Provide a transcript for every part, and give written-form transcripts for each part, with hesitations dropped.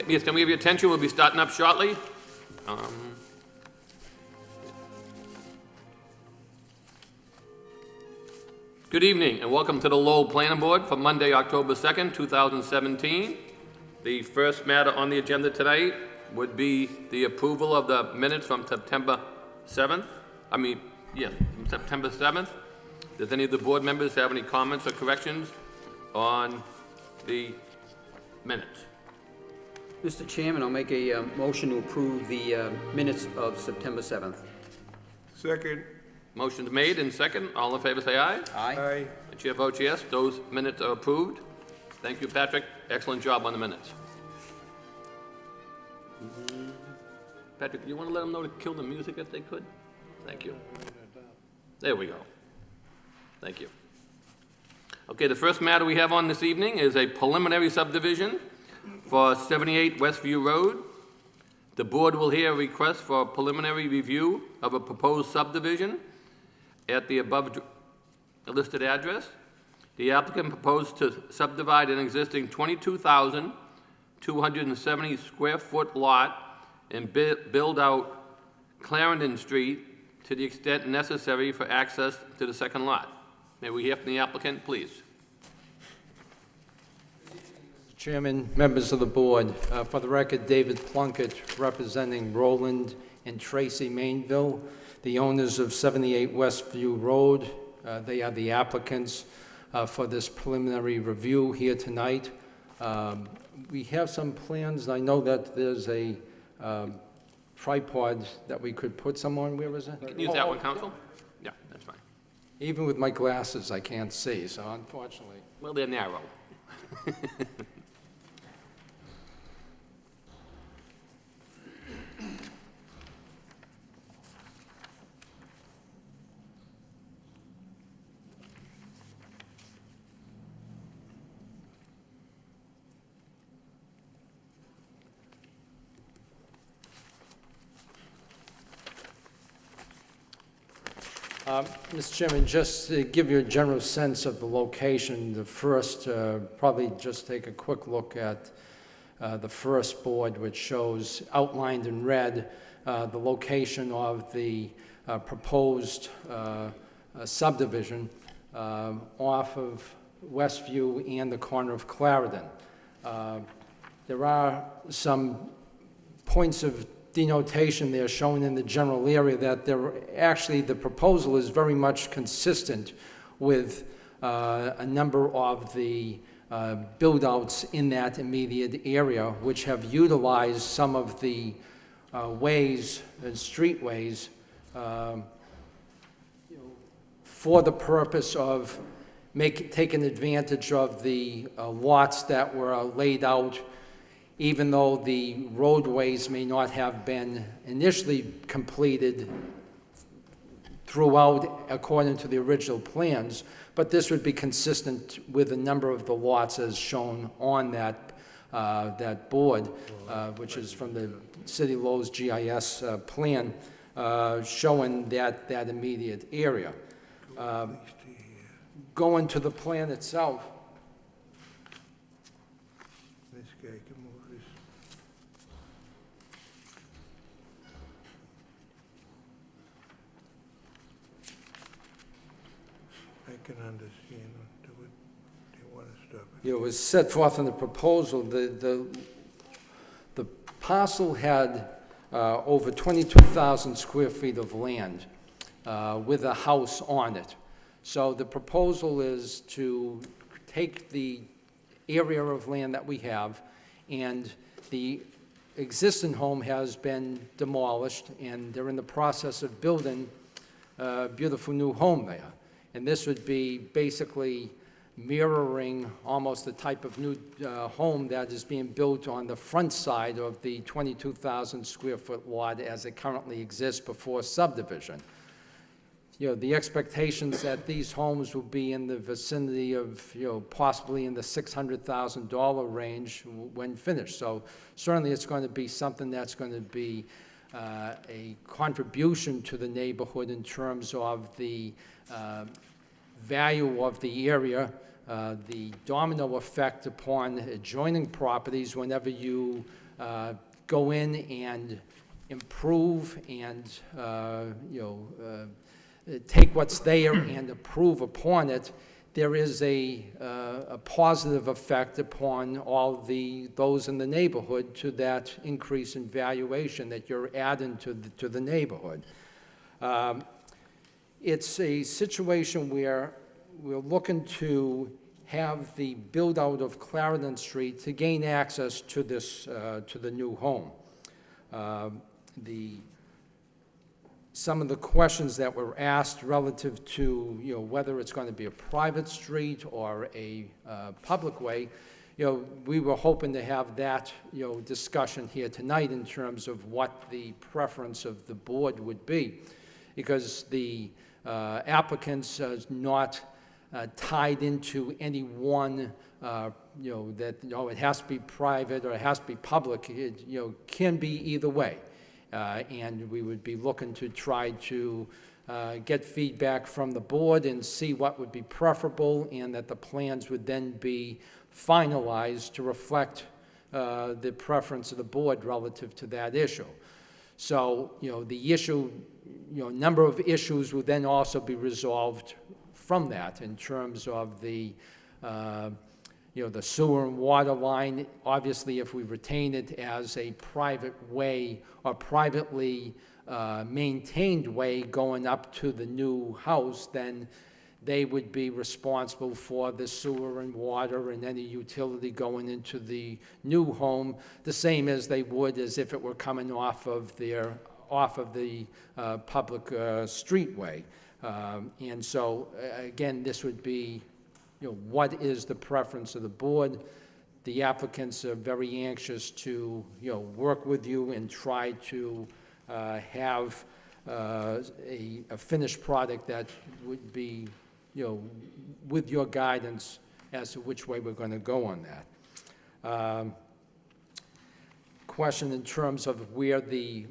Yes, can we have your attention? We'll be starting up shortly. Good evening and welcome to the Lowell Planning Board for Monday, October 2nd, 2017. The first matter on the agenda tonight would be the approval of the minutes from September 7th. From September 7th. Does any of the board members have any comments or corrections on the minutes? Mr. Chairman, I'll make a motion to approve the minutes of September 7th. Second. Motion's made and second. All in favor say aye. Aye. Aye. The chair votes yes. Those minutes are approved. Thank you, Patrick. Excellent job on the minutes. Patrick, do you want to let them know to kill the music if they could? Thank you. There we go. Thank you. Okay, the first matter we have on this evening is a preliminary subdivision for 78 Westview Road. The board will hear a request for a preliminary review of a proposed subdivision at the above listed address. The applicant proposed to subdivide an existing 22,270 square foot lot and build out Clarendon Street to the extent necessary for access to the second lot. May we hear from the applicant, please? Chairman, members of the board, for the record, David Plunkett, representing Roland and Tracy Mainville, the owners of 78 Westview Road. They are the applicants for this preliminary review here tonight. We have some plans. I know that there's a tripod that we could put some on. Where is it? You can use that one, counsel? Yeah, that's fine. Even with my glasses, I can't see, so unfortunately. Well, they're narrow. Mr. Chairman, just to give you a general sense of the location, the first, probably just take a quick look at the first board, which shows outlined in red the location of the proposed subdivision off of Westview and the corner of Clarendon. There are some points of denotation there shown in the general area that actually the proposal is very much consistent with a number of the build-outs in that immediate area, which have utilized some of the ways and streetways for the purpose of taking advantage of the lots that were laid out, even though the roadways may not have been initially completed throughout according to the original plans, but this would be consistent with a number of the lots as shown on that board, which is from the City of Lowell's GIS plan, showing that immediate area. Going to the plan itself, This guy can move this. I can understand what they want to stop it. it was set forth in the proposal. The parcel had over 22,000 square feet of land with a house on it. So the proposal is to take the area of land that we have, and the existing home has been demolished, and they're in the process of building a beautiful new home there. And this would be basically mirroring almost the type of new home that is being built on the front side of the 22,000 square foot lot as it currently exists before subdivision. The expectations that these homes will be in the vicinity of, possibly in the $600,000 range when finished. So certainly it's going to be something that's going to be a contribution to the neighborhood in terms of the value of the area, the domino effect upon adjoining properties whenever you go in and improve and, take what's there and improve upon it, there is a positive effect upon all those in the neighborhood to that increase in valuation that you're adding to the neighborhood. It's a situation where we're looking to have the build-out of Clarendon Street to gain access to this, to the new home. Some of the questions that were asked relative to, whether it's going to be a private street or a public way, we were hoping to have that, discussion here tonight in terms of what the preference of the board would be, because the applicants is not tied into any one, that, it has to be private or it has to be public. It, can be either way. And we would be looking to try to get feedback from the board and see what would be preferable, and that the plans would then be finalized to reflect the preference of the board relative to that issue. So, the issue, number of issues would then also be resolved from that in terms of the the sewer and water line. Obviously, if we retain it as a private way or privately maintained way going up to the new house, then they would be responsible for the sewer and water and any utility going into the new home, the same as they would as if it were coming off of the public streetway. And so, again, this would be, what is the preference of the board? The applicants are very anxious to, work with you and try to have a finished product that would be, with your guidance as to which way we're going to go on that. Question in terms of where the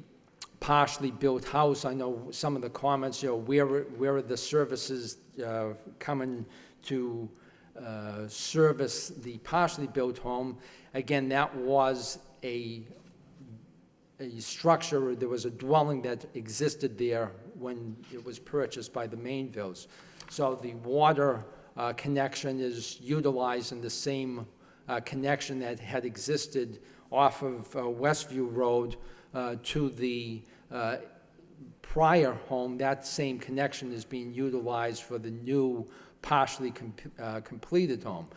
partially built house, I know some of the comments, where are the services coming to service the partially built home? Again, that was a structure, there was a dwelling that existed there when it was purchased by the Mainvilles. So the water connection is utilizing the same connection that had existed off of Westview Road to the prior home. That same connection is being utilized for the new partially completed home.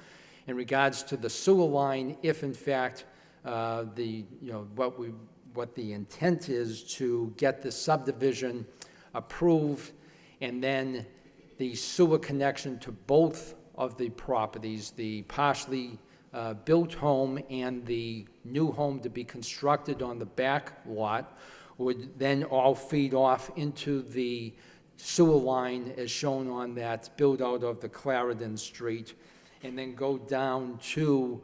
In regards to the sewer line, if in fact what the intent is to get the subdivision approved, and then the sewer connection to both of the properties, the partially built home and the new home to be constructed on the back lot, would then all feed off into the sewer line as shown on that build-out of the Clarendon Street, and then go down to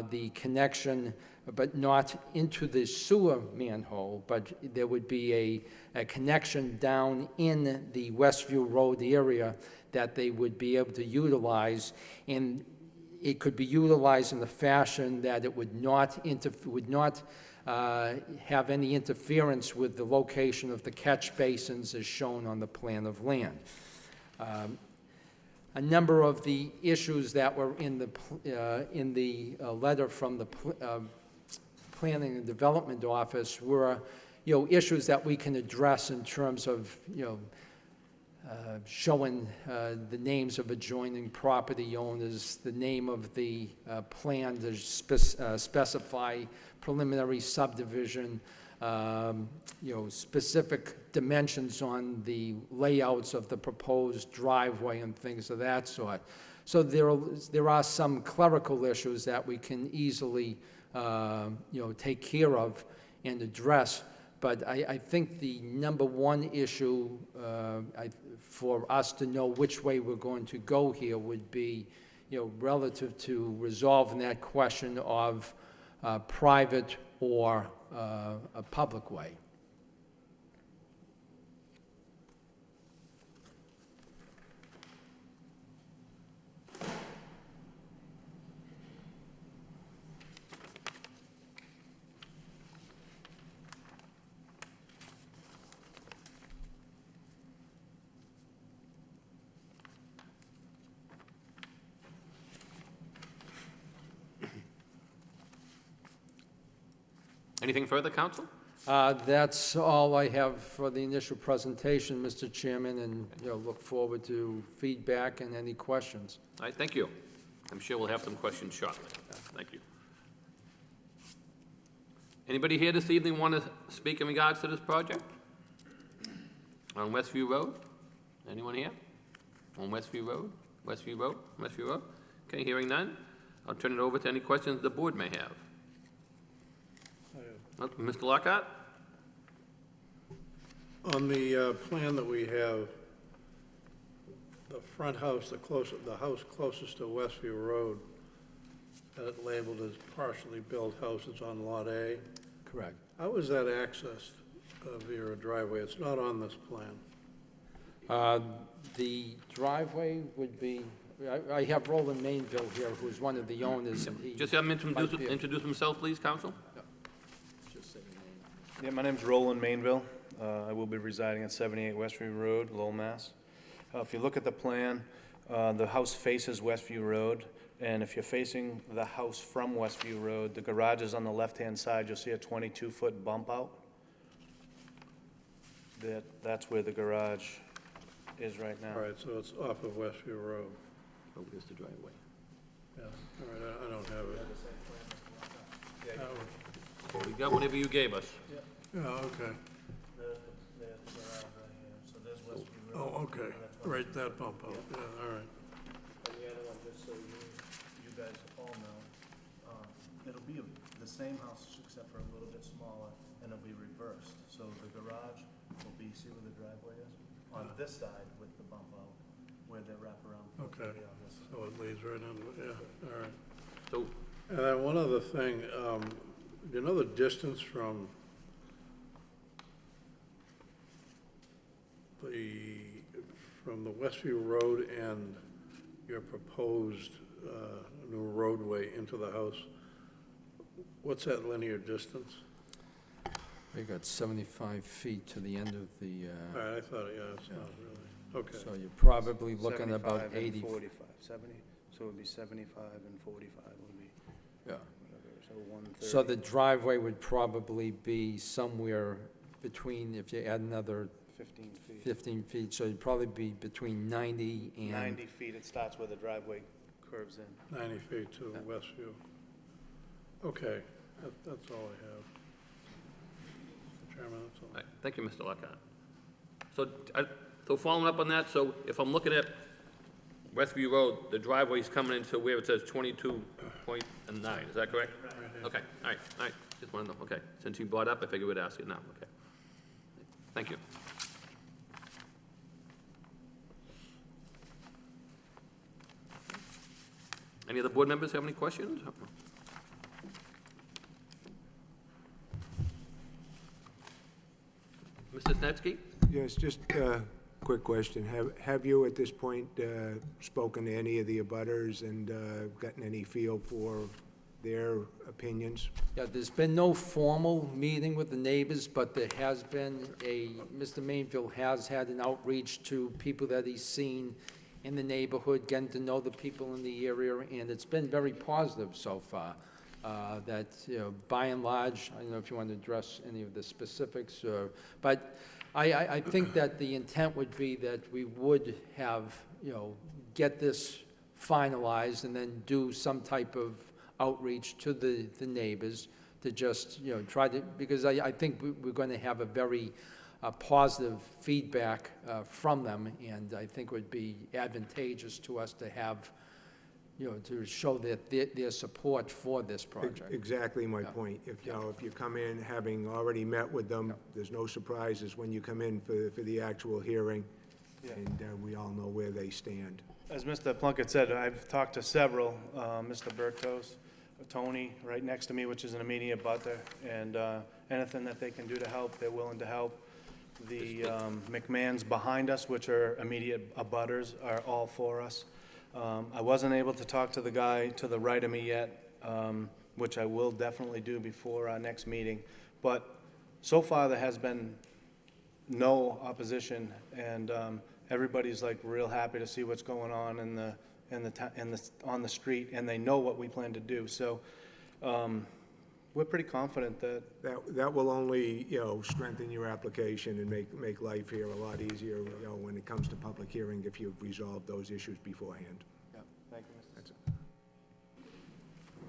the connection, but not into the sewer manhole, but there would be a connection down in the Westview Road area that they would be able to utilize, and it could be utilized in the fashion that it would not have any interference with the location of the catch basins as shown on the plan of land. A number of the issues that were in the letter from the Planning and Development Office were, issues that we can address in terms of, showing the names of adjoining property owners, the name of the plan to specify preliminary subdivision, specific dimensions on the layouts of the proposed driveway and things of that sort. So there are some clerical issues that we can easily, take care of and address. But I think the number one issue for us to know which way we're going to go here would be, relative to resolving that question of private or a public way. Anything further, council? That's all I have for the initial presentation, Mr. Chairman, and, look forward to feedback and any questions. All right, thank you. I'm sure we'll have some questions shortly. Thank you. Anybody here this evening want to speak in regards to this project? On Westview Road? Anyone here? On Westview Road? Westview Road? Westview Road? Okay, hearing none. I'll turn it over to any questions the board may have. Mr. Lockhart? On the plan that we have, the front house, the house closest to Westview Road, that it labeled as partially built house, it's on Lot A. Correct. How is that accessed via a driveway? It's not on this plan. The driveway would be, I have Roland Mainville here, who's one of the owners, and he... Just have him might be- introduce himself, please, council? Just say your name. Yeah, my name's Roland Mainville. I will be residing at 78 Westview Road, Lowell, Mass. If you look at the plan, the house faces Westview Road, and if you're facing the house from Westview Road, the garage is on the left-hand side. You'll see a 22-foot bump out. That's where the garage is right now. All right, so it's off of Westview Road. Oh, here's the driveway. Yeah, all right, I don't have it. We got whatever you gave us. Yeah, okay. There's the garage right here, so there's Westview Road. Oh, okay, right, that bump out, yeah, all right. And the other one, just so you guys all know, it'll be the same house except for a little bit smaller, and it'll be reversed. So the garage will be, see where the driveway is? On this side with the bump out, where the wraparound. Okay. will be on this side. So it leads right into, yeah, all right. So, And then one other thing, do you know the distance from the Westview Road and your proposed new roadway into the house? What's that linear distance? We got 75 feet to the end of the, All right, I thought, yeah, it's not really, okay. so you're probably looking about 75 and 80. 45, 70, so it would be 75 and 45 would be, Yeah. whatever, so 130. So the driveway would probably be somewhere between, if you add another 15 feet. 15 feet, so it'd probably be between 90 and... 90 feet, it starts where the driveway curves in. 90 feet to Yeah. Westview. Okay, that's all I have. Mr. Chairman, that's all. all right, thank you, Mr. Lockhart. So, so following up on that, so if I'm looking at Westview Road, the driveway's coming into where it says 22.9, is that correct? Okay, all right, just wanted to know, okay. Since you brought up, I figured we'd ask it now, okay. Thank you. Any other board members have any questions? Mr. Snetsky? Yes, just a quick question. Have you, at this point, spoken to any of the abutters and gotten any feel for their opinions? Yeah, there's been no formal meeting with the neighbors, but there has been Mr. Mainville has had an outreach to people that he's seen in the neighborhood, getting to know the people in the area, and it's been very positive so far. That, by and large, I don't know if you want to address any of the specifics, but I think that the intent would be that we would have, get this finalized and then do some type of outreach to the neighbors to just, try to, because I think we're going to have a very positive feedback from them, and I think it would be advantageous to us to have, to show that their support for this project. Exactly my Yeah. point. If you come in having already met with them, there's no surprises when you come in for the actual hearing, Yeah. and we all know where they stand. As Mr. Plunkett said, I've talked to several, Mr. Bertos, Tony, right next to me, which is an immediate butter, and anything that they can do to help, they're willing to help. The McMahons behind us, which are immediate abutters, are all for us. I wasn't able to talk to the guy to the right of me yet, which I will definitely do before our next meeting, but so far there has been no opposition, and everybody's like real happy to see what's going on on the street, and they know what we plan to do. So We're pretty confident that, That will only, strengthen your application and make life here a lot easier, when it comes to public hearing, if you've resolved those issues beforehand. yeah, thank you, Mr.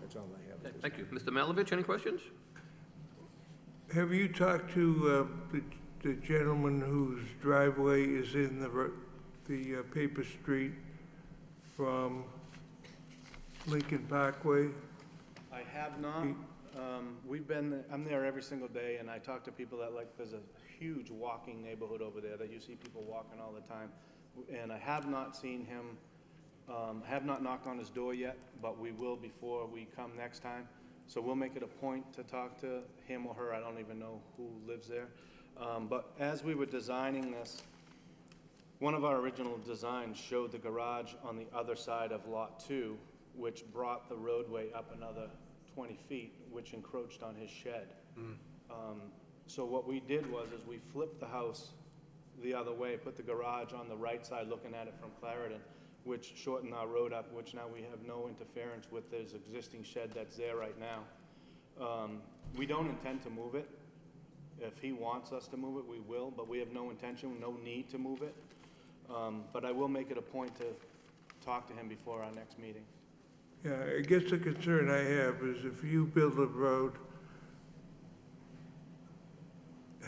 That's all I have. at this Thank you. Mr. Malovich, any questions? Have you talked to the gentleman whose driveway is in the paper street from Lincoln Parkway? I have not. I'm there every single day, and I talk to people that, like, there's a huge walking neighborhood over there that you see people walking all the time. And I have not seen him, have not knocked on his door yet, but we will before we come next time. So we'll make it a point to talk to him or her. I don't even know who lives there. But as we were designing this, one of our original designs showed the garage on the other side of Lot 2, which brought the roadway up another 20 feet, which encroached on his shed. So what we did was, is we flipped the house the other way, put the garage on the right side looking at it from Clarendon, which shortened our road up, which now we have no interference with this existing shed that's there right now. We don't intend to move it. If he wants us to move it, we will, but we have no intention, no need to move it. But I will make it a point to talk to him before our next meeting. Yeah, I guess the concern I have is if you build a road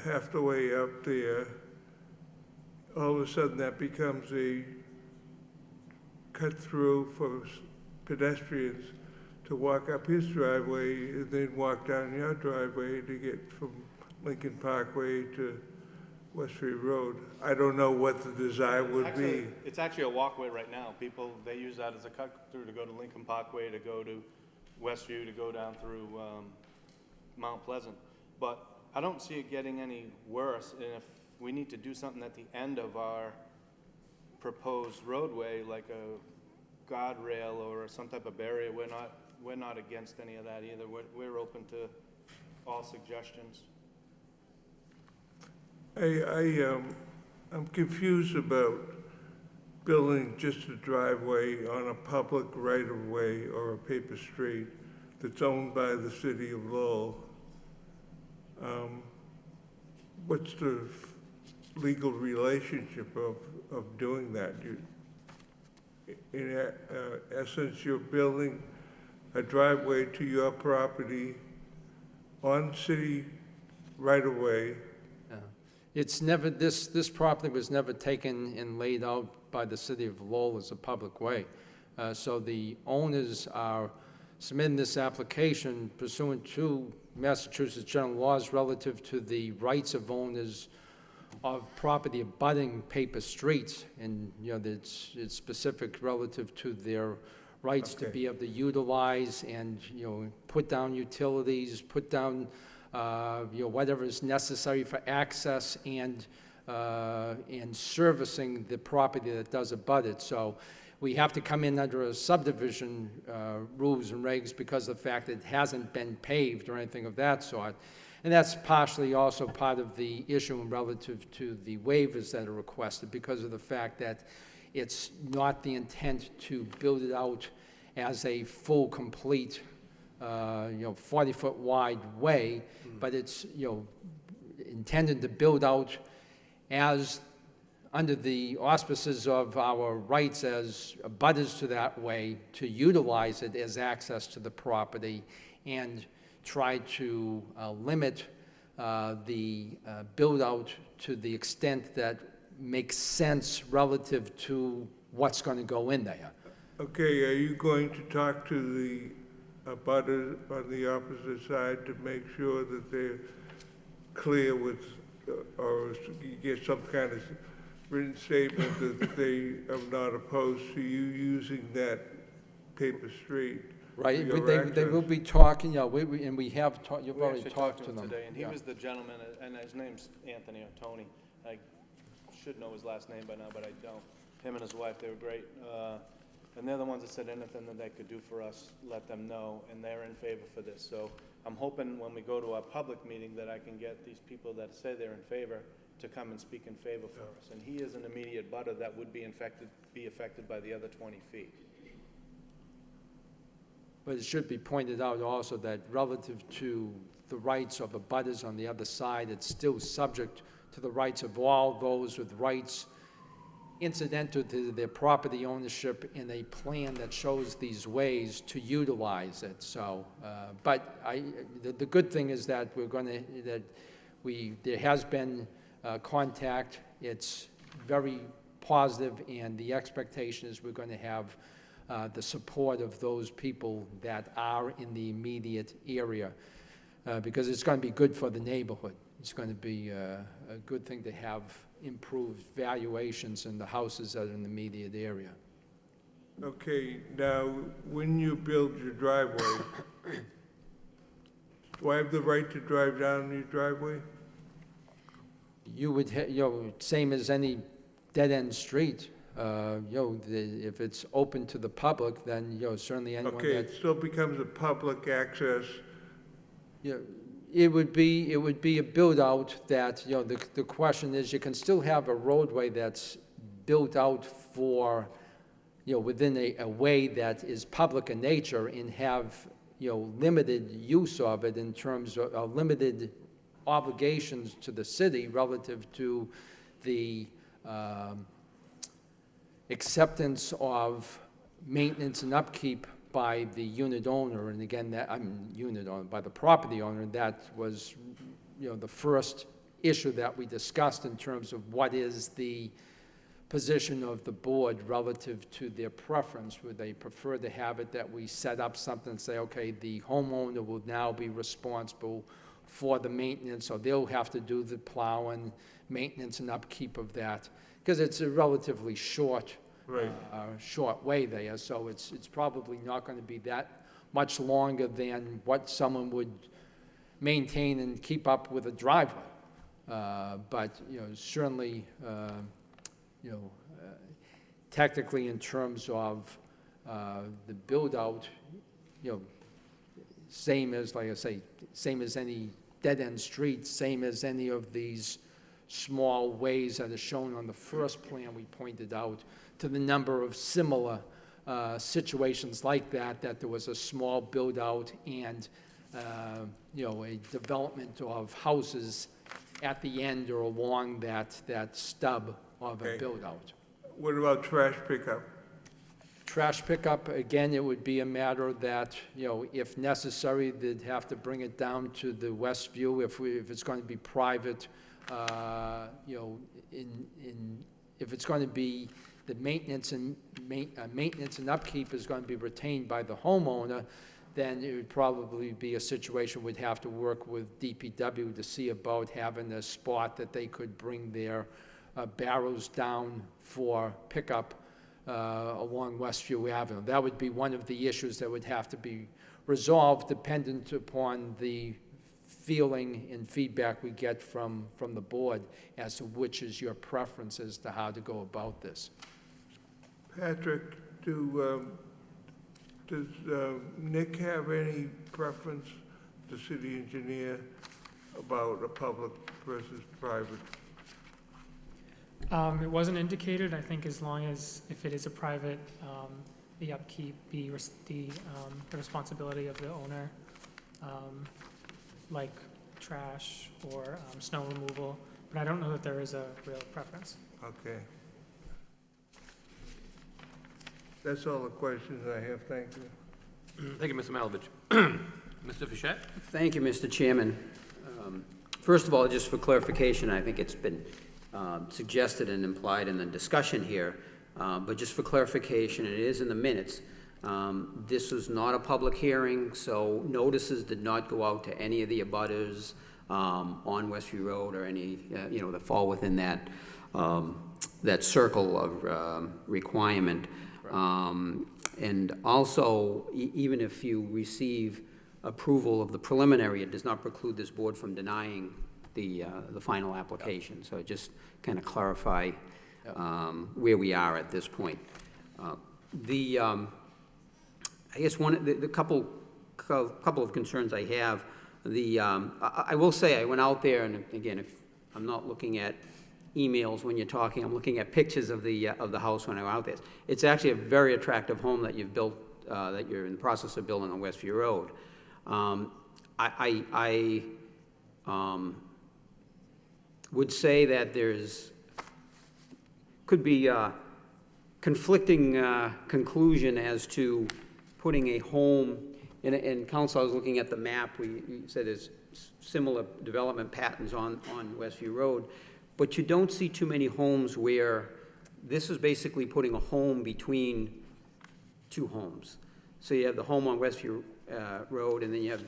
half the way up there, all of a sudden that becomes a cut-through for pedestrians to walk up his driveway and then walk down your driveway to get from Lincoln Parkway to Westfield Road. I don't know what the desire would be. It's actually a walkway right now. People, they use that as a cut-through to go to Lincoln Parkway, to go to Westview, to go down through Mount Pleasant. But I don't see it getting any worse, and if we need to do something at the end of our proposed roadway, like a guardrail or some type of barrier, we're not against any of that either. We're open to all suggestions. I'm confused about building just a driveway on a public right-of-way or a paper street that's owned by the city of Lowell. What's the legal relationship of doing that? In essence, you're building a driveway to your property on city right-of-way. It's never, this property was never taken and laid out by the city of Lowell as a public way. So the owners are submitting this application pursuant to Massachusetts general laws relative to the rights of owners of property abutting paper streets. And, it's specific relative to their rights to be able to utilize and, put down utilities, put down whatever is necessary for access and servicing the property that does abut it. So we have to come in under a subdivision rules and regs because of the fact that it hasn't been paved or anything of that sort. And that's partially also part of the issue relative to the waivers that are requested because of the fact that it's not the intent to build it out as a full, complete 40-foot wide way, but it's, intended to build out as under the auspices of our rights as abutters to that way, to utilize it as access to the property and try to limit the build-out to the extent that makes sense relative to what's going to go in there. Okay, are you going to talk to the abutters on the opposite side to make sure that they're clear with, or you get some kind of written statement that they are not opposed to you using that paper street? Right, for your they will access? be talking, and we have talked, you've We already actually talked to him them. today, and he Yeah. was the gentleman, and his name's Anthony or Tony. I should know his last name by now, but I don't. Him and his wife, they were great. And they're the ones that said anything that they could do for us, let them know, and they're in favor for this. So I'm hoping when we go to our public meeting that I can get these people that say they're in favor to come and speak in favor for us. And he is an immediate butter that would be affected by the other 20 feet. But it should be pointed out also that relative to the rights of abutters on the other side, it's still subject to the rights of all those with rights incidental to their property ownership in a plan that shows these ways to utilize it. So, but the good thing is that there has been contact. It's very positive, and the expectation is we're going to have the support of those people that are in the immediate area, because it's going to be good for the neighborhood. It's going to be a good thing to have improved valuations in the houses that are in the immediate area. Okay, now, when you build your driveway, do I have the right to drive down your driveway? You would, same as any dead-end street, if it's open to the public, then, certainly anyone Okay, that... it still becomes a public access. It would be a build-out that, the question is, you can still have a roadway that's built out for, within a way that is public in nature and have, limited use of it in terms of limited obligations to the city relative to the acceptance of maintenance and upkeep by the unit owner, and again, by the property owner. That was, the first issue that we discussed in terms of what is the position of the board relative to their preference. Would they prefer to have it that we set up something and say, okay, the homeowner will now be responsible for the maintenance, or they'll have to do the plowing, maintenance and upkeep of that, because it's a relatively short Right. short way there, so it's probably not going to be that much longer than what someone would maintain and keep up with a driveway. But, certainly, technically in terms of the build-out, same as, like I say, same as any dead-end street, same as any of these small ways that are shown on the first plan we pointed out, to the number of similar situations like that there was a small build-out and, a development of houses at the end or along that stub of a Okay. build-out. What about trash pickup? Trash pickup, again, it would be a matter that, if necessary, they'd have to bring it down to the West View if it's going to be private, if it's going to be the maintenance and upkeep is going to be retained by the homeowner, then it would probably be a situation we'd have to work with DPW to see about having a spot that they could bring their barrels down for pickup along Westview Avenue. That would be one of the issues that would have to be resolved, dependent upon the feeling and feedback we get from the board as to which is your preference as to how to go about this. Patrick, does Nick have any preference, the city engineer, about a public versus private? It wasn't indicated. I think as long as, if it is a private, the upkeep be the responsibility of the owner, like trash or snow removal, but I don't know that there is a real preference. Okay. That's all the questions I have, thank you. Thank you, Mr. Malovich. Mr. Fischett? Thank you, Mr. Chairman. First of all, just for clarification, I think it's been suggested and implied in the discussion here, but just for clarification, it is in the minutes. This was not a public hearing, so notices did not go out to any of the abutters on Westview Road or any, that fall within that, that circle of requirement. And also, even if you receive approval of the preliminary, it does not preclude this board from denying the final application. So just kind of clarify where we are at this point. I guess the couple of concerns I have, I will say I went out there, and again, if I'm not looking at emails when you're talking, I'm looking at pictures of the house when I went out there. It's actually a very attractive home that you've built that you're in the process of building on Westview Road. Would say that could be a conflicting conclusion as to putting a home, and Council, I was looking at the map, you said there's similar development patterns on Westview Road, but you don't see too many homes where this is basically putting a home between two homes. So you have the home on Westview Road, and then you have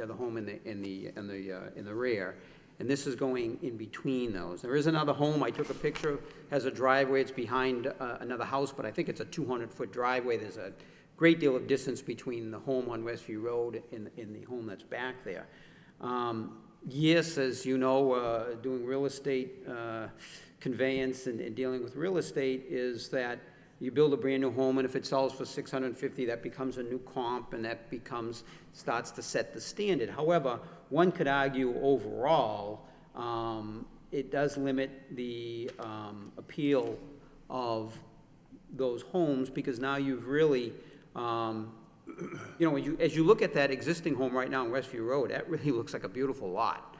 the home in the rear. And this is going in between those. There is another home, I took a picture, has a driveway, it's behind another house, but I think it's a 200-foot driveway. There's a great deal of distance between the home on Westview Road and the home that's back there. Yes, as you know, doing real estate conveyance and dealing with real estate is that you build a brand new home, and if it sells for $650, that becomes a new comp, and that starts to set the standard. However, one could argue overall, it does limit the appeal of those homes, because now you've really, as you look at that existing home right now on Westview Road, that really looks like a beautiful lot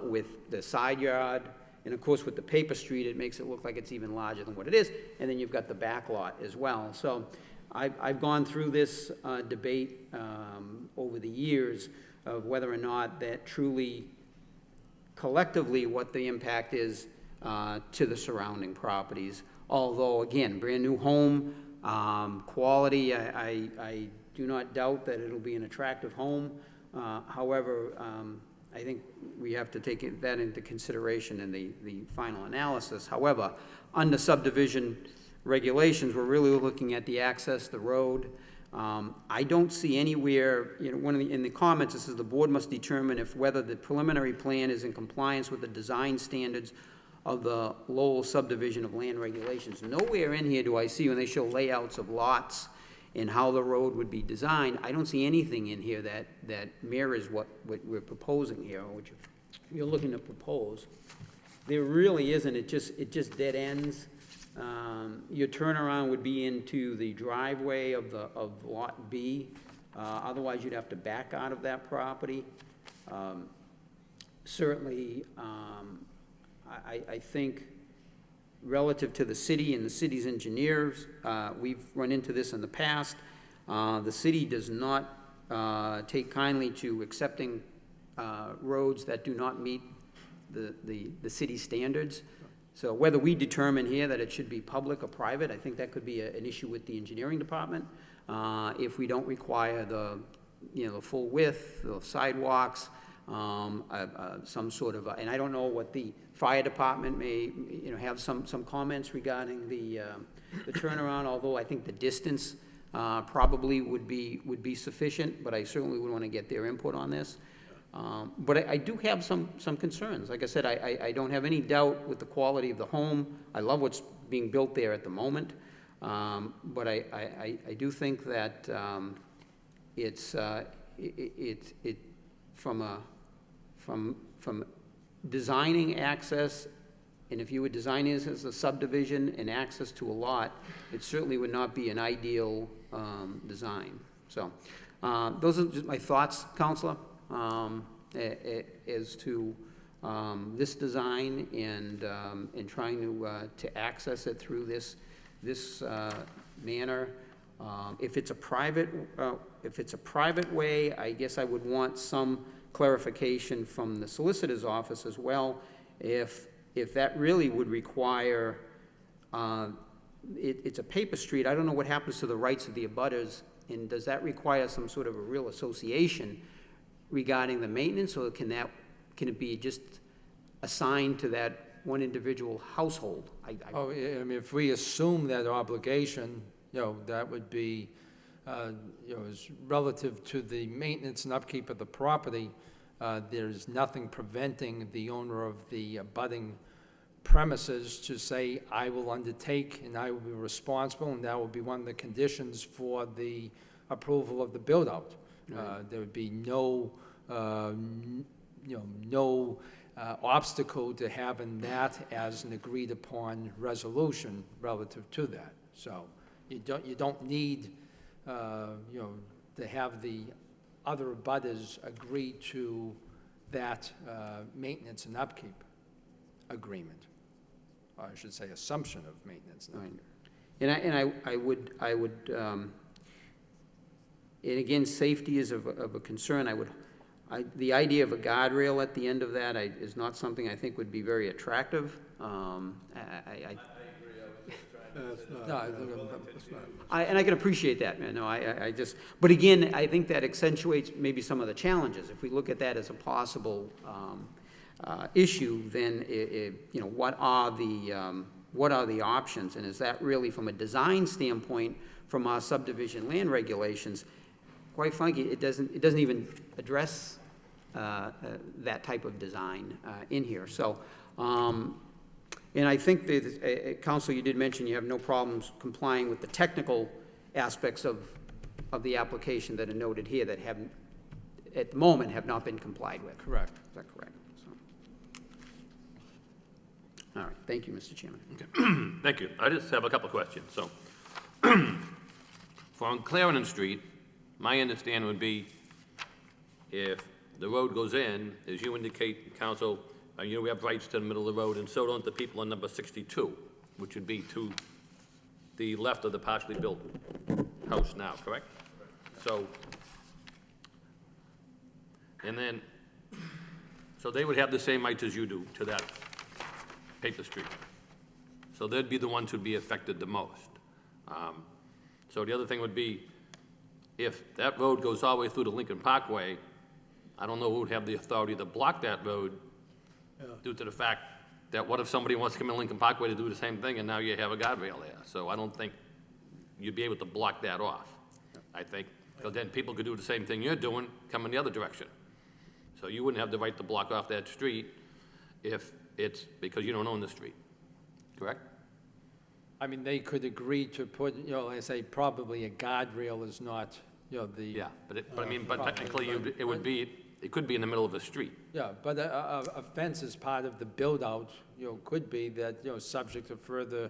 with the side yard. And of course, with the paper street, it makes it look like it's even larger than what it is. And then you've got the back lot as well. So I've gone through this debate over the years of whether or not that truly, collectively, what the impact is to the surrounding properties. Although, again, brand new home, quality, I do not doubt that it'll be an attractive home. However, I think we have to take that into consideration in the final analysis. However, under subdivision regulations, we're really looking at the access, the road. I don't see anywhere, in the comments, it says the board must determine whether the preliminary plan is in compliance with the design standards of the Lowell subdivision of land regulations. Nowhere in here do I see, when they show layouts of lots and how the road would be designed, I don't see anything in here that mirrors what we're proposing here, or what you're looking to propose. There really isn't. It just dead ends. Your turnaround would be into the driveway of Lot B. Otherwise, you'd have to back out of that property. Certainly, I think relative to the city and the city's engineers, we've run into this in the past. The city does not take kindly to accepting roads that do not meet the city standards. So whether we determine here that it should be public or private, I think that could be an issue with the engineering department. If we don't require the full width, the sidewalks, some sort of, and I don't know what the fire department may, have some comments regarding the turnaround, although I think the distance probably would be sufficient, but I certainly would want to get their input on this. But I do have some concerns. Like I said, I don't have any doubt with the quality of the home. I love what's being built there at the moment. But I do think that it's from designing access, and if you would design this as a subdivision and access to a lot, it certainly would not be an ideal design. So those are just my thoughts, Counselor, as to this design and trying to access it through this manner. If it's a private way, I guess I would want some clarification from the solicitor's office as well, if that really would require, it's a paper street, I don't know what happens to the rights of the abutters, and does that require some sort of a real association regarding the maintenance, or can it be just assigned to that one individual household? I mean, if we assume that obligation, that would be, is relative to the maintenance and upkeep of the property, there's nothing preventing the owner of the abutting premises to say, I will undertake and I will be responsible, and that will be one of the conditions for the approval of the build-out. Right. There would be no obstacle to having that as an agreed-upon resolution relative to that. So you don't need you know, to have the other abutters agree to that maintenance and upkeep agreement, or I should say assumption of maintenance and upkeep. And I would, and again, safety is of a concern. The idea of a guardrail at the end of that is not something I think would be very attractive. And I can appreciate that, man. No, I just, but again, I think that accentuates maybe some of the challenges. If we look at that as a possible issue, then you know, what are the options? And is that really, from a design standpoint, from our subdivision land regulations, quite frankly, it doesn't even address that type of design in here. So, and I think that, Council, you did mention you have no problems complying with the technical aspects of the application that are noted here that haven't, at the moment, have not been complied with. Correct. Is that correct? So. All right, thank you, Mr. Chairman. Okay. Thank you. I just have a couple of questions. So, for on Clarendon Street, my understanding would be if the road goes in, as you indicate, Council, you know, we have rights to the middle of the road, and so don't the people on number 62, which would be to the left of the partially built house now, correct? So, and then, so they would have the same rights as you do to that paper street. So they'd be the ones who'd be affected the most. So the other thing would be, if that road goes all the way through to Lincoln Parkway, I don't know who would have the authority to block that road due to the fact that what if somebody wants to come in Lincoln Parkway to do the same thing and now you have a guardrail there? So I don't think you'd be able to block that off, I think, because then people could do the same thing you're doing, come in the other direction. So you wouldn't have the right to block off that street if it's because you don't own the street, correct? I mean, they could agree to put, you know, like I say, probably a guardrail is not, you know, the. Yeah, but technically it could be in the middle of a street. Yeah, but a fence is part of the build-out, you know, could be that, you know, subject to further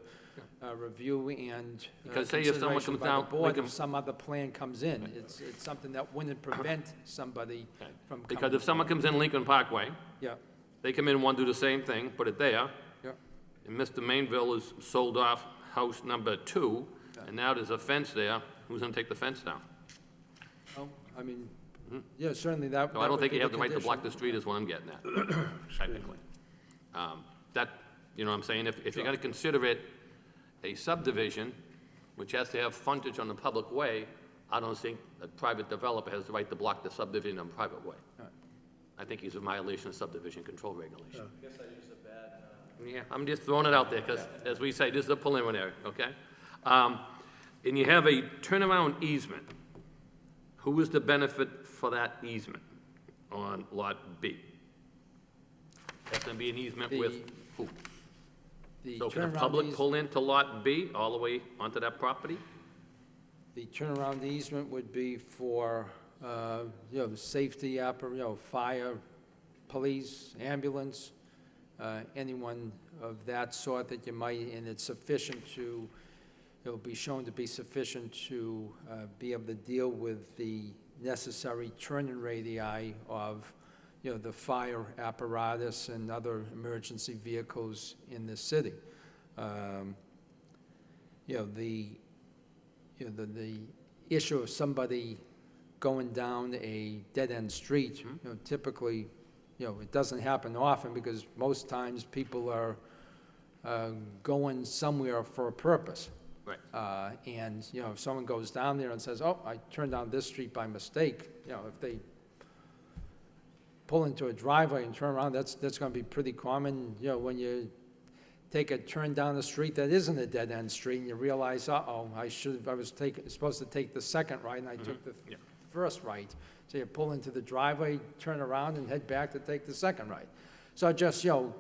review and Because say if someone consideration comes by down the board, Lincoln- if some other plan comes in, it's something that wouldn't prevent somebody from coming. Because if someone comes in Lincoln Parkway, Yeah, they come in and want to do the same thing, put it there, yeah, and Mr. Mainville has sold off house number 2, and now there's a fence there, who's gonna take the fence down? well, I mean, yeah, certainly that. So I that don't would think be you have the right to condition. block the street is what I'm getting at, technically. That, you know what I'm saying, if you're gonna consider it a subdivision, which has to have frontage on the public way, I don't think a private developer has the right to block the subdivision on a private way. I think he's a violation of subdivision control regulation. Yeah, I'm just throwing it out there, because, as we say, this is a preliminary, okay? And you have a turnaround easement. Who is the benefit for that easement on Lot B? That's gonna be an easement with who? The So can the turnaround public eas- pull into Lot B all the way onto that property? The turnaround easement would be for, you know, the safety, you know, fire, police, ambulance, anyone of that sort that you might, and it's sufficient to, it'll be shown to be sufficient to be able to deal with the necessary turning radii of, you know, the fire apparatus and other emergency vehicles in the city. You know, the issue of somebody going down a dead-end street, you know, typically, you know, it doesn't happen often because most times people are going somewhere for a purpose. Right. And, you know, if someone goes down there and says, oh, I turned down this street by mistake, you know, if they pull into a driveway and turn around, that's going to be pretty common, you know, when you take a turn down the street that isn't a dead-end street and you realize, uh-oh, I was supposed to take the second right and I took the first right. So you pull into the driveway, turn around and head back to take the second right. So just, you know,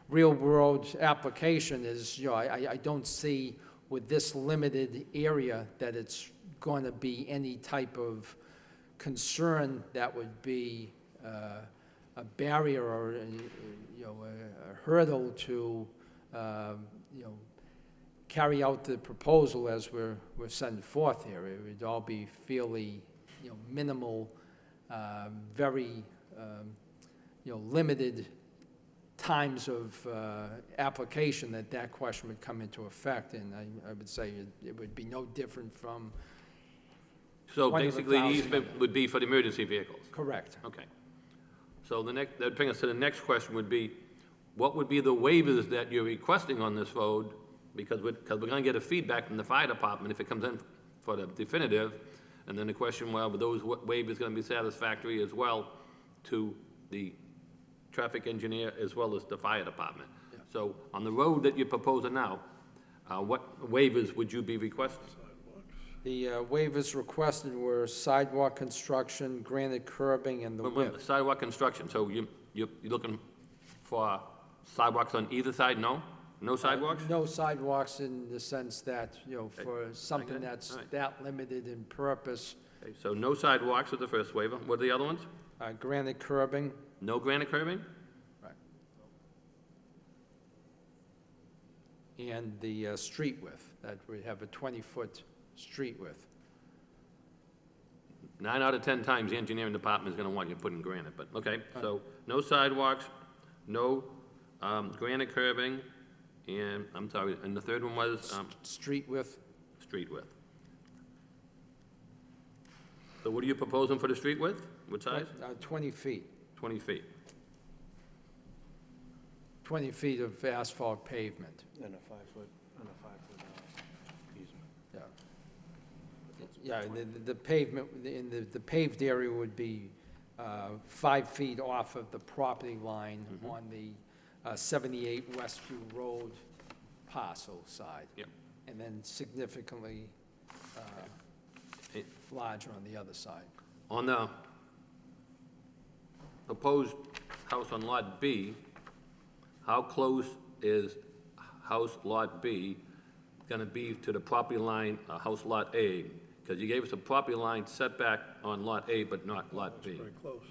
real-world application is, you know, I don't see with this limited area that it's going to be any type of concern that would be a barrier or, you know, a hurdle to, you know, carry out the proposal as we're sending forth here. It would all be fairly, minimal, very, limited times of application that question would come into effect, and I would say it would be no different from. So One of the basically, the 1,000 easement would be for the emergency vehicles? Correct. Okay. So that would bring us to the next question would be, what would be the waivers that you're requesting on this road? Because we're gonna get a feedback from the fire department if it comes in for the definitive. And then the question, well, were those waivers gonna be satisfactory as well to the traffic engineer as well as the fire department? So on the road that you're proposing now, what waivers would you be requesting? The waivers requested were sidewalk construction, granite curbing, and the width. Sidewalk construction, so you're looking for sidewalks on either side, no? No sidewalks? No sidewalks in the sense that, for something Okay, that's all right. that limited in purpose. Okay, so no sidewalks with the first waiver. What are the other ones? Granite curbing, No granite curbing? and the street width, that would have a 20-foot street width. 9 out of 10 times, the engineering department is gonna want you to put in granite, but, okay. So, no sidewalks, no granite curbing, and, I'm sorry, and the third one was Street width, street width. So what are you proposing for the street width? What size? 20 feet, 20 feet. 20 feet of asphalt pavement, And a 5-foot easement. yeah. Yeah, the pavement, in the paved area would be 5 feet off of the property line on the 78 Westview Road parcel side. Yep. And then significantly Eh. larger on the other side. On the proposed house on Lot B, how close is house Lot B gonna be to the property line, house Lot A? Because you gave us a property line setback on Lot A, but not Lot B. Very close.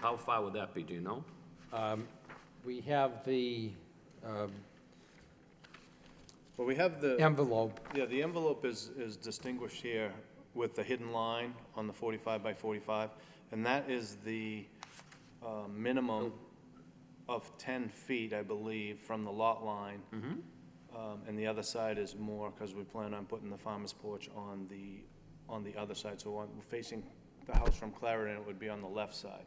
How far would that be, do you know? We have the Well, we have the, envelope, yeah, the envelope is distinguished here with the hidden line on the 45 by 45, and that is the minimum of 10 feet, I believe, from the lot line. And the other side is more, because we plan on putting the farmer's porch on the other side. So facing the house from Clarendon, it would be on the left side.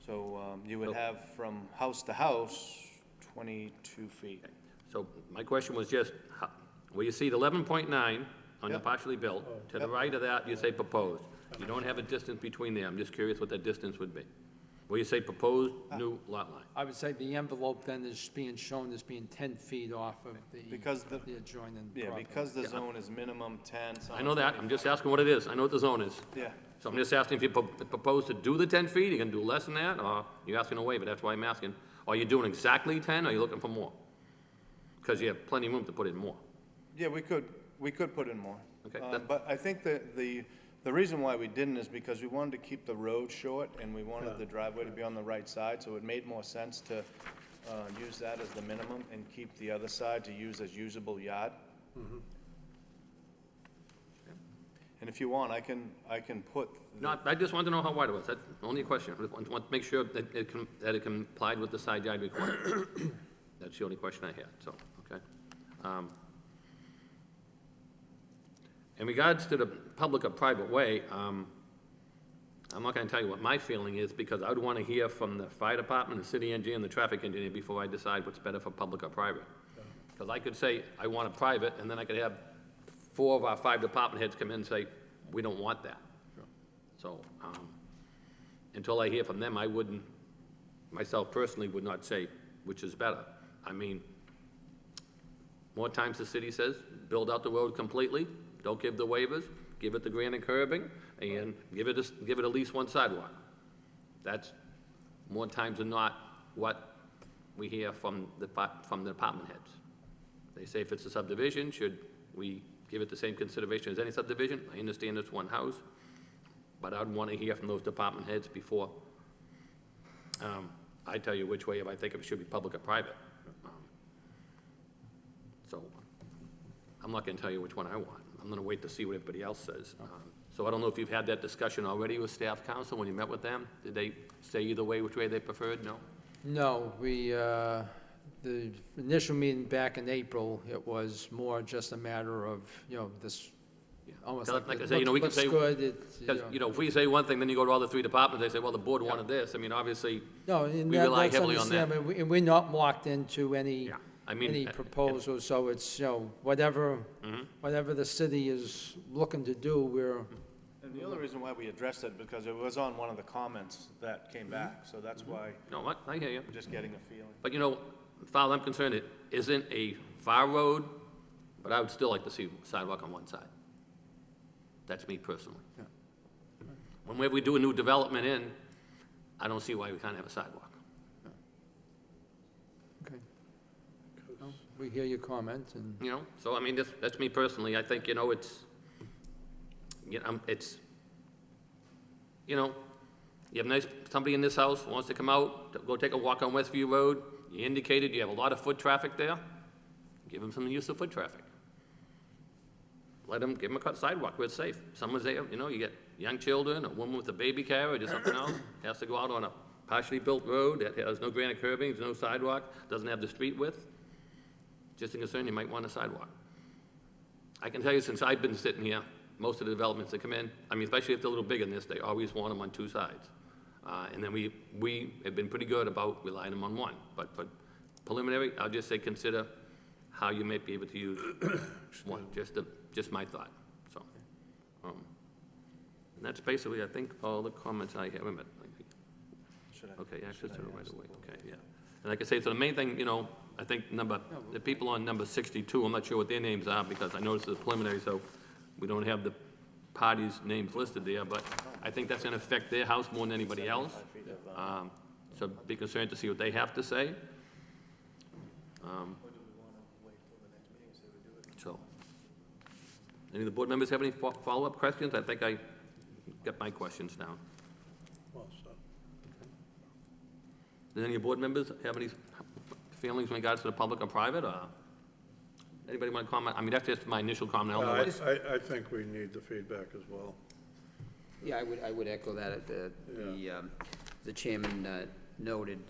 So you would have from house to house, 22 feet. So my question was just, where you see the 11.9 on the Yep. partially built, to the right of that, you say proposed. You don't have a distance between there. I'm just curious what that distance would be. Where you say proposed new lot line. I would say the envelope then is being shown as being 10 feet off of Because the adjoining Yeah, property. because the zone is minimum 10. I know that, I'm just asking what it is. I know what the zone is. Yeah, So I'm just asking if you propose to do the 10 feet, you're gonna do less than that, or you're asking a waiver, that's why I'm asking. Are you doing exactly 10, or are you looking for more? Because you have plenty of room to put in more. yeah, we could put in more. Okay, But I think that the reason why we didn't is because we wanted to keep the road short, and we wanted the driveway to be on the right side, so it made more sense to use that as the minimum and keep the other side to use as usable yard. And if you want, I can put, No, I just wanted to know how wide it was, that's the only question. I want to make sure that it complied with the side yard requirement. That's the only question I had, so, okay. In regards to the public or private way, I'm not gonna tell you what my feeling is, because I would wanna hear from the fire department, the city engineer, and the traffic engineer before I decide what's better for public or private. Because I could say, I want a private, and then I could have 4 of our 5 department heads come in and say, we don't want that. So, until I hear from them, I wouldn't, myself personally, would not say which is better. I mean, more times the city says, build out the road completely, don't give the waivers, give it the granite curbing, and give it at least one sidewalk. That's more times than not what we hear from the department heads. They say if it's a subdivision, should we give it the same consideration as any subdivision? I understand it's one house, but I'd want to hear from those department heads before I tell you which way if I think it should be public or private. So I'm not gonna tell you which one I want. I'm gonna wait to see what everybody else says. So I don't know if you've had that discussion already with staff council when you met with them? Did they say either way, which way they preferred? No? No, the initial meeting back in April, it was more just a matter of, this, almost Like like, I say, we can looks say, good, because, if we say one thing, then you go to all the three departments, they say, well, the board wanted this. I mean, obviously, No, and we rely heavily on that. understand, and we're not locked into any, Yeah, I mean, any proposals, so it's, whatever, whatever the city is looking to do, we're, And the only reason why we addressed it, because it was on one of the comments that came back, so that's why no, what, I hear you. we're just getting a feeling. But as far as I'm concerned, it isn't a far road, but I would still like to see sidewalk on one side. That's me personally. Whenever we do a new development in, I don't see why we can't have a sidewalk. okay. Well, we hear your comment, and, So I mean, that's me personally. I think, it's, it's, you have somebody in this house who wants to come out, to go take a walk on Westview Road. You indicated you have a lot of foot traffic there. Give them some use of foot traffic. Give them a sidewalk where it's safe. Someone's there, you get young children, a woman with a baby carriage or something else, has to go out on a partially built road that has no granite curbing, there's no sidewalk, doesn't have the street width. Just a concern, you might want a sidewalk. I can tell you, since I've been sitting here, most of the developments that come in, especially if they're a little bigger than this, they always want them on two sides. And then we have been pretty good about relying them on one. But preliminary, I'll just say consider how you might be able to use one, just my thought, so. And that's basically, I think, all the comments I have. Okay, access to the right of way, okay, yeah. And like I say, so the main thing, I think the people on number 62, I'm not sure what their names are, because I noticed it's preliminary, so we don't have the parties' names listed there, but I think that's gonna affect their house more than anybody else. So be concerned to see what they have to say. So, any of the board members have any follow-up questions? I think I got my questions down. Well, so, Does any of the board members have any feelings in regards to the public or private, or anybody want to comment? That's just my initial comment. I don't know what. I think we need the feedback as well. Yeah, I would echo that. The chairman noted,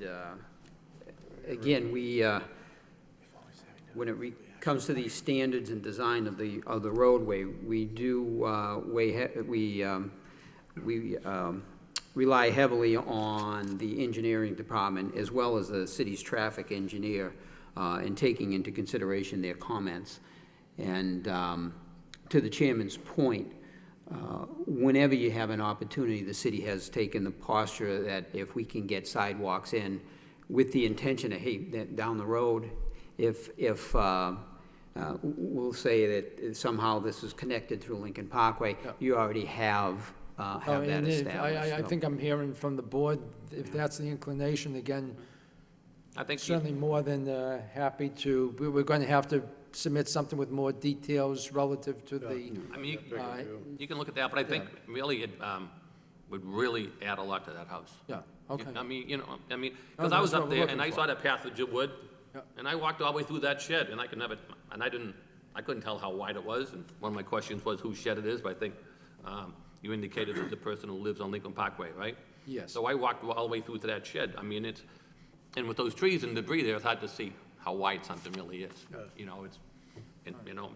again, when it comes to the standards and design of the roadway, we do rely heavily on the engineering department as well as the city's traffic engineer in taking into consideration their comments. And to the chairman's point, whenever you have an opportunity, the city has taken the posture that if we can get sidewalks in with the intention of, hey, down the road, if we'll say that somehow this is connected through Lincoln Parkway, you already have that and established. I think I'm hearing from the board, if that's the inclination, again, I think certainly more than happy to, we're going to have to submit something with more details relative to the, you can look at that, but I think really it would really add a lot to that house. yeah, okay. Because I that's was what up we're there looking and I for. saw that path that you would, Yeah. and I walked all the way through that shed, and I couldn't tell how wide it was, and one of my questions was whose shed it is, but I think you indicated it was the person who lives on Lincoln Parkway, right? Yes. So I walked all the way through to that shed. And with those trees and debris there, it's hard to see how wide something really is.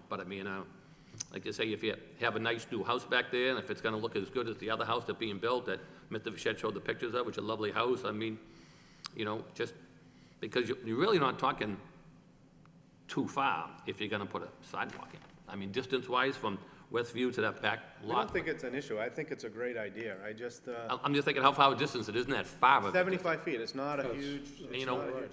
But like you say, if you have a nice new house back there, and if it's gonna look as good as the other house that's being built that Mr. Fischett showed the pictures of, which is a lovely house, just because you're really not talking too far if you're gonna put a sidewalk in. Distance-wise from Westview to that back I lot. don't think it's an issue. I think it's a great idea. I'm just thinking how far a distance it isn't that far of a 75 feet, it's not a huge,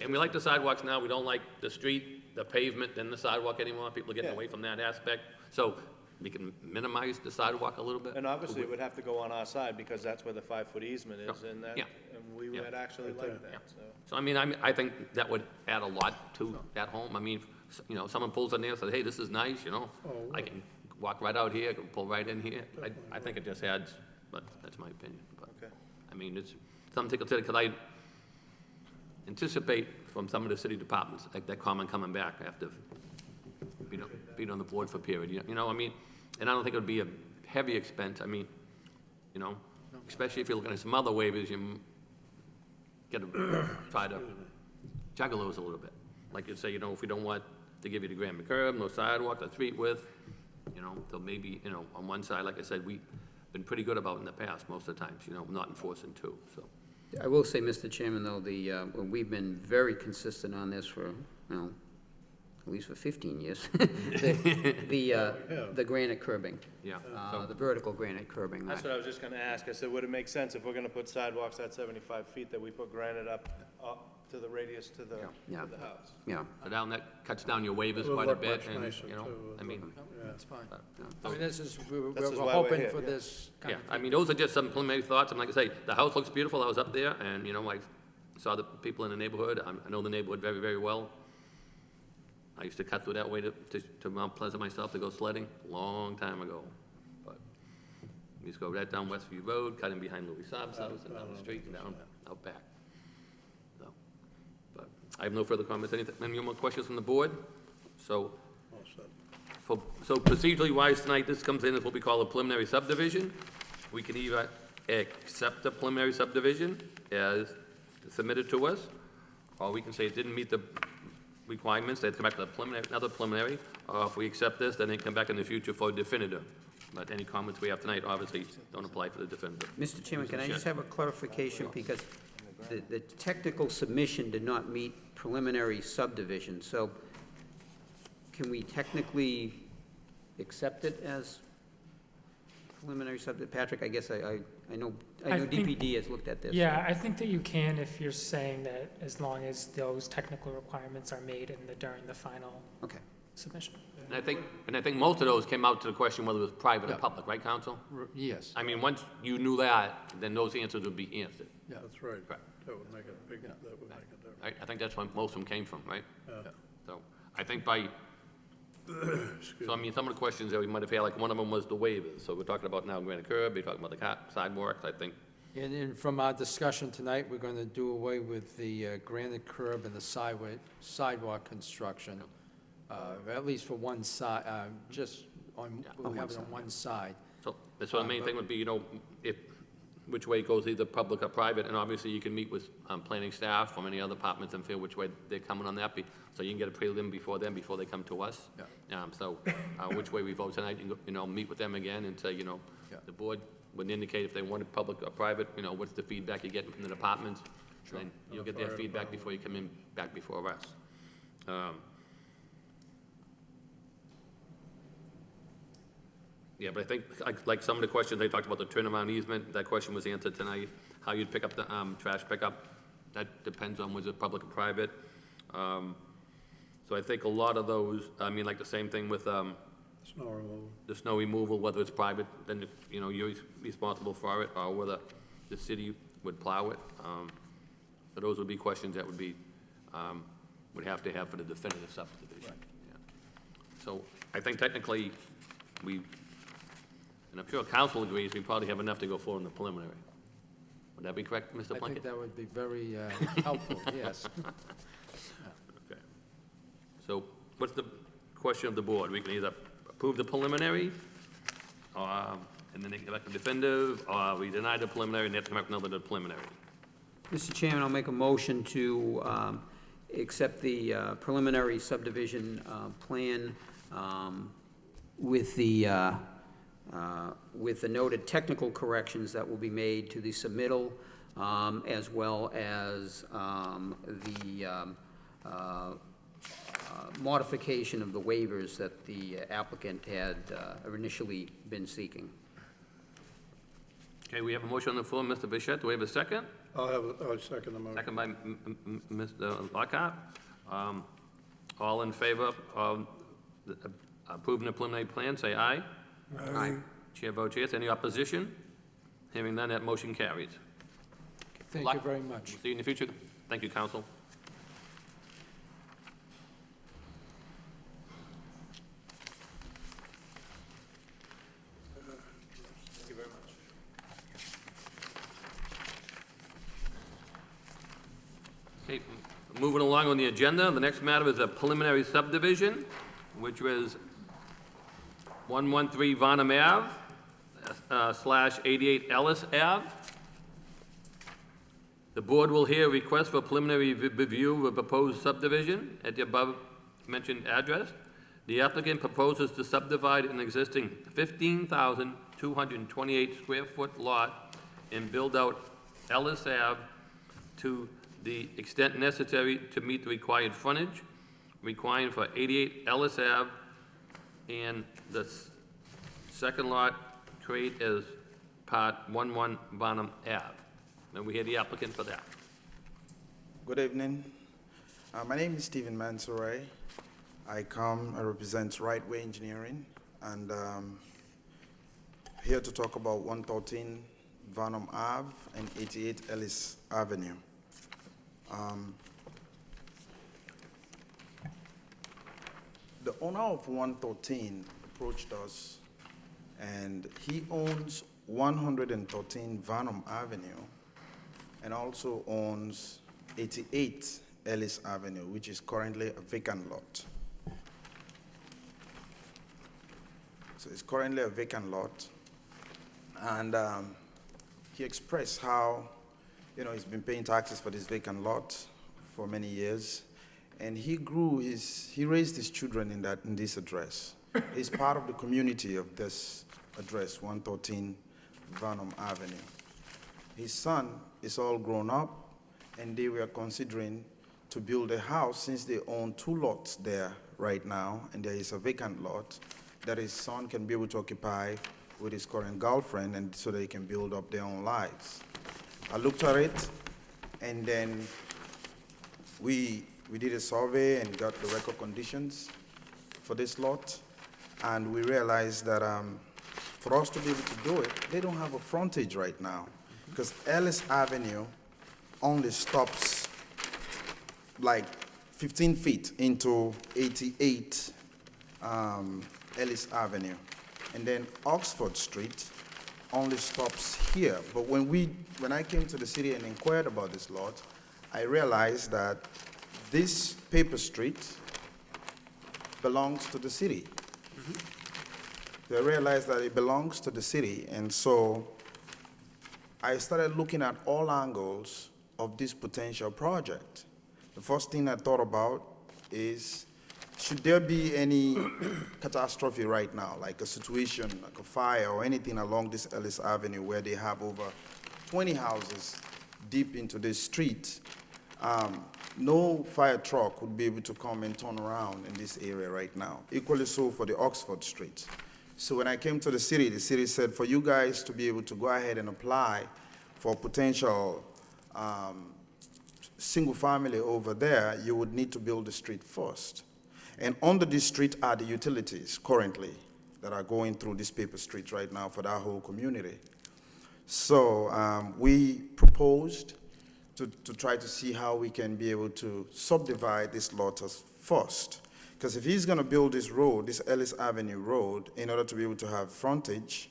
And we like the sidewalks now, we don't like the street, the pavement, then the sidewalk anymore. People are getting Yeah. away from that aspect. So we can minimize the sidewalk a little bit. and obviously it would have to go on our side because that's where the 5-foot easement is, and Yeah. we would actually like that, so. So I think that would add a lot to that home. Someone pulls in there and says, hey, this is nice, I can walk right out here, I can pull right in here. I think it just adds, but that's my opinion. But, Okay. it's something to consider, because I anticipate from some of the city departments, like that comment coming back after being on the board for a period, you know, I mean, and I don't think it would be a heavy expense, I mean, you know, especially if you're looking at some other waivers, you gotta try to juggle those a little bit. Like you say, you know, if we don't want to give you the granite curb, no sidewalk, the street width, you know, so maybe, you know, on one side, like I said, we've been pretty good about in the past, most of the times, you know, not enforcing two, so. I will say, Mr. Chairman, though, we've been very consistent on this for, you know, at least for 15 years. The granite curbing, Yeah, the vertical granite curbing. That's what I was just gonna ask. I said, would it make sense if we're gonna put sidewalks at 75 feet, that we put granite up to the radius to the Yeah. house? Yeah, so down, that cuts down your waivers It would quite a look bit, much and, nicer, you know, too. I mean, That's fine. yeah. I mean, this is, we're This is we're why we're hoping here, for yeah. this kind yeah, of. I mean, those are just some preliminary thoughts, and like I say, the house looks beautiful, I was up there, and, you know, I saw the people in the neighborhood, I know the neighborhood very, very well. I used to cut through that way to Mount Pleasant myself to go sledding, long time ago. But we used to go right down Westview Road, cut in behind Louis Saab's house, and down the street and down, out back. So, but I have no further comments. Any more questions from the board? So, All set. so procedurally wise tonight, this comes in as what we call a preliminary subdivision. We can either accept the preliminary subdivision as submitted to us, or we can say it didn't meet the requirements, they'd come back to the preliminary, another preliminary, or if we accept this, then they come back in the future for definitive. But any comments we have tonight obviously don't apply for the definitive. Mr. Chairman, can I just have a clarification, because the technical submission did not meet preliminary subdivision, so can we technically accept it as preliminary subdivision? Patrick, I guess I know I think- DPD has looked at this. Yeah, I think that you can if you're saying that as long as those technical requirements are made during the final Okay. submission. And I think most of those came out to the question whether it was private or Yeah. public, right, counsel? Yes. I mean, once you knew that, then those answers would be answered. Yeah. That's right. Right. That would make a big, that would make a difference. I think that's where most of them came from, right? Yeah. So I think by, so I mean, some of the questions that we might have had, like one of them was the waivers. So we're talking about now granite curb, we're talking about the sidewalks, I think. And from our discussion tonight, we're going to do away with the granite curb and the sidewalk construction, at least for one side, just on, Yeah, we'll have it on one side. So that's what the main thing would be, you know, which way it goes, either public or private, and obviously you can meet with planning staff from any other departments and feel which way they're coming on that, so you can get a prelim before them, before they come to us. So which way we vote tonight, you know, meet with them again and say, you know, Yeah. the board would indicate if they wanted public or private, you know, what's the feedback you're getting from the departments. Then you'll get their feedback before you come in, back before us. Yeah, but I think, like some of the questions, they talked about the turnaround easement, that question was answered tonight. How you'd pick up the trash pickup, that depends on was it public or private. So I think a lot of those, I mean, like the same thing with Snow removal. the snow removal, whether it's private, then, you know, you're responsible for it, or whether the city would plow it. So those would be questions that would be, would have to have for the definitive subdivision. Yeah. So I think technically, and I'm sure council agrees, we probably have enough to go forward in the preliminary. Would that be correct, Mr. I think Plunkett? that would be very helpful, yes. Okay. So what's the question of the board? We can either approve the preliminary, and then they can come back to definitive, or we deny the preliminary and they have to come back with another preliminary. Mr. Chairman, I'll make a motion to accept the preliminary subdivision plan with the noted technical corrections that will be made to the submittal, as well as the modification of the waivers that the applicant had initially been seeking. Okay, we have a motion on the floor, Mr. Bichette. Do we have a second? I'll second the motion. Second by Mr. Lockhart. All in favor of approving the preliminary plan, say aye. Aye. Chair votes yes. Any opposition? Hearing none, that motion carries. Thank you very much. See you in the future. Thank you, council. Thank you very much. Okay, moving along on the agenda, the next matter is a preliminary subdivision. which was 113 Varnum Ave, / 88 Ellis Ave. The board will hear a request for preliminary review of a proposed subdivision at the above-mentioned address. The applicant proposes to subdivide an existing 15,228 square foot lot and build out Ellis Ave to the extent necessary to meet the required frontage, requiring for 88 Ellis Ave, and the second lot create as part 11 Varnum Ave. And we hear the applicant for that. Good evening. My name is Stephen Mansoray. I represent Right Way Engineering, and here to talk about 113 Varnum Ave and 88 Ellis Avenue. The owner of 113 approached us, and he owns 113 Varnum Avenue and also owns 88 Ellis Avenue, which is currently a vacant lot. So it's currently a vacant lot, and he expressed how, he's been paying taxes for this vacant lot for many years, and he raised his children in this address. He's part of the community of this address, 113 Varnum Avenue. His son is all grown up, and they were considering to build a house since they own 2 lots there right now, and there is a vacant lot that his son can be able to occupy with his current girlfriend, and so they can build up their own lives. I looked at it, and then we did a survey and got the record conditions for this lot, and we realized that for us to be able to do it, they don't have a frontage right now, because Ellis Avenue only stops like 15 feet into 88 Ellis Avenue. And then Oxford Street only stops here. But when I came to the city and inquired about this lot, I realized that this paper street belongs to the city. I realized that it belongs to the city, and so I started looking at all angles of this potential project. The first thing I thought about is, should there be any catastrophe right now, like a situation, like a fire or anything along this Ellis Avenue where they have over 20 houses deep into this street, no fire truck would be able to come and turn around in this area right now. Equally so for the Oxford Street. So when I came to the city said, for you guys to be able to go ahead and apply for potential single family over there, you would need to build the street first. And under this street are the utilities currently that are going through this paper street right now for that whole community. So we proposed to try to see how we can be able to subdivide this lot first. Because if he's going to build this road, this Ellis Avenue road, in order to be able to have frontage,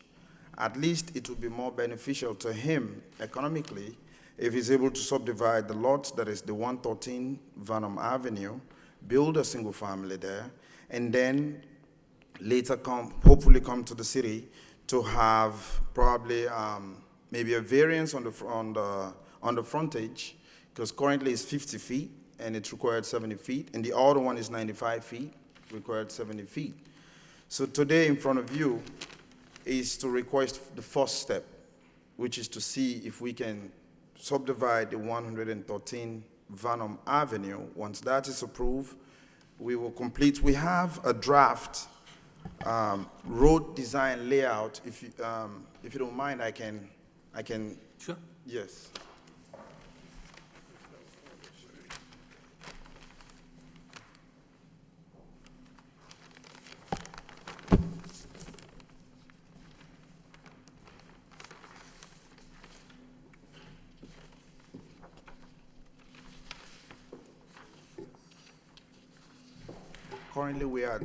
at least it would be more beneficial to him economically if he's able to subdivide the lot that is the 113 Varnum Avenue, build a single family there, and then later hopefully come to the city to have probably maybe a variance on the frontage, because currently it's 50 feet and it's required 70 feet, and the other one is 95 feet, required 70 feet. So today in front of you is to request the first step, which is to see if we can subdivide the 113 Varnum Avenue. Once that is approved, we will complete. We have a draft road design layout. If you don't mind, I can. Sure. Yes. Currently, we are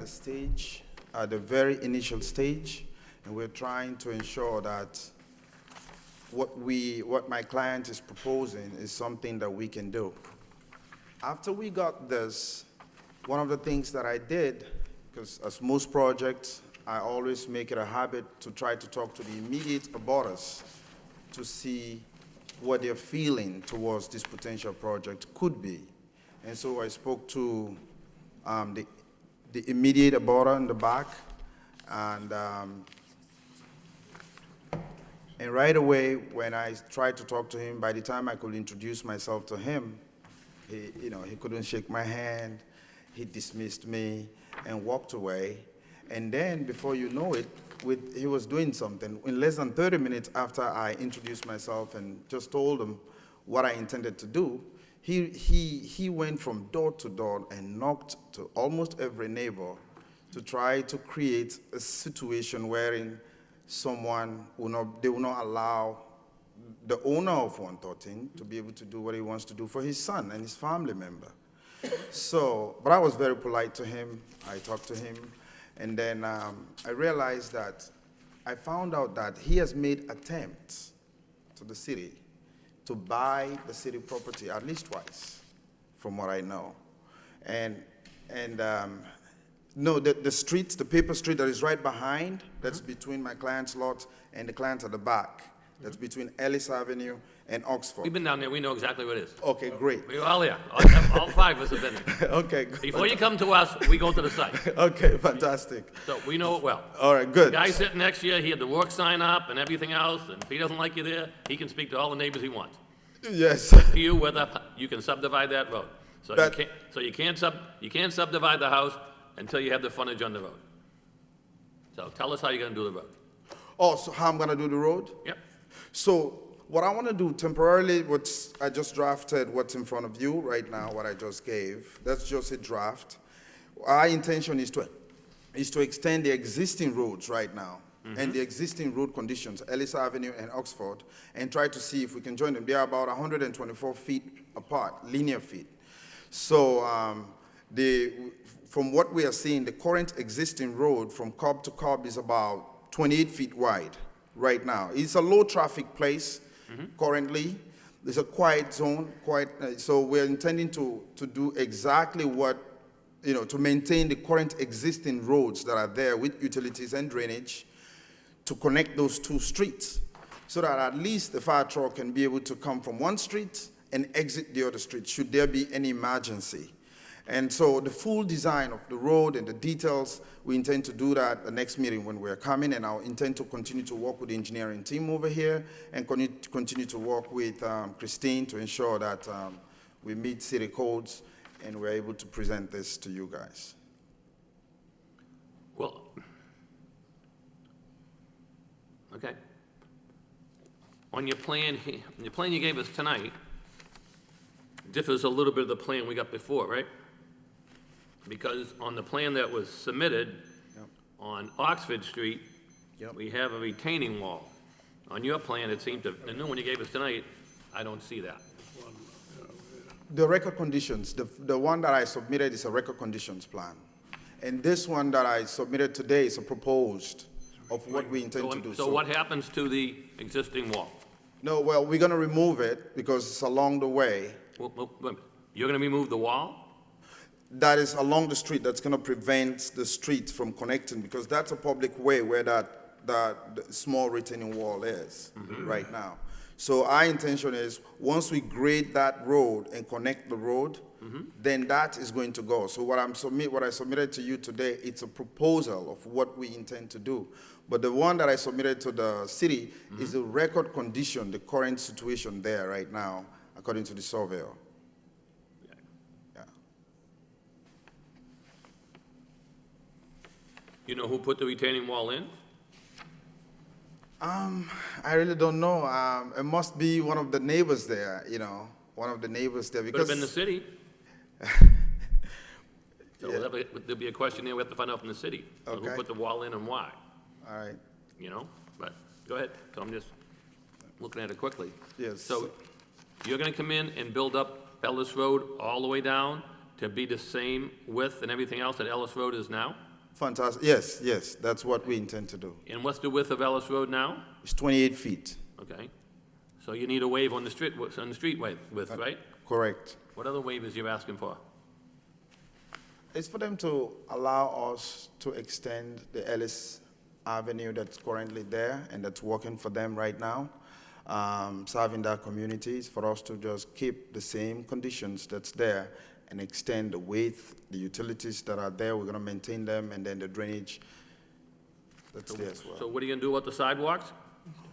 at the very initial stage, and we're trying to ensure that what my client is proposing is something that we can do. After we got this, one of the things that I did because as most projects, I always make it a habit to try to talk to the immediate abutters to see what their feeling towards this potential project could be. And so I spoke to the immediate abutter in the back, and right away, when I tried to talk to him, by the time I could introduce myself to him, he couldn't shake my hand. He dismissed me and walked away. And then, before you know it, he was doing something. In less than 30 minutes after I introduced myself and just told him what I intended to do, he went from door to door and knocked to almost every neighbor to try to create a situation wherein they will not allow the owner of 113 to be able to do what he wants to do for his son and his family member. So, but I was very polite to him. I talked to him, and then I realized that I found out that he has made attempts to the city to buy the city property at least twice, from what I know. No, the street, the paper street that is right behind, that's between my client's lot and the client at the back. That's between Ellis Avenue and Oxford. We've been down there, we know exactly what it is. Okay, great. We're all there, all five of us have been there. Okay, good. Before you come to us, we go to the site, Okay, fantastic. so we know it well. All right, The good. guy sitting next to you, he had the work sign up and everything else, and if he doesn't like you there, he can speak to all the neighbors he wants. Yes. To you whether you can subdivide that road. So That- you can't subdivide the house until you have the frontage on the road. So tell us how you're gonna do the road. Oh, so how I'm gonna do the road? Yep. So what I want to do temporarily, I just drafted what's in front of you right now, what I just gave. That's just a draft. Our intention is to extend the existing roads right now and the existing road conditions, Ellis Avenue and Oxford, and try to see if we can join them. They are about 124 feet apart, linear feet. So from what we are seeing, the current existing road from curb to curb is about 28 feet wide right now. It's a low traffic place currently. It's a quiet zone, so we're intending to do exactly what, to maintain the current existing roads that are there with utilities and drainage to connect those two streets so that at least the fire truck can be able to come from one street and exit the other street should there be any emergency. And so the full design of the road and the details, we intend to do that at the next meeting when we're coming, and I'll intend to continue to work with the engineering team over here and continue to work with Christine to ensure that we meet city codes and we're able to present this to you guys. Well, okay. On your plan, the plan you gave us tonight differs a little bit of the plan we got before, right? Because on the plan that was submitted on Oxford Street, we have a retaining wall. On your plan, it seemed to, the new one you gave us tonight, I don't see that. The record conditions, the one that I submitted is a record conditions plan. And this one that I submitted today is a proposed of what we intend to do. So what happens to the existing wall? No, well, we're gonna remove it because it's along the way. Well, you're gonna remove the wall? That is along the street, that's gonna prevent the street from connecting, because that's a public way where that small retaining wall is right now. So our intention is, once we grade that road and connect the road, then that is going to go. So what I submitted to you today, it's a proposal of what we intend to do. But the one that I submitted to the city is the record condition, the current situation there right now, according to the surveyor. You know who put the retaining wall in? I really don't know. It must be one of the neighbors there, one of the neighbors there, Could because. have been the city. So there'll be a question there we have to find out from the city. Who Okay. put the wall in and why, All right, But, go ahead. So I'm just looking at it quickly. yes. So you're gonna come in and build up Ellis Road all the way down to be the same width and everything else that Ellis Road is now? Fantastic, yes, that's what we intend to do. And what's the width of Ellis Road now? It's 28 feet, Okay. So you need a waive on the street width, right? correct. What other waivers you asking for? It's for them to allow us to extend the Ellis Avenue that's currently there and that's working for them right now, serving that community. It's for us to just keep the same conditions that's there and extend the width, the utilities that are there, we're gonna maintain them, and then the drainage that's there as well. So what are you gonna do about the sidewalks?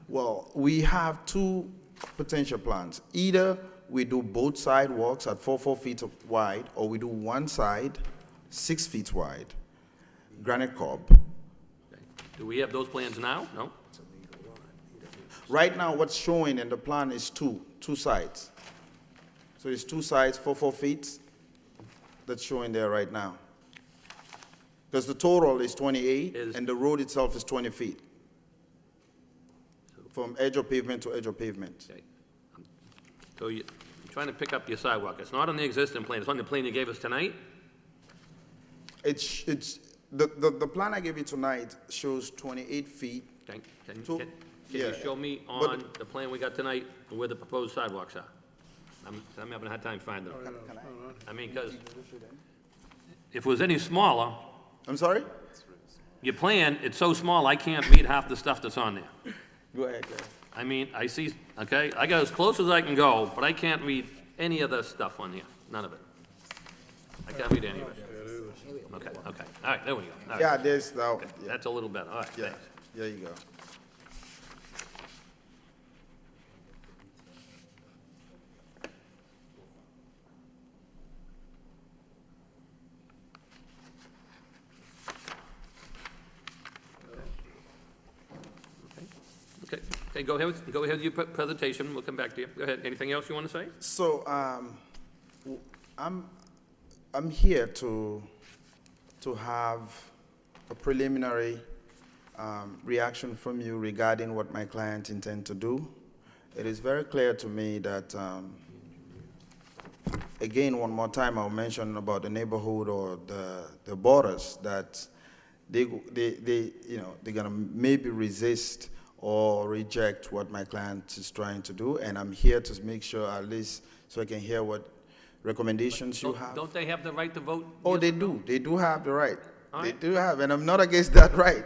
Well, we have two potential plans. Either we do both sidewalks at 4 feet wide, or we do one side 6 feet wide, granite curb. Okay. Do we have those plans now? No? Right now, what's showing in the plan is two sides. So it's two sides, 4 feet, that's showing there right now. Because the total is 28, and the road itself is 20 feet. From edge of pavement to edge of pavement. Okay. So you're trying to pick up your sidewalk. It's not on the existing plan, it's on the plan you gave us tonight? The plan I gave you tonight shows 28 feet. Can you show me on the plan we got tonight where the proposed sidewalks are? I'm having a hard time finding them. I mean, because if it was any smaller, I'm sorry? your plan, it's so small, I can't read half the stuff that's on there. Go ahead, guys. I mean, I see, okay, I got as close as I can go, but I can't read any of the stuff on here, none of it. I can't read any of it. Okay, all right, there we go. All right. Yeah, there's now. Okay, that's a little better, all right, Yeah, thanks. there you go. Okay, go ahead with your presentation, we'll come back to you. Go ahead, anything else you want to say? So, I'm here to have a preliminary reaction from you regarding what my client intend to do. It is very clear to me that, again, one more time, I'll mention about the neighborhood or the borders, that they're gonna maybe resist or reject what my client is trying to do, and I'm here to make sure, at least, so I can hear what recommendations you have. Don't they have the right to vote? Oh, yes they or no? do. They do have the right. All They right. do have, and I'm not against that right.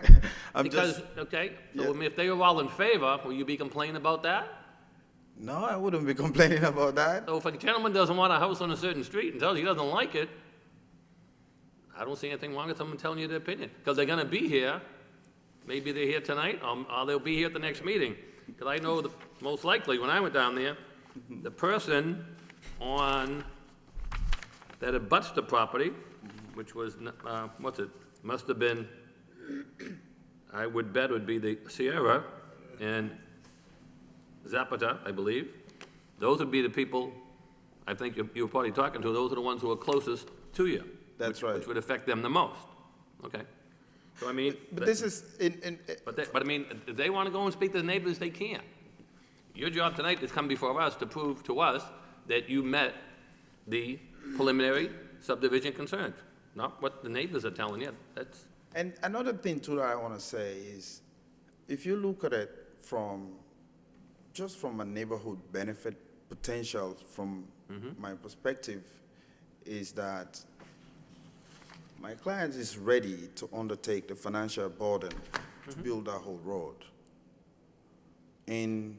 Because, okay, so Yeah. I mean, if they were all in favor, will you be complaining about that? No, I wouldn't be complaining about that. So if a gentleman doesn't want a house on a certain street and tells you he doesn't like it, I don't see anything wrong with someone telling you their opinion, because they're gonna be here. Maybe they're here tonight, or they'll be here at the next meeting. Because I know that most likely, when I went down there, the person that abuts the property, which was, must have been, I would bet would be the Sierra and Zapata, I believe. Those would be the people, I think you were probably talking to, those are the ones who are closest to you. That's right. Which would affect them the most. Okay. So I mean. But this is But I mean, if they want to go and speak to the neighbors, they can. Your job tonight is come before us to prove to us that you met the preliminary subdivision concerns, not what the neighbors are telling you. That's, And another thing too that I want to say is, if you look at it just from a neighborhood benefit potential, from my perspective, is that my client is ready to undertake the financial burden to build that whole road in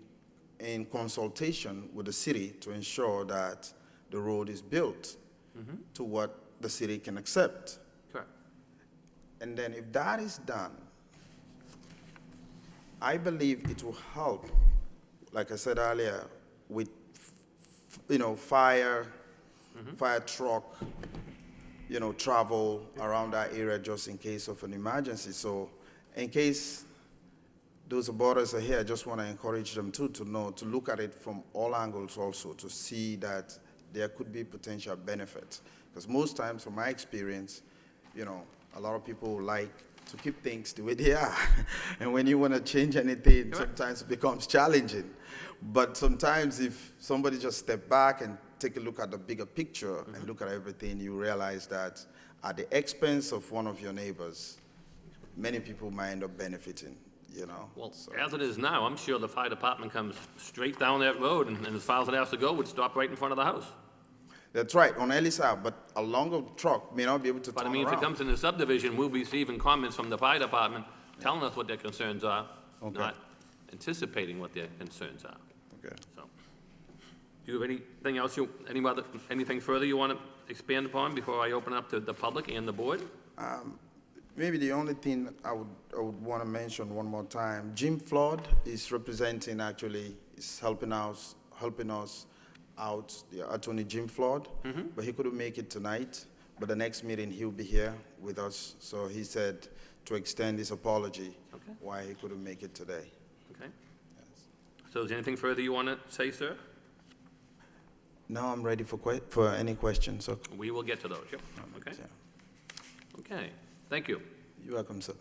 consultation with the city to ensure that the road is built to what the city can accept. correct. And then if that is done, I believe it will help, like I said earlier, with, fire truck, travel around that area just in case of an emergency. So in case those abutters are here, I just want to encourage them too to look at it from all angles also, to see that there could be potential benefits. Because most times, from my experience, a lot of people like to keep things the way they are. And when you want to change anything, sometimes it becomes challenging. But sometimes if somebody just step back and take a look at the bigger picture and look at everything, you realize that at the expense of one of your neighbors, many people might end up benefiting, Well, So- as it is now, I'm sure the fire department comes straight down that road, and as far as it has to go, would stop right in front of the house. That's right, on Ellis Ave, but a longer truck may not be able to But turn I mean, if it around. comes in the subdivision, we'll be receiving comments from the fire department telling us what their concerns are, Okay. not anticipating what their concerns are. Okay. So, do you have anything else anything further you want to expand upon before I open up to the public and the board? Maybe the only thing I would want to mention one more time, Jim Flood is representing, actually, is helping us out, the attorney Jim Flood, but he couldn't make it tonight. But the next meeting, he'll be here with us. So he said to extend his apology Okay. why he couldn't make it today. Okay. So is there anything further you want to say, sir? Now I'm ready for any questions. So, We will get to those, yep. Okay, yeah. okay, thank you. You're welcome, sir.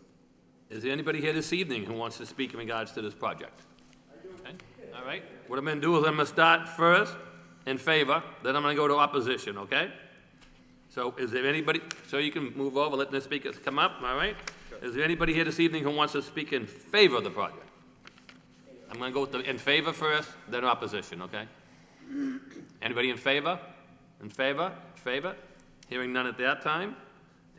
Is there anybody here this evening who wants to speak in regards to this project? Okay, all right. What I'm going to do is I'm going to start first in favor, then I'm going to go to opposition, okay? So is there anybody, so you can move over, let the speakers come up, all right? Is there anybody here this evening who wants to speak in favor of the project? I'm going to go with the in favor first, then opposition, okay? Anybody in favor? In favor? In favor? Hearing none at that time.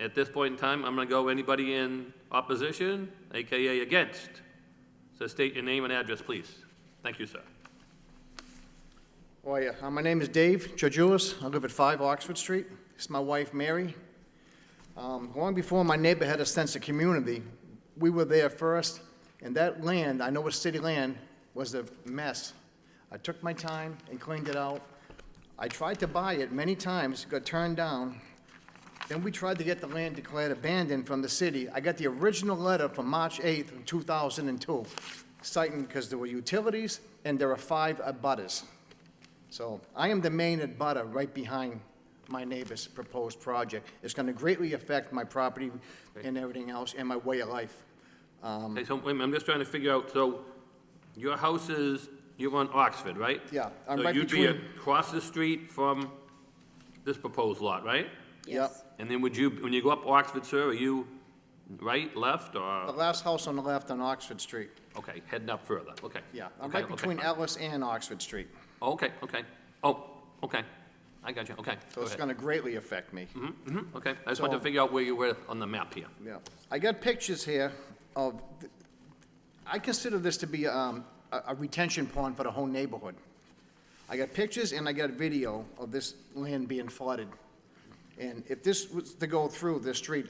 At this point in time, I'm going to go anybody in opposition, AKA against. So state your name and address, please. Thank you, sir. Oh, yeah. My name is Dave Georgioulis. I live at 5 Oxford Street. This is my wife, Mary. Long before my neighbor had a sense of community, we were there first, and that land, I know it's city land, was a mess. I took my time and cleaned it out. I tried to buy it many times, got turned down. Then we tried to get the land declared abandoned from the city. I got the original letter from March 8th, 2002, citing because there were utilities and there are 5 abutters. So I am the main abutter right behind my neighbor's proposed project. It's going to greatly affect my property and everything else and my way of life. Okay, so wait a minute, I'm just trying to figure out, so your house is, you're on Oxford, right? Yeah, I'm So right you'd be between- across the street from this proposed lot, right? Yep. And then would you, when you go up Oxford, sir, are you right, left, The or, last house on the left on Oxford Street. okay, heading up further, okay. Yeah, I'm Okay, right between okay. Ellis and Oxford Street. Oh, okay, okay. Oh, okay. I got you, okay. So Go it's ahead. going to greatly affect me. Okay, I just wanted to So- figure out where you were on the map here. Yeah. I got pictures here of, I consider this to be a retention pond for the whole neighborhood. I got pictures and I got video of this land being flooded. And if this was to go through this street,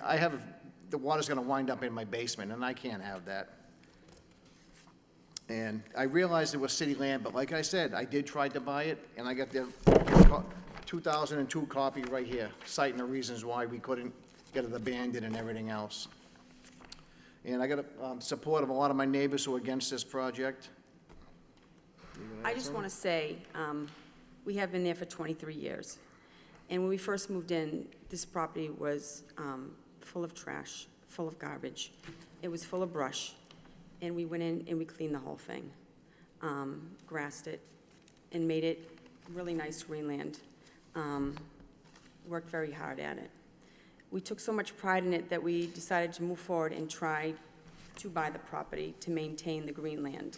the water's gonna wind up in my basement, and I can't have that. And I realized it was city land, but like I said, I did try to buy it, and I got the 2002 copy right here, citing the reasons why we couldn't get it abandoned and everything else. And I got support of a lot of my neighbors who are against this project. I just want to say, we have been there for 23 years. And when we first moved in, this property was full of trash, full of garbage. It was full of brush. And we went in and we cleaned the whole thing, grassed it, and made it really nice greenland. Worked very hard at it. We took so much pride in it that we decided to move forward and try to buy the property to maintain the greenland.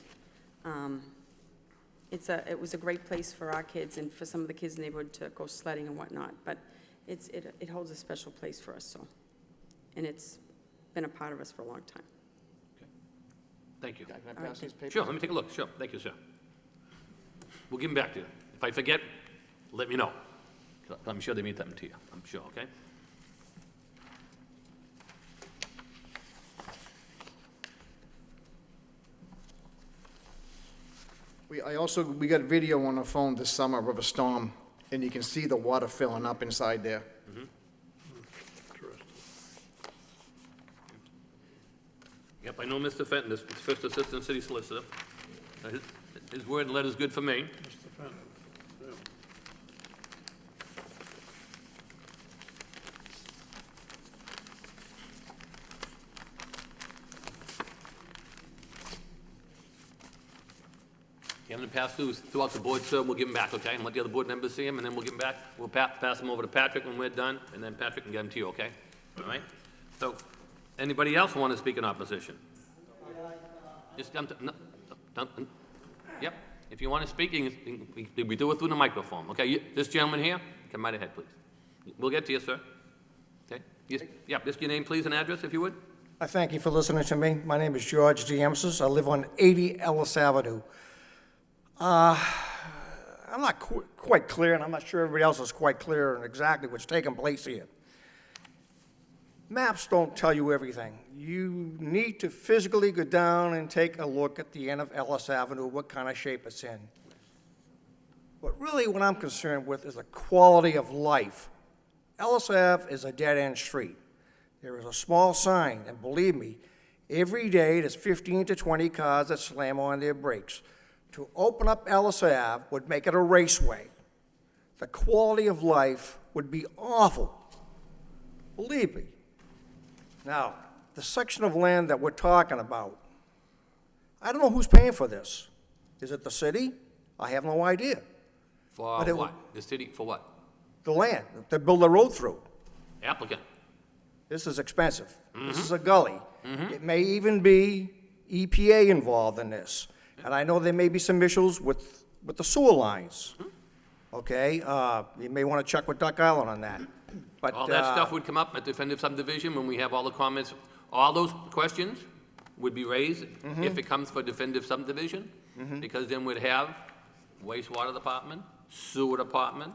It was a great place for our kids and for some of the kids in the neighborhood to go sledding and whatnot, but it holds a special place for us, so. And it's been a part of us for a long time. Thank you. Can I pass these papers? Sure, let me take a look, sure, thank you, sir. We'll give them back to you. If I forget, let me know. I'm sure they mean them to you, I'm sure, okay? We got video on the phone this summer of a storm, and you can see the water filling up inside there. Yep, I know Mr. Fenton, this First Assistant City Solicitor. His word and letter's good for me. Mr. Fenton, yeah. You have them pass throughout the board, sir, we'll give them back, okay? And let the other board members see them, and then we'll give them back. We'll pass them over to Patrick when we're done, and then Patrick can get them to you, okay? All right? So, anybody else want to speak in opposition? Just come to, no, yep. If you want to speak, we do it through the microphone, okay? This gentleman here, come right ahead, please. We'll get to you, sir. Okay? Yes, yeah, just your name, please, and address, if you would. I thank you for listening to me. My name is George Diemsis. I live on 80 Ellis Avenue. I'm not quite clear, and I'm not sure everybody else is quite clear on exactly what's taking place here. Maps don't tell you everything. You need to physically go down and take a look at the end of Ellis Avenue, what kind of shape it's in. But really what I'm concerned with is the quality of life. Ellis Ave is a dead-end street. There is a small sign, and believe me, every day there's 15 to 20 cars that slam on their brakes. To open up Ellis Ave would make it a raceway. The quality of life would be awful. Believe me. Now, the section of land that we're talking about, I don't know who's paying for this. Is it the city? I have no idea. For But it what? The city, for what? The land, to build a road through. Applicant. This is expensive. This is a gully. It may even be EPA involved in this. And I know there may be some issues with the sewer lines. Okay, you may want to check with Duck Island on that. But, All that stuff would come up at definitive subdivision when we have all the comments. All those questions would be raised if it comes for definitive subdivision, because then we'd have wastewater department, sewer department,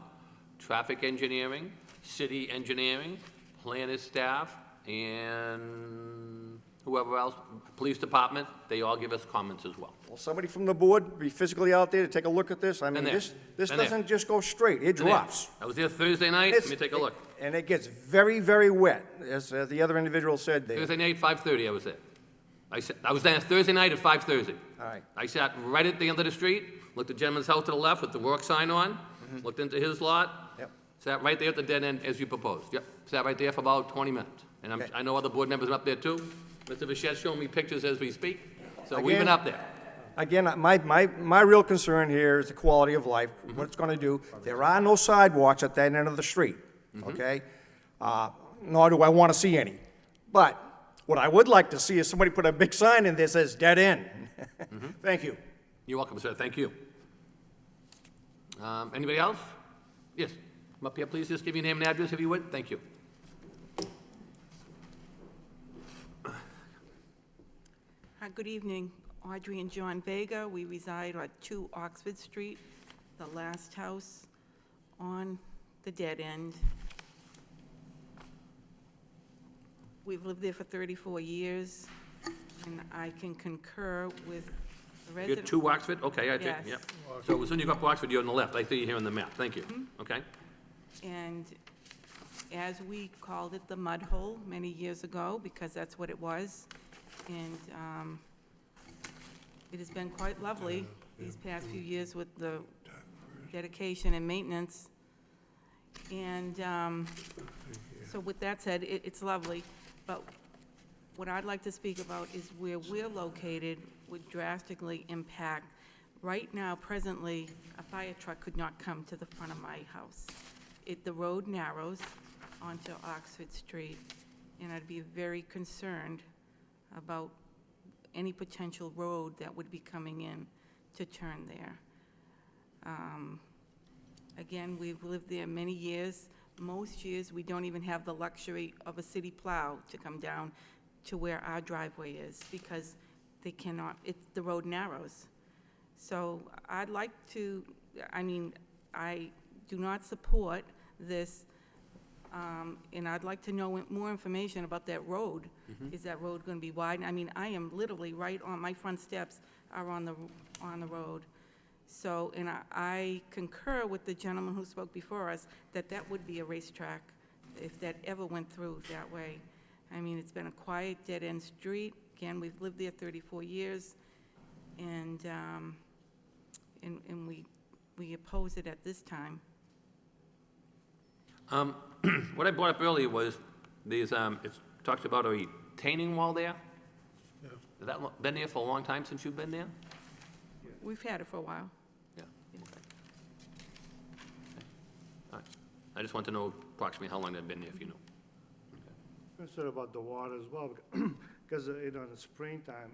traffic engineering, city engineering, planner staff, and whoever else, police department, they all give us comments as well. Will somebody from the board be physically out there to take a look at this? I mean, Been there. this Been there. doesn't just go straight, it Been there. drops. I was there Thursday night, let me take a look. And it gets very, very wet, as the other individual said there. Thursday night, 5:30, I was there. I was there Thursday night at 5:30. All right. I sat right at the end of the street, looked at the gentleman's house to the left with the work sign on, looked into his lot. Yep. Sat right there at the dead end as you proposed. Yep, sat right there for about 20 minutes. And Okay. I know other board members are up there too. Mr. Vichette's showing me pictures as we speak. So we've been Again- up there. Again, my real concern here is the quality of life, what it's gonna do. There are no sidewalks at that end of the street, okay? Nor do I wanna see any. But what I would like to see is somebody put a big sign in there that says dead end. Thank you. You're welcome, sir. Thank you. Anybody else? Yes. Come up here, please. Just give your name and address if you would. Thank you. Hi, good evening. Audrey and John Vega. We reside at 2 Oxford Street, the last house on the dead end. We've lived there for 34 years, and I can concur with the You're resident. 2 Oxford? Okay, I take, Yes. yeah. So as soon as you go up Oxford, you're on the left. I see you here on the map. Thank you. Okay? And as we called it, the mud hole many years ago, because that's what it was. And it has been quite lovely these past few years with the dedication and maintenance. And so with that said, it's lovely. But what I'd like to speak about is where we're located would drastically impact. Right now, presently, a fire truck could not come to the front of my house. The road narrows onto Oxford Street, and I'd be very concerned about any potential road that would be coming in to turn there. Again, we've lived there many years. Most years, we don't even have the luxury of a city plow to come down to where our driveway is, because they cannot, the road narrows. So I'd like to, I do not support this, and I'd like to know more information about that road. Is that road going to be widened? I mean, I am literally right on, my front steps are on the road. So, and I concur with the gentleman who spoke before us that that would be a racetrack if that ever went through that way. I mean, it's been a quiet, dead-end street. Again, we've lived there 34 years, and we oppose it at this time. What I brought up earlier was these, it talks about a retaining wall there. Yeah. Has that been there for a long time since you've been there? We've had it for a while. Yeah. All right. I just want to know approximately how long they've been there, if you know. Concerned about the water as well, because, in the springtime,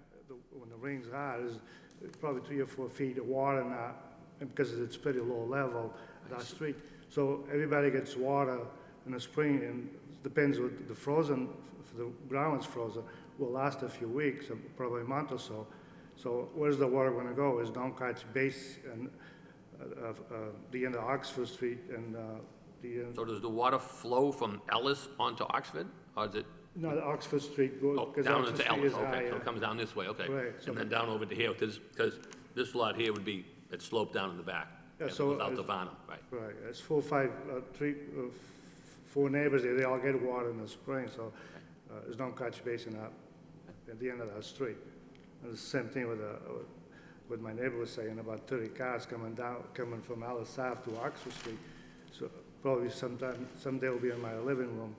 when the rains hard, it's probably 3 or 4 feet of water in because it's pretty low level, that street. So everybody gets water in the spring, and depends with the frozen, if the ground is frozen, will last a few weeks, probably a month or so. So where's the water gonna go? Is don't catch base and the end of Oxford Street and the end. So does the water flow from Ellis onto Oxford, or is it, No, the Oxford Street goes, oh, because down Oxford into Street Ellis? is Okay, so higher. it comes down this way, okay. Right, so And then down over to here, because this lot here would be, it's sloped down in the back. Yeah, and it so goes out to it's- Varnum, right. Right, it's four neighbors there, they all get water in the spring, so there's no catch basin up at the end of that street. And the same thing with my neighbor was saying, about 30 cars coming from Alice Ave to Oxford Street. So probably someday will be in my living room.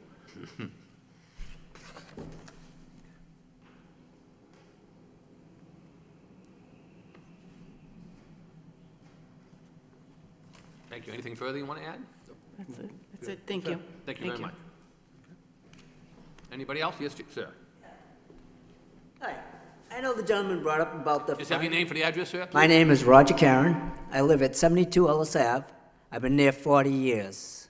Thank you. Anything further you want to add? That's it, that's it, thank you. Thank you very much. Anybody else? Yes, sir. Hi, I know the gentleman brought up about the... Just have your name for the address, sir? My name is Roger Karen. I live at 72 Ellis Ave. I've been there 40 years.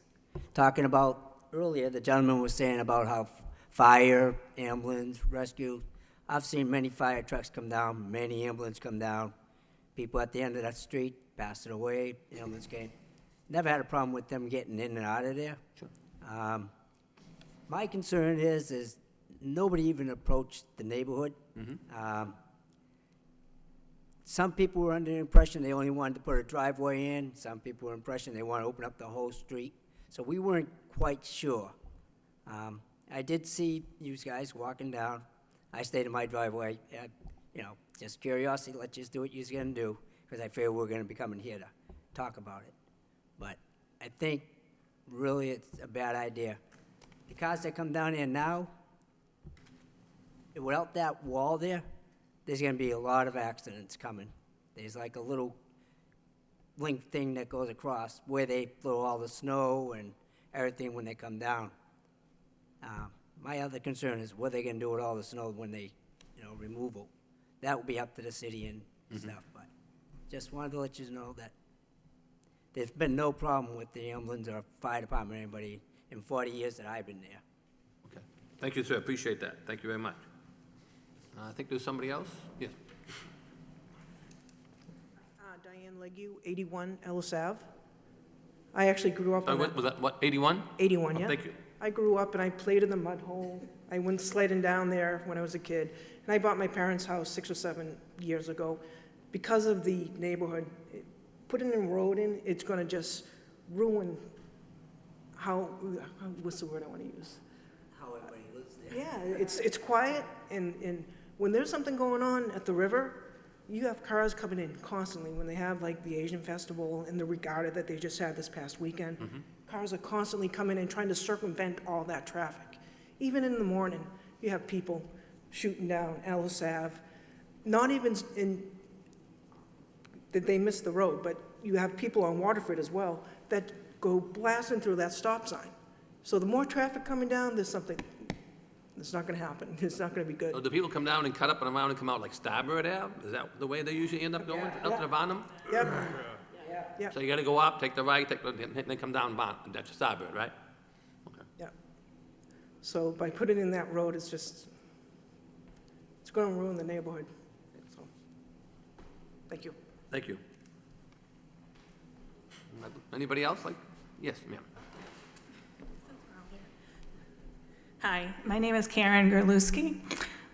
Talking about, earlier, the gentleman was saying about how fire, ambulance, rescue. I've seen many fire trucks come down, many ambulance come down. People at the end of that street passing away, ambulance came. Never had a problem with them getting in and out of there. Sure. My concern is nobody even approached the neighborhood. Some people were under the impression they only wanted to put a driveway in. Some people were impression they want to open up the whole street. So we weren't quite sure. I did see you guys walking down. I stayed in my driveway. Just curiosity, let's just do what you're going to do, because I figure we're going to be coming here to talk about it. But I think really it's a bad idea. The cars that come down here now, without that wall there, there's gonna be a lot of accidents coming. There's like a little link thing that goes across where they throw all the snow and everything when they come down. My other concern is what they're gonna do with all the snow when they, removal. That will be up to the city and stuff, but just wanted to let you know that there's been no problem with the ambulance or fire department or anybody in 40 years that I've been there. Okay. Thank you, sir. Appreciate that. Thank you very much. I think there's somebody else? Yes. Diane Legue, 81 Ellis Ave. I actually grew up Sorry, on that. was that, what, 81? 81, Oh, yeah. thank you. I grew up and I played in the mud hole. I went sledding down there when I was a kid. And I bought my parents' house 6 or 7 years ago. Because of the neighborhood, putting a road in, it's gonna just ruin what's the word I wanna use? How everybody lives there. Yeah, it's quiet, and when there's something going on at the river, you have cars coming in constantly. When they have like the Asian festival and the regatta that they just had this past weekend, cars are constantly coming in trying to circumvent all that traffic. Even in the morning, you have people shooting down Ellis Ave, not even that they miss the road, but you have people on Waterford as well that go blasting through that stop sign. So the more traffic coming down, there's something that's not gonna happen. It's not gonna be good. So do people come down and cut up and around and come out like Starboard Ave? Is that the way they usually end up going, up to the Varnum? Yep. Yep. So you gotta go up, take the right, and then come down Varnum, that's Starboard, right? Okay. Yep. So by putting in that road, it's gonna ruin the neighborhood. So, thank you. Thank you. Anybody else? Yes, ma'am. Hi, my name is Karen Gerlewski.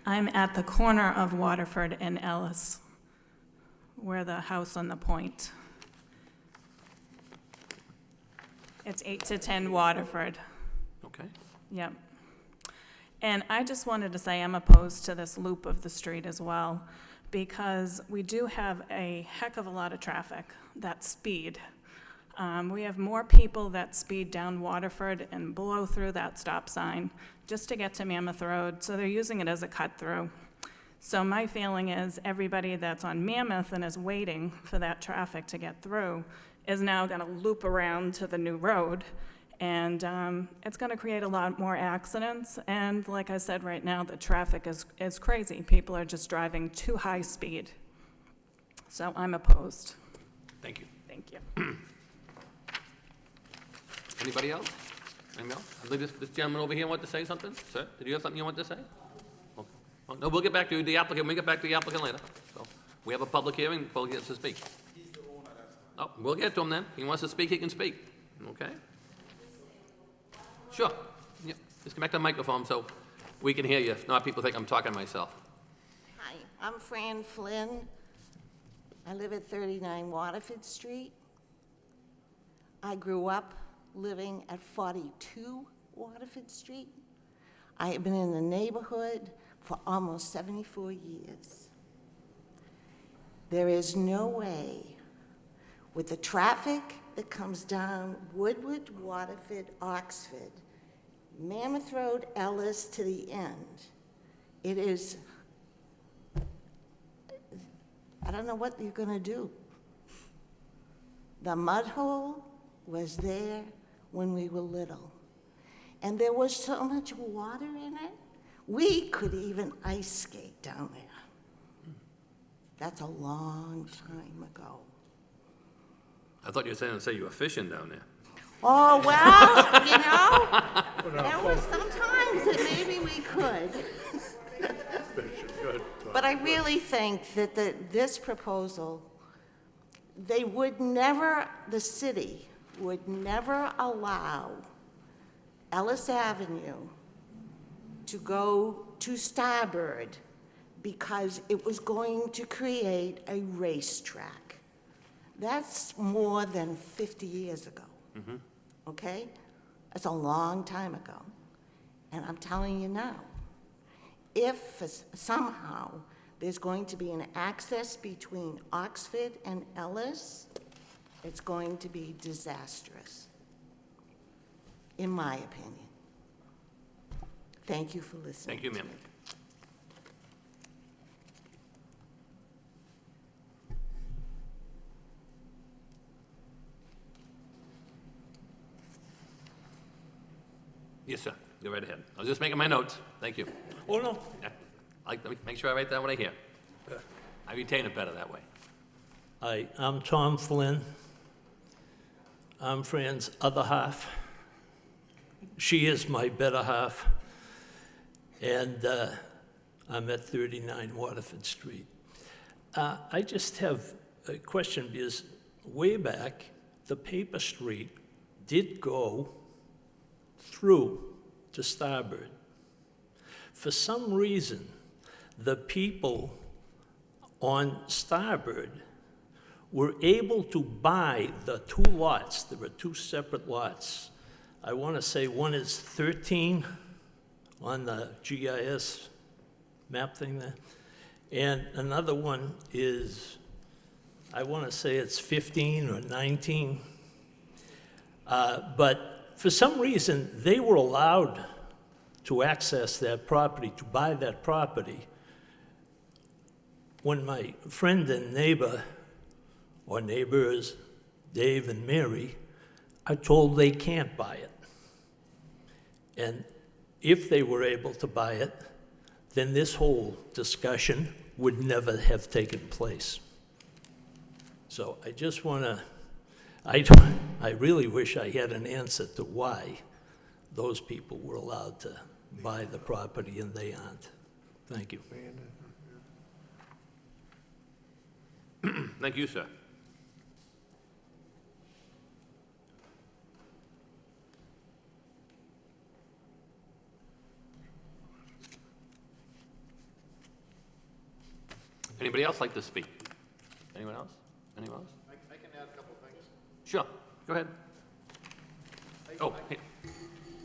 I'm at the corner of Waterford and Ellis. We're the house on the point. It's 8 to 10 Waterford. Okay. Yep. And I just wanted to say I'm opposed to this loop of the street as well, because we do have a heck of a lot of traffic that speed. We have more people that speed down Waterford and blow through that stop sign just to get to Mammoth Road, so they're using it as a cut-through. So my feeling is everybody that's on Mammoth and is waiting for that traffic to get through is now gonna loop around to the new road, and it's gonna create a lot more accidents, and like I said, right now, the traffic is crazy. People are just driving too high speed. So I'm opposed. Thank you. Thank you. Anybody else? Anybody else? I believe this gentleman over here wanted to say something. Sir, did you have something you wanted to say? Okay. Well, no, we'll get back to the applicant. We'll get back to the applicant later. So, we have a public hearing, the public gets to speak. He's the owner, that's fine. Oh, we'll get to him then. He wants to speak, he can speak. Okay? Sure. Yeah. Just come back to the microphone so we can hear you. If not, people think I'm talking to myself. Hi, I'm Fran Flynn. I live at 39 Waterford Street. I grew up living at 42 Waterford Street. I have been in the neighborhood for almost 74 years. There is no way, with the traffic that comes down Woodward, Waterford, Oxford, Mammoth Road, Ellis to the end, it is, I don't know what you're gonna do. The mud hole was there when we were little. And there was so much water in it, we could even ice skate down there. That's a long time ago. I thought you were saying to say you were fishing down there. Oh, well, you know, there was sometimes that maybe we could. But I really think that this proposal, they would never, the city would never allow Ellis Avenue to go to Starboard because it was going to create a racetrack. That's more than 50 years ago, okay? That's a long time ago. And I'm telling you now, if somehow there's going to be an access between Oxford and Ellis, it's going to be disastrous, in my opinion. Thank you for listening. Thank you, ma'am. Yes, sir. Go right ahead. I was just making my notes. Thank you. Oh, no. Yeah. I like to make sure I write down what I hear. I retain it better that way. Hi, I'm Tom Flynn. I'm Fran's other half. She is my better half. And I'm at 39 Waterford Street. I just have a question because way back, the paper street did go through to Starboard. For some reason, the people on Starboard were able to buy the two lots. There were two separate lots. I want to say one is 13 on the GIS map thing there, and another one is, I want to say it's 15 or 19. But for some reason, they were allowed to access that property, to buy that property, when my friend and neighbor, or neighbors, Dave and Mary, are told they can't buy it. And if they were able to buy it, then this whole discussion would never have taken place. So I just want to, I really wish I had an answer to why those people were allowed to buy the property and they aren't. Thank you. Thank you, sir. Anybody else like to speak? Anyone else? Anyone else? I can add a couple things. Sure, go ahead. Oh, hey,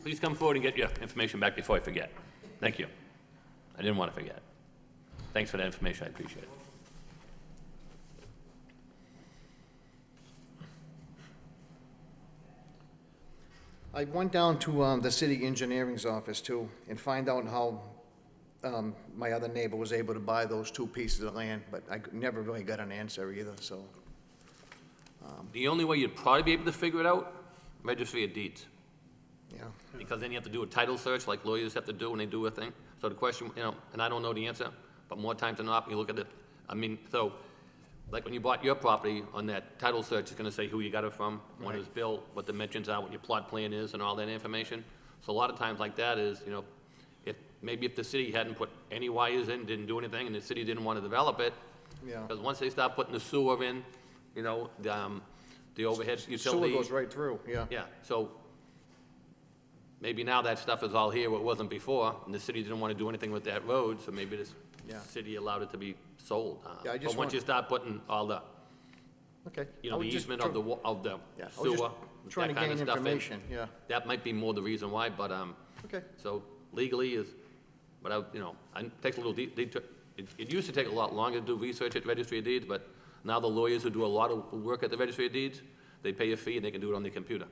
please come forward and get your information back before I forget. Thank you. I didn't want to forget. Thanks for that information, I appreciate it. I went down to the city engineering's office too and find out how my other neighbor was able to buy those two pieces of land, but I never really got an answer either, so. The only way you'd probably be able to figure it out, registry of deeds. Yeah. Because then you have to do a title search like lawyers have to do when they do a thing. So the question, and I don't know the answer, but more times than not, you look at it, so like when you bought your property, on that title search, it's gonna say who you got it from, when it was built, what dimensions are, what your plot plan is, and all that information. So a lot of times like that is, you know, maybe if the city hadn't put any wires in, didn't do anything, and the city didn't want to develop it, Yeah. because once they start putting the sewer in, you know, the overhead Sewer utility. goes right through, yeah. Yeah, so maybe now that stuff is all here, what wasn't before, and the city didn't want to do anything with that road, so maybe this Yeah. city allowed it to be sold. Yeah, I just But once want- you start putting all the, Okay. you I know, the was just easement of the, of the Yeah, I was just sewer, trying that to kind of gain stuff in, information, yeah. that might be more the reason why, but, Okay. so legally is, but I, you know, it takes a little it used to take a lot longer to do research at Registry of Deeds, but now the lawyers who do a lot of work at the Registry of Deeds, they pay a fee and they can do it on their computer.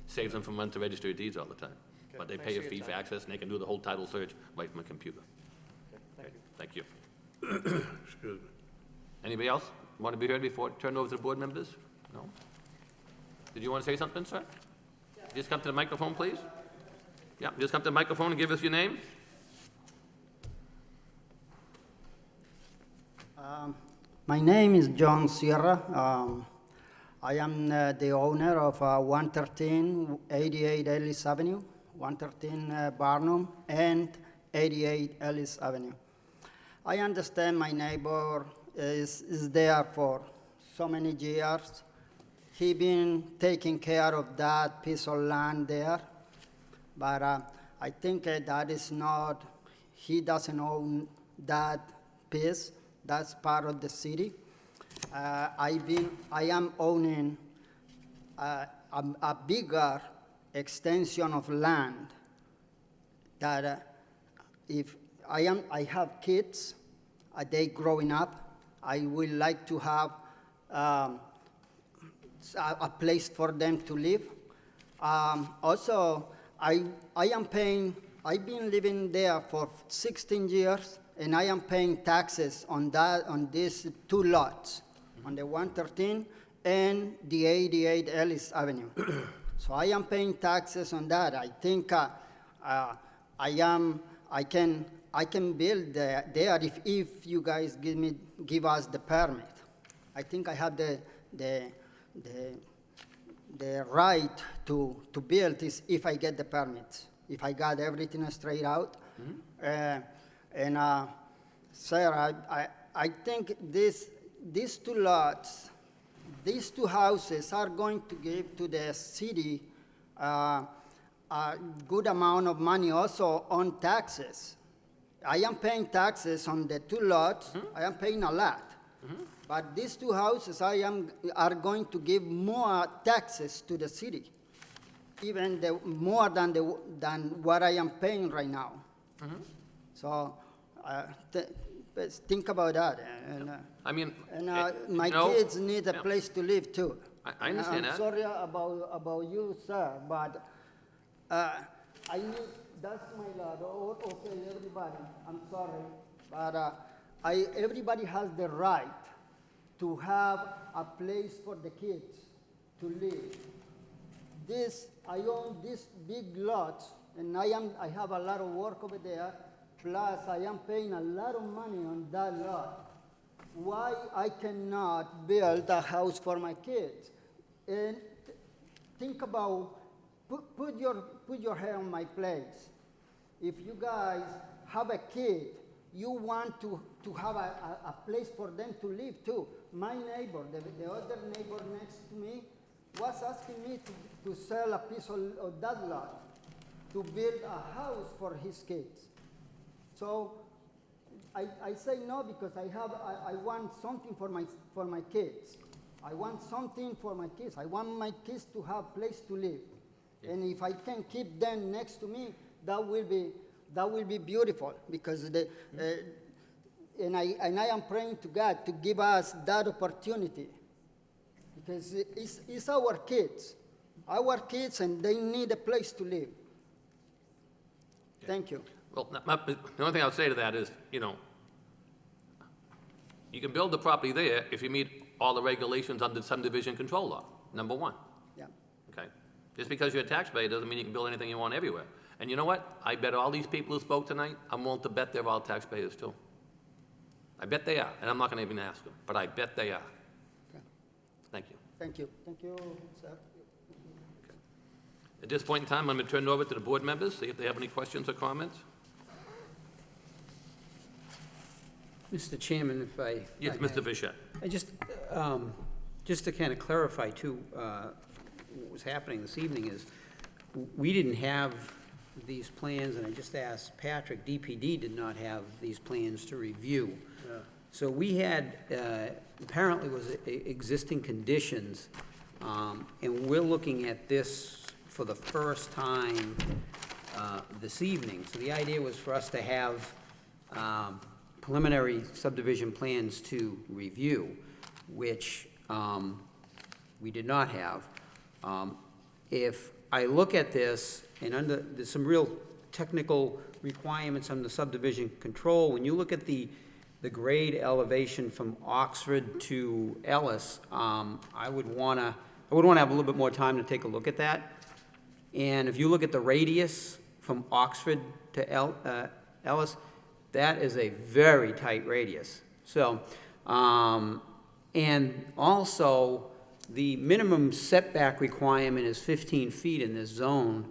Saves them from running to Registry of Deeds all the time. But they thanks pay a for your fee for time. access and they can do the whole title search right from a computer. Thank you. Excuse me. Anybody else want to be heard before I turn it over to the board members? No? Did you want to say something, sir? Just come to the microphone, please. Yeah, just come to the microphone and give us your name. My name is John Sierra. I am the owner of 113 88 Ellis Avenue, 113 Barnum, and 88 Ellis Avenue. I understand my neighbor is there for so many years. He been taking care of that piece of land there, but I think that is not, he doesn't own that piece. That's part of the city. I am owning a bigger extension of land that if I have kids, they growing up, I would like to have a place for them to live. Also, I've been living there for 16 years, and I am paying taxes on these two lots, on the 113 and the 88 Ellis Avenue. So I am paying taxes on that. I think I can build there if you guys give us the permit. I think I have the right to build this if I get the permit, if I got everything straight out. Sir, I think these two lots, these two houses are going to give to the city a good amount of money also on taxes. I am paying taxes on the two lots. I am paying a lot. But these two houses are going to give more taxes to the city, even more than what I am paying right now. So think about that. And, I mean, my kids need a place to live too. I understand that. I'm sorry about you, sir, but I need, that's my lot. Okay, everybody, I'm sorry, but everybody has the right to have a place for the kids to live. I own this big lot, and I have a lot of work over there, plus I am paying a lot of money on that lot. Why I cannot build a house for my kids? And think about, put your head on my place. If you guys have a kid, you want to have a place for them to live too. My neighbor, the other neighbor next to me, was asking me to sell a piece of that lot to build a house for his kids. So I say no because I want something for my kids. I want something for my kids. I want my kids to have a place to live. And if I can keep them next to me, that will be beautiful because and I am praying to God to give us that opportunity because it's our kids, and they need a place to live. Thank you. Well, the only thing I'll say to that is, you can build the property there if you meet all the regulations under subdivision control law, number one. Yeah. Okay? Just because you're a taxpayer doesn't mean you can build anything you want everywhere. And you know what? I bet all these people who spoke tonight, I'm willing to bet they're all taxpayers too. I bet they are, and I'm not gonna even ask them, but I bet they are. Thank you, sir. At this point in time, I'm going to turn it over to the board members, see if they have any questions or comments. Mr. Chairman, if I... Yes, I may. Mr. Fischett. I just to kind of clarify too, what was happening this evening is, we didn't have these plans, and I just asked Patrick, DPD did not have these plans to review. So we had, apparently was existing conditions, and we're looking at this for the first time this evening. So the idea was for us to have preliminary subdivision plans to review, which we did not have. If I look at this, and there's some real technical requirements on the subdivision control. When you look at the grade elevation from Oxford to Ellis, I would want to have a little bit more time to take a look at that. And if you look at the radius from Oxford to Ellis, that is a very tight radius. So, and also, the minimum setback requirement is 15 feet in this zone.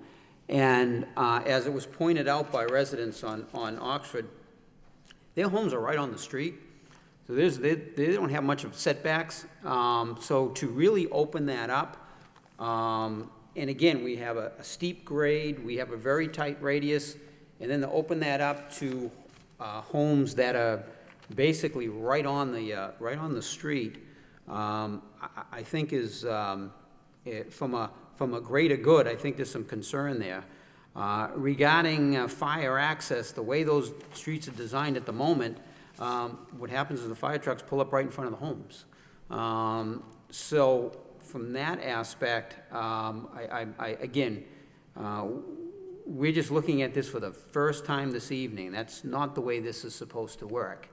And as it was pointed out by residents on Oxford, their homes are right on the street. So they don't have much of setbacks. So to really open that up, and again, we have a steep grade, we have a very tight radius, and then to open that up to homes that are basically right on the street, I think is, from a greater good, I think there's some concern there. Regarding fire access, the way those streets are designed at the moment, what happens is the fire trucks pull up right in front of the homes. So from that aspect, again, we're just looking at this for the first time this evening. That's not the way this is supposed to work.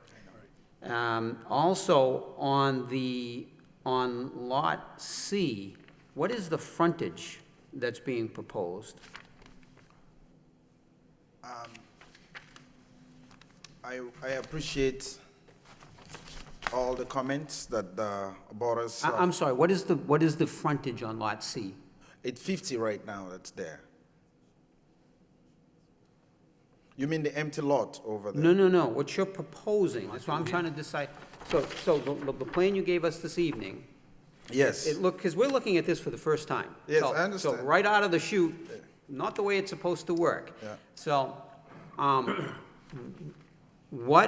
Also, on Lot C, what is the frontage that's being proposed? I appreciate all the comments that the abutters. I'm sorry, what is the frontage on Lot C? It's 50 right now that's there. You mean the empty lot over there? No, what you're proposing, that's what I'm trying to decide. So the plan you gave us this evening. Yes. Because we're looking at this for the first time. Yes, So- I understand. So right out of the chute, not the way it's supposed to work. Yeah. So,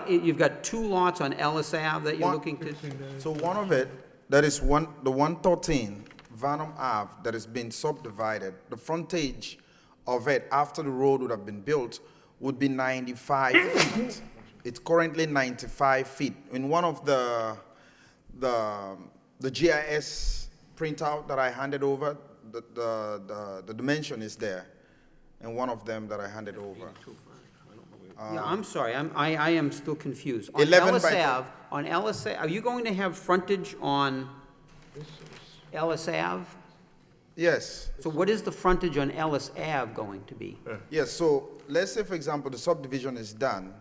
you've got two lots on Ellis Ave that you're looking to? So one of it, that is the 113 Varnum Ave that has been subdivided, the frontage of it after the road would have been built would be 95 feet. It's currently 95 feet. In one of the GIS printout that I handed over, the dimension is there, and one of them that I handed over. Yeah, I'm sorry, I am still confused. On 11 Ellis by- Ave, are you going to have frontage on Ellis Ave? Yes. So what is the frontage on Ellis Ave going to be? Yes, so let's say, for example, the subdivision is done.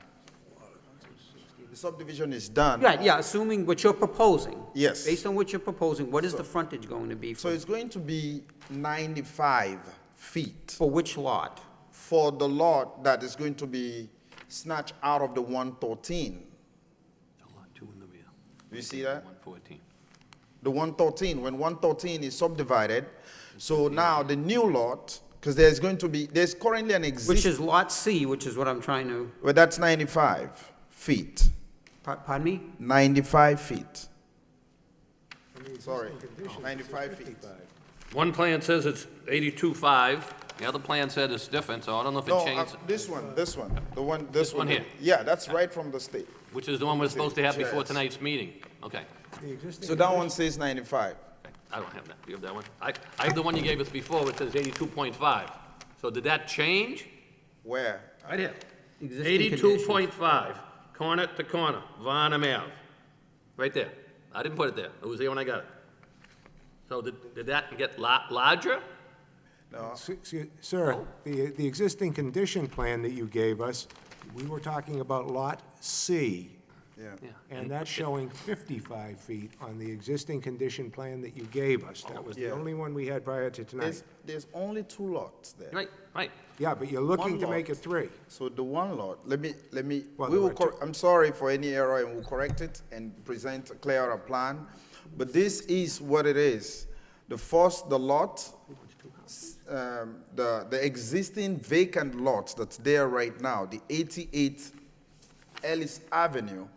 The subdivision is done. Right, yeah, assuming what you're proposing. Yes. Based on what you're proposing, what is the frontage going to be? So it's going to be 95 feet. For which lot? For the lot that is going to be snatched out of the 113. Lot 2 in the rear. You see that? 114. The 113, when 113 is subdivided, so now the new lot, because there's currently an existing. Which is Lot C, which is what I'm trying to, Well, that's 95 feet. pardon me? 95 feet. Sorry, 95 feet. One plan says it's 82.5, the other plan said it's different, so I don't know if it No, changed. this one, This one here? Yeah, that's right from the state. Which is the one we're supposed to have before Yes. tonight's meeting. Okay. So that one says 95. I don't have that. Do you have that one? I have the one you gave us before, which says 82.5. So did that change? Where? Right here. Existing 82.5, corner to corner, Varnum Ave. Right there. I didn't put it there. It was there when I got it. So did that get larger? No. Sir, the existing condition plan that you gave us, we were talking about Lot C. Yeah. And that's showing 55 feet on the existing condition plan that you gave us. That was the Yeah. only one we had prior to tonight. There's only 2 lots there. Right. Yeah, but you're looking One to make lot. it 3. So the 1 lot, let me, Well, we there will, were two. I'm sorry for any error, and we'll correct it and present a clearer plan. But this is what it is. The lot, the existing vacant lot that's there right now, the 88 Ellis Avenue,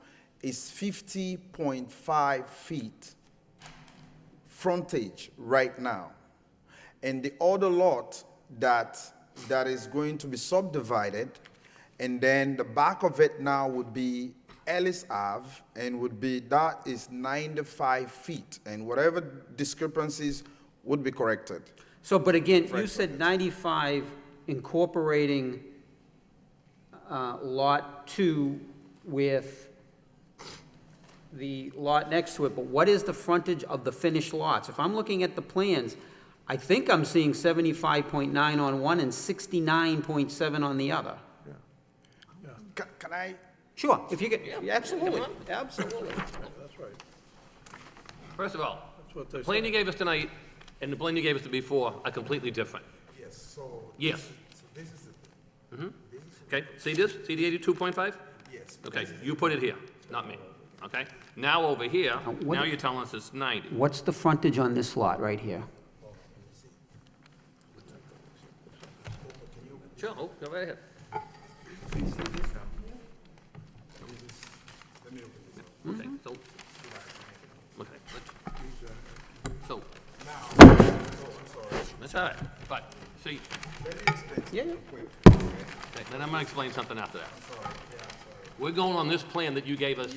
is 50.5 feet frontage right now. And the other lot that is going to be subdivided, and then the back of it now would be Ellis Ave, and that is 95 feet, and whatever discrepancies would be corrected. So, but again, you said 95 incorporating Lot 2 with the lot next to it, but what is the frontage of the finished lots? If I'm looking at the plans, I think I'm seeing 75.9 on one and 69.7 on the other. Can I? Sure, if you get, yeah, absolutely, absolutely. That's right. First of all, That's what they the plan said. you gave us tonight and the plan you gave us before are completely different. Yes, so. Yes. So this is Okay, see this? See the 82.5? Yes. Okay, you put it here, not me, okay? Now over here, what- now you're telling us it's 90. What's the frontage on this lot right here? Sure, oh, go right ahead. Okay, so, okay, so, that's all right, but, see, Yeah, okay, then I'm gonna explain something after that. We're going on this plan that you gave us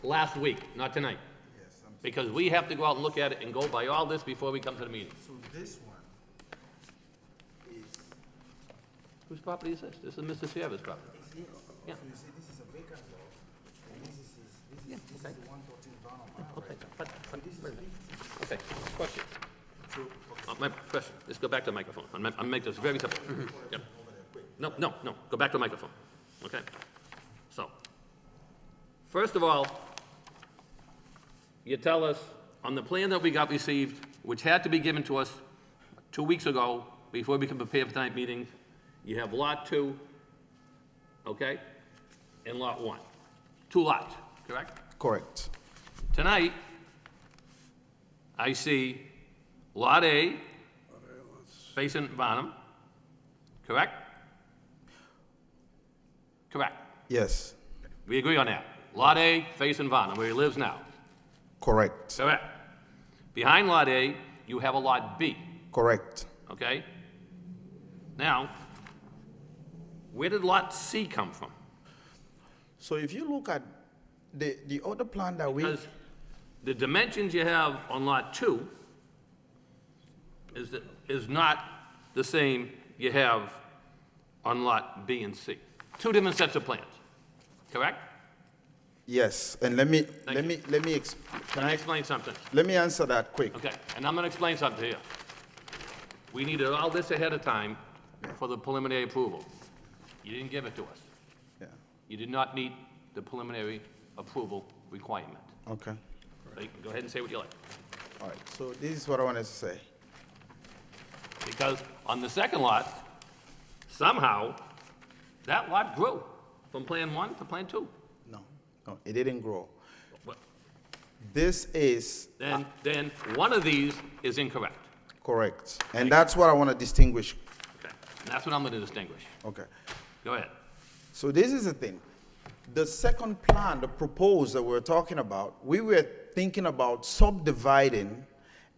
last week, not tonight. Because we have to go out and look at it and go by all this before we come to the meeting. So this one is, Whose property is this? This is Mr. Sierra's property. Yeah. you see, this is a vacant lot, and this is Okay. the 114 Donald Park. Okay, okay, question. My question, let's go back to the microphone. I'll make this very simple. Yep. No, go back to the microphone, okay? So, first of all, you tell us, on the plan that we got received, which had to be given to us 2 weeks ago, before we can prepare for tonight's meetings, you have Lot 2, okay, and Lot 1. 2 lots, correct? Correct. Tonight, I see Lot A facing Bonham, correct? Correct. Yes, We agree on that. Lot A facing Bonham, where he lives now. correct, Correct. Behind Lot A, you have a Lot B, correct. okay? Now, where did Lot C come from? So if you look at the other plan that we, Because the dimensions you have on Lot 2 is not the same you have on Lot B and C. 2 different sets of plans, correct? yes, and let me Can I explain something? let me answer that quick. Okay, and I'm gonna explain something here. We needed all this ahead of time for the preliminary approval. You didn't give it to us. Yeah. You did not meet the preliminary approval requirement. Okay. So you can go ahead and say what you like. All right. So this is what I wanted to say. Because on the second lot, somehow, that lot grew from Plan 1 to Plan 2. No, it didn't grow. What- This is Then one of these is incorrect. correct, and that's what I want to distinguish. Okay, and that's what I'm gonna distinguish. Okay. Go ahead. So this is the thing. The second plan, the proposed that we're talking about, we were thinking about subdividing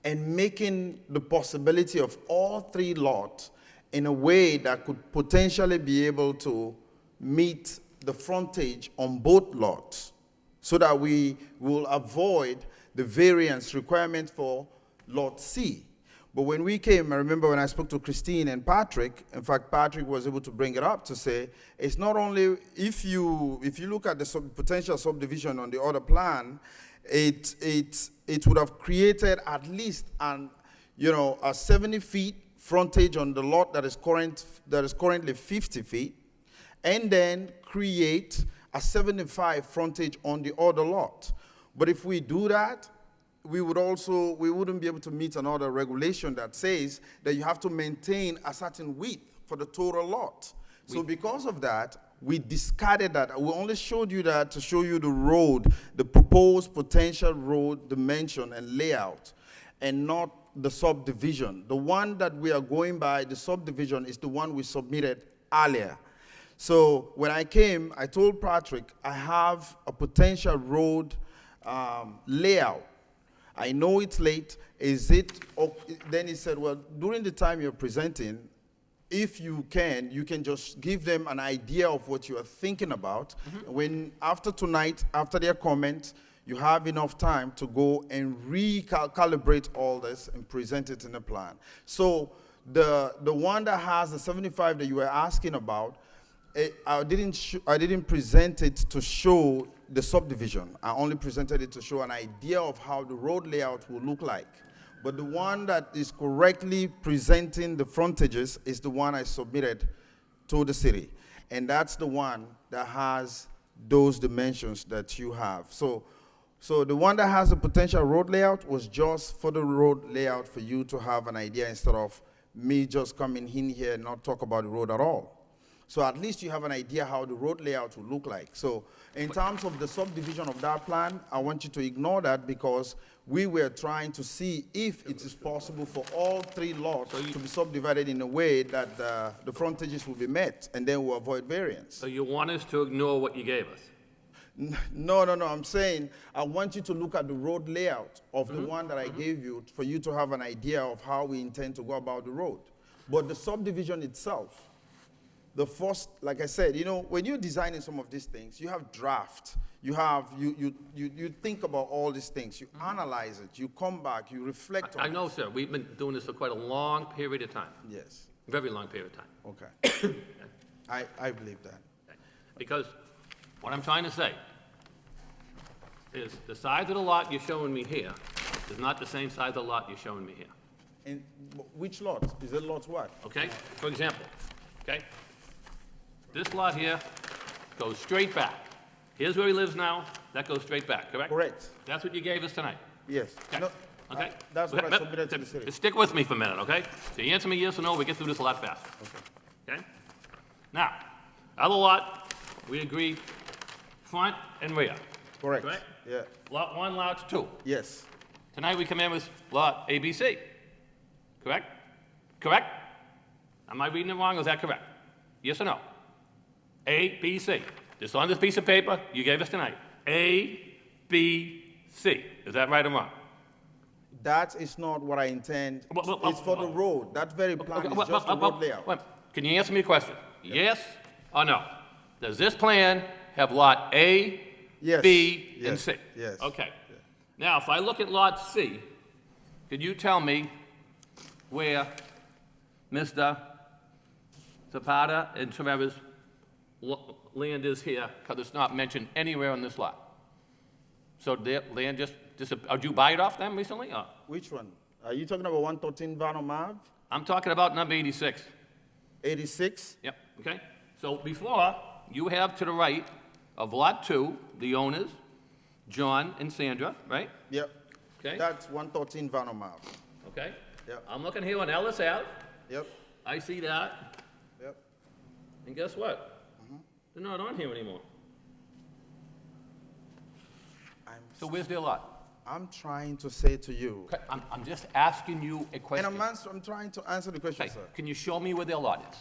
and making the possibility of all 3 lots in a way that could potentially be able to meet the frontage on both lots, so that we will avoid the variance requirement for Lot C. But when we came, I remember when I spoke to Christine and Patrick, in fact, Patrick was able to bring it up to say, it's not only, if you look at the potential subdivision on the other plan, it would have created at least a 70 feet frontage on the lot that is currently 50 feet, and then create a 75 frontage on the other lot. But if we do that, we wouldn't be able to meet another regulation that says that you have to maintain a certain width for the total lot. So because of that, we discarded that. We only showed you that to show you the road, the proposed potential road dimension and layout, and not the subdivision. The one that we are going by, the subdivision, is the one we submitted earlier. So when I came, I told Patrick, I have a potential road layout. I know it's late. Is it? Then he said, well, during the time you're presenting, if you can just give them an idea of what you are thinking about. When, after tonight, after their comment, you have enough time to go and recalibrate all this and present it in a plan. So the one that has the 75 that you were asking about, I didn't present it to show the subdivision. I only presented it to show an idea of how the road layout will look like. But the one that is correctly presenting the frontages is the one I submitted to the city. And that's the one that has those dimensions that you have. So the one that has the potential road layout was just for the road layout for you to have an idea instead of me just coming in here and not talk about the road at all. So at least you have an idea how the road layout will look like. So in terms of the subdivision of that plan, I want you to ignore that because we were trying to see if it is possible for all 3 lots to be subdivided in a way that the frontages will be met, and then we'll avoid variance. So you want us to ignore what you gave us? No. I'm saying I want you to look at the road layout of the one that I gave you for you to have an idea of how we intend to go about the road. But the subdivision itself, the first, like I said, you know, when you're designing some of these things, you have draft. You think about all these things. You analyze it. You come back. You reflect on it. I know, sir. We've been doing this for quite a long period of time. Yes. Very long period of time. Okay. I believe that. Because what I'm trying to say is the size of the lot you're showing me here is not the same size of the lot you're showing me here. And which lot? Is it lot what? Okay? For example, okay? This lot here goes straight back. Here's where he lives now. That goes straight back, correct? Correct. That's what you gave us tonight? Yes. Okay. No, Okay? that's what I submitted to the city. Stick with me for a minute, okay? So you answer me yes or no, we get through this a lot faster. Okay? Now, other lot, we agree, front and rear. Correct. Correct? Yeah. Lot 1, lot 2. Yes. Tonight we come in with lot ABC. Correct? Correct? Am I reading it wrong, or is that correct? Yes or no? A, B, C. Just on this piece of paper you gave us tonight. A, B, C. Is that right or wrong? That is not what I intend. It's for the road. That very plan is just the road layout. Can you answer me a question? Yes or no? Does this plan have lot A, Yes. B, and Yes. C? Yes. Okay. Now, if I look at lot C, could you tell me where Mr. Zapata and Trevor's land is here, because it's not mentioned anywhere on this lot? So their land just did you buy it off them recently, or? Which one? Are you talking about 113 Varnum Ave? I'm talking about number 86. 86? Yep, okay? So before, you have to the right of lot 2, the owners, John and Sandra, right? Yep. Okay? That's 113 Varnum Ave. Okay? Yep. I'm looking here on Ellis Ave. Yep. I see that. Yep. And guess what? They're not on here anymore. So where's their lot? I'm trying to say to you. Okay, I'm just asking you a question. And I'm trying to answer the question, Okay, sir. can you show me where their lot is?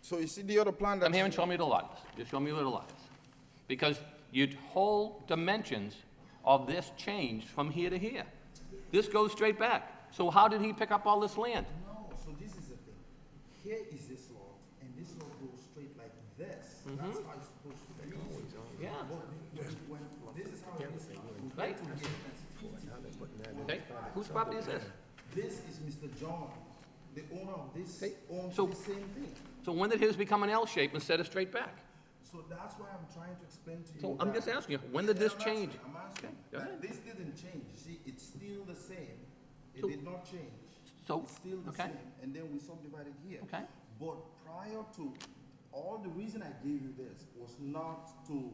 So you see the other plan that... Come here and show me the lot is. Just show me where the lot is. Because your whole dimensions of this changed from here to here. This goes straight back. So how did he pick up all this land? No, so this is the thing. Here is this lot, and this lot goes straight like this. That's how it's supposed to be. Yeah. This is how it is. Right. Okay, whose property is this? This is Mr. John. The owner of this owns So- the same thing. So when did his become an L shape instead of straight back? So that's why I'm trying to explain to you. So I'm just asking you, when did this change? I'm asking. Go ahead. This didn't change. You see, it's still the same. It So- did not change. So, It's still the okay. same. And then we subdivided here. Okay. But prior to all the reason I gave you this was not to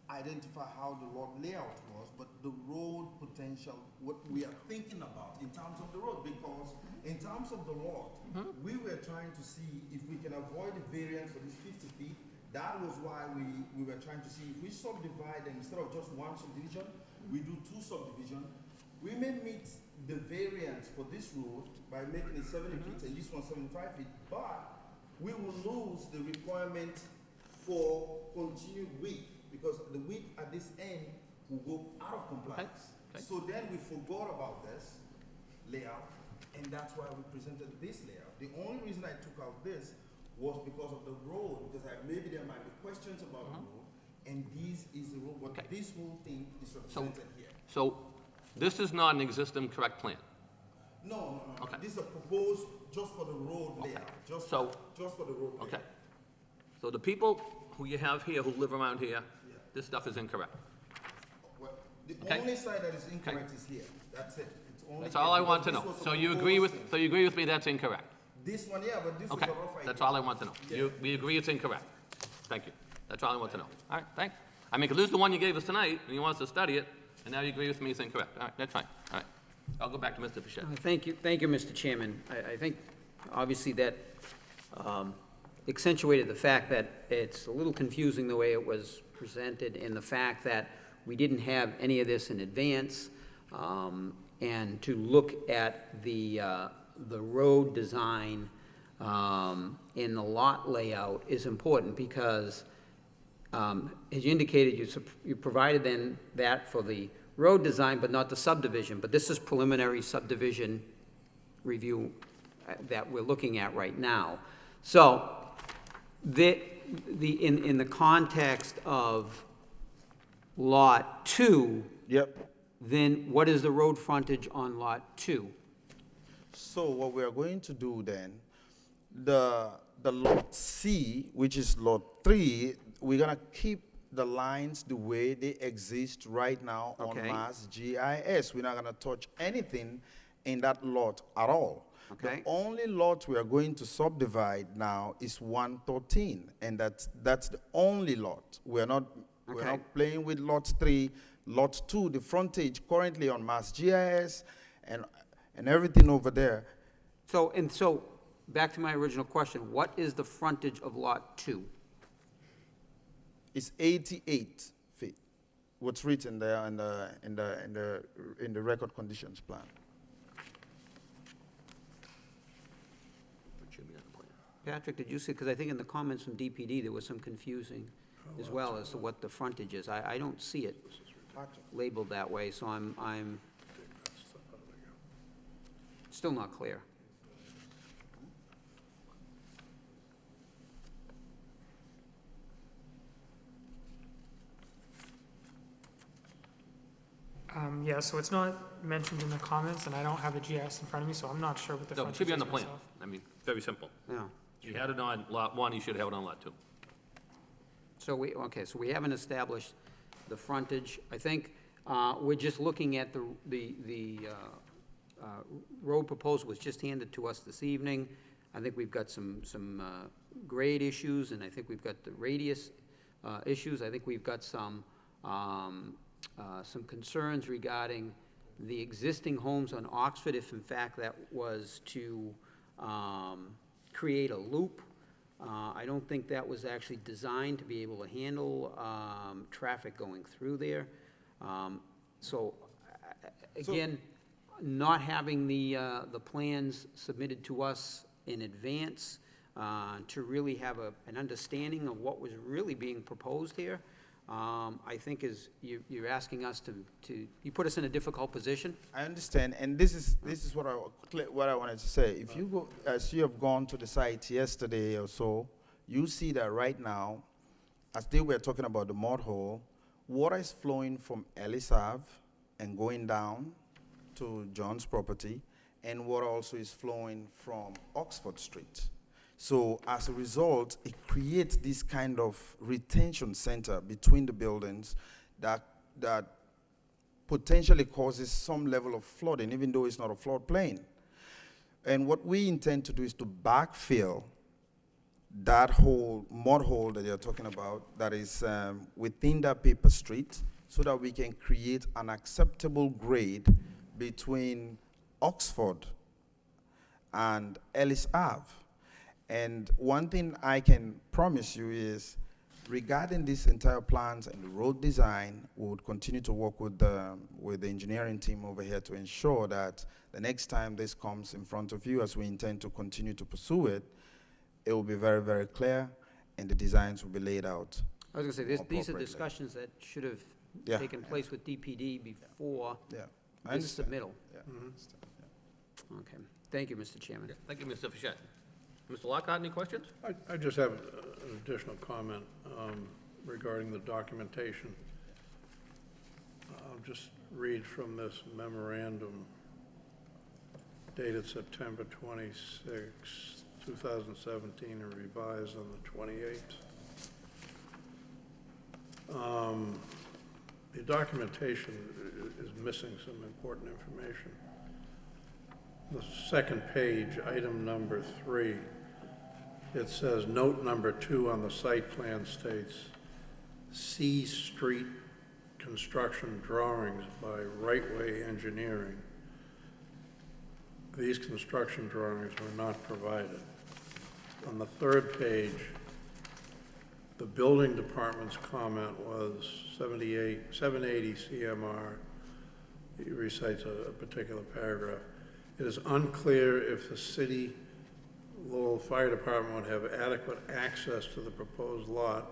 identify how the lot layout was, but the road potential, what we are thinking about in terms of the road, because in terms of the lot, we were trying to see if we can avoid the variance for this 50 feet. That was why we were trying to see if we subdivide and instead of just one subdivision, we do two subdivisions. We may meet the variance for this road by making it 70 feet and this one 75 feet, but we will lose the requirement for continued width, because the width at this end will go out of compliance. Okay. So then we forgot about this layout, and that's why we presented this layout. The only reason I took out this was because of the road, because maybe there might be questions about the road, and this is the road, but this whole thing is represented here. So this is not an existing correct plan? No. Okay. This is a proposed just for the road layout, just for the road layout. Okay. So the people who you have here, who live around here, this stuff is incorrect. Well, the Okay. only side that is incorrect is here. That's it. It's only That's all I here, want to because know. this was So a you agree with, proposed so you agree with me that's incorrect? thing. This one, yeah, but this Okay, was a rough idea. that's all I want to know. We agree it's incorrect. Thank you. That's all I want to know. All right, thanks. I mean, 'cause this is the one you gave us tonight, and you want us to study it, and now you agree with me it's incorrect. All right, that's fine. All right. I'll go back to Mr. Fischett. Thank you, Mr. Chairman. I think, obviously, that accentuated the fact that it's a little confusing the way it was presented, and the fact that we didn't have any of this in advance, and to look at the road design and the lot layout is important, because, as you indicated, you provided then that for the road design, but not the subdivision. But this is preliminary subdivision review that we're looking at right now. So, in the context of Lot 2, then what is the road frontage on Lot 2? So what we are going to do then, the Lot C, which is Lot 3, we're gonna keep the lines the way they exist right now on Okay. Mass GIS. We're not gonna touch anything in that lot at all. Okay. The only lot we are going to subdivide now is 113, and that's the only lot. We're not playing with Lot 3, Lot 2, the frontage currently on Mass GIS, and everything over there. So, back to my original question, what is the frontage of Lot 2? It's 88 feet. What's written there in the record conditions plan. Patrick, did you see, because I think in the comments from DPD, there was some confusing as well as to what the frontage is. I don't see it labeled that way, so I'm still not clear. Yeah, so it's not mentioned in the comments, and I don't have a GIS in front of me, so I'm not sure what the No, it frontage should be is on the plan. myself. I mean, very simple. Yeah. You had it on Lot 1, you should have it on Lot 2. So we haven't established the frontage. I think we're just looking at the road proposal was just handed to us this evening. I think we've got some grade issues, and I think we've got the radius issues. I think we've got some concerns regarding the existing homes on Oxford, if in fact that was to create a loop. I don't think that was actually designed to be able to handle traffic going through there. Again, not having the plans submitted to us in advance to really have an understanding of what was really being proposed here, I think you're asking us you put us in a difficult position. I understand, and this is what I wanted to say. If you go, as you have gone to the site yesterday or so, you see that right now, as they were talking about the mud hole, water is flowing from Ellis Ave and going down to John's property, and water also is flowing from Oxford Street. So as a result, it creates this kind of retention center between the buildings that potentially causes some level of flooding, even though it's not a floodplain. And what we intend to do is to backfill that whole mud hole that you're talking about, that is within that paper street, so that we can create an acceptable grade between Oxford and Ellis Ave. And one thing I can promise you is, regarding these entire plans and the road design, we would continue to work with the engineering team over here to ensure that the next time this comes in front of you, as we intend to continue to pursue it, it will be very, very clear, and the designs will be laid out. I was gonna say, these are appropriately. discussions that should have Yeah. taken place with DPD before Yeah, I this understand. submittal. Yeah. Okay, thank you, Mr. Chairman. Thank you, Mr. Fischett. Mr. Lockhart, any questions? I just have an additional comment regarding the documentation. I'll just read from this memorandum dated September 26, 2017, and revised on the 28th. The documentation is missing some important information. The second page, item number 3, it says, note number 2 on the site plan states, C Street construction drawings by Rightway Engineering. These construction drawings were not provided. On the third page, the building department's comment was 780 CMR. He recites a particular paragraph. It is unclear if the city Lowell Fire Department would have adequate access to the proposed lot.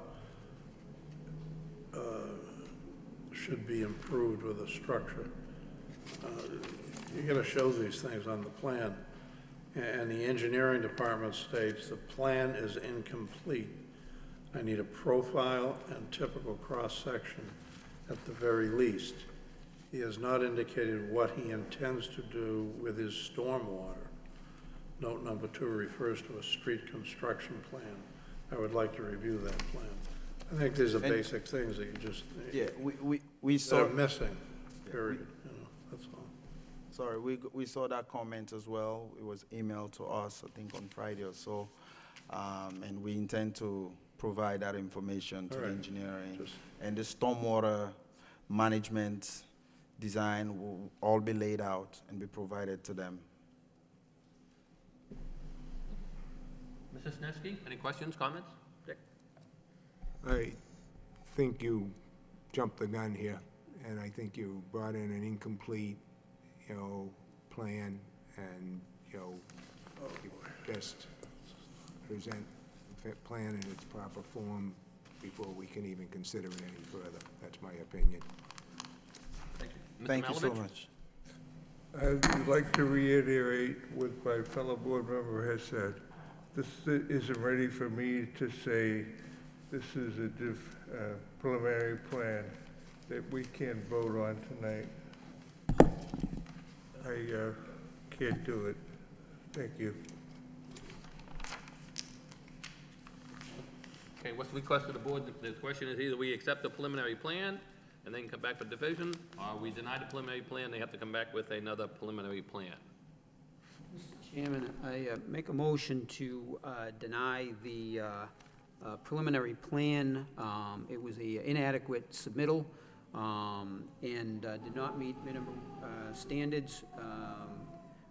Should be improved with a structure. You gotta show these things on the plan. And the engineering department states, the plan is incomplete. I need a profile and typical cross-section at the very least. He has not indicated what he intends to do with his stormwater. Note number 2 refers to a street construction plan. I would like to review that plan. I think these are basic things that you just, Yeah, we saw. they're missing, period, you know, that's all. Sorry, we saw that comment as well. It was emailed to us, I think, on Friday or so. And we intend to provide that information to the engineering. And the stormwater management design will all be laid out and be provided to them. Mrs. Snetsky, any questions, comments? Dick? I think you jumped the gun here, and I think you brought in an incomplete, plan, and, you best present the plan in its proper form before we can even consider it any further. That's my opinion. Thank you. Mr. Thank you so Malovich? much. I would like to reiterate what my fellow board member has said. This isn't ready for me to say this is a preliminary plan that we can't vote on tonight. I can't do it. Thank you. Okay, what's the request of the board? The question is either we accept the preliminary plan and then come back for division, or we deny the preliminary plan, they have to come back with another preliminary plan. Mr. Chairman, I make a motion to deny the preliminary plan. It was an inadequate submittal and did not meet minimum standards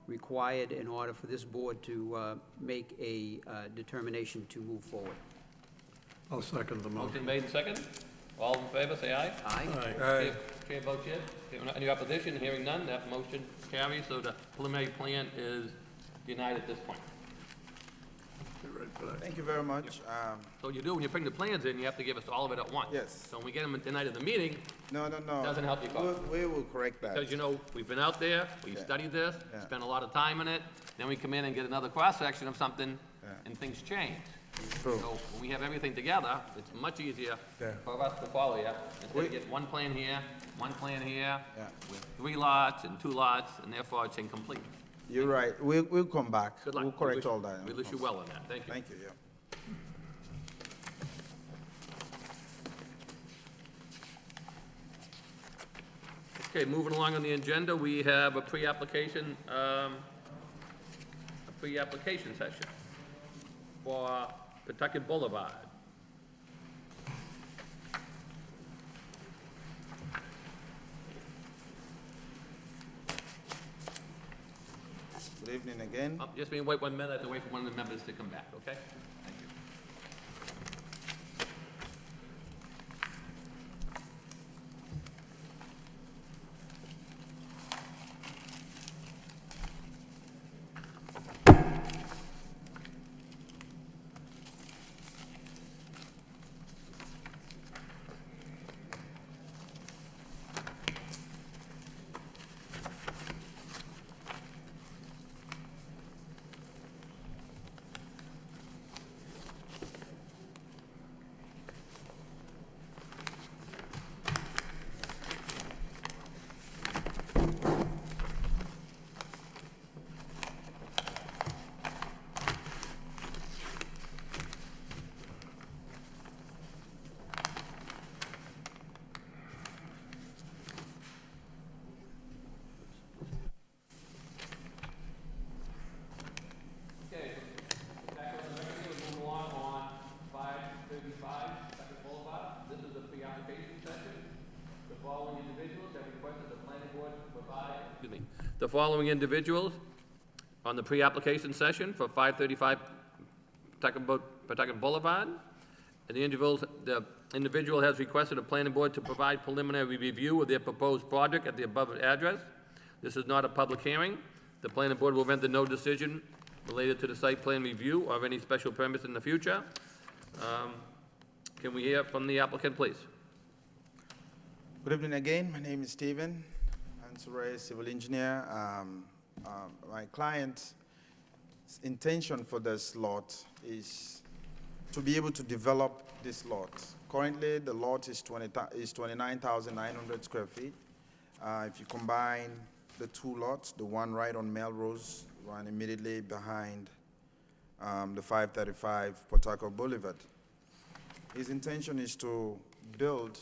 required in order for this board to make a determination to move forward. I'll second the motion. Motion made and second. All in favor, say aye. Aye. Aye. Chair votes yes. Any opposition? Hearing none, that motion carries, so the preliminary plan is denied at this point. Thank you very much. So you do, when you bring the plans in, you have to give us all of it at once. Yes. So when we get them tonight at the meeting, No. doesn't help you, cause. We will correct that. Because, we've been out there, we've studied this, Yeah. spent a lot of time in it, then we come in and get another cross-section of something, and things change. True. So when we have everything together, it's much easier Yeah. for us to follow you, instead of getting one plan here, with 3 lots and 2 lots, and therefore it's incomplete. You're right. We'll come back. Good luck. We'll correct all that. We wish you well on that, thank you. Thank you, yeah. Okay, moving along on the agenda, we have a pre-application session for Pawtucket Boulevard. Good evening again. Just wait 1 minute to wait for one of the members to come back, okay? Thank you. The following individuals on the pre-application session for 535 Pawtucket Boulevard. And the individual has requested a planning board to provide preliminary review of their proposed project at the above address. This is not a public hearing. The planning board will render no decision related to the site plan review or any special permits in the future. Can we hear from the applicant, please? Good evening again. My name is Stephen. I'm a civil engineer. My client's intention for this lot is to be able to develop this lot. Currently, the lot is 29,900 square feet. If you combine the two lots, the one right on Melrose, one immediately behind the 535 Pawtucket Boulevard, his intention is to build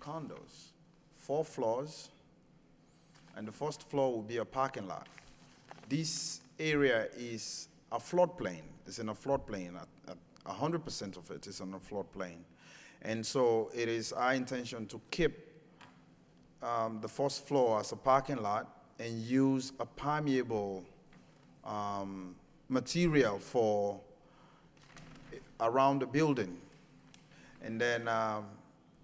condos, 4 floors, and the first floor will be a parking lot. This area is a floodplain. It's in a floodplain. 100% of it is on a floodplain. And so it is our intention to keep the first floor as a parking lot and use a permeable material for around the building. And then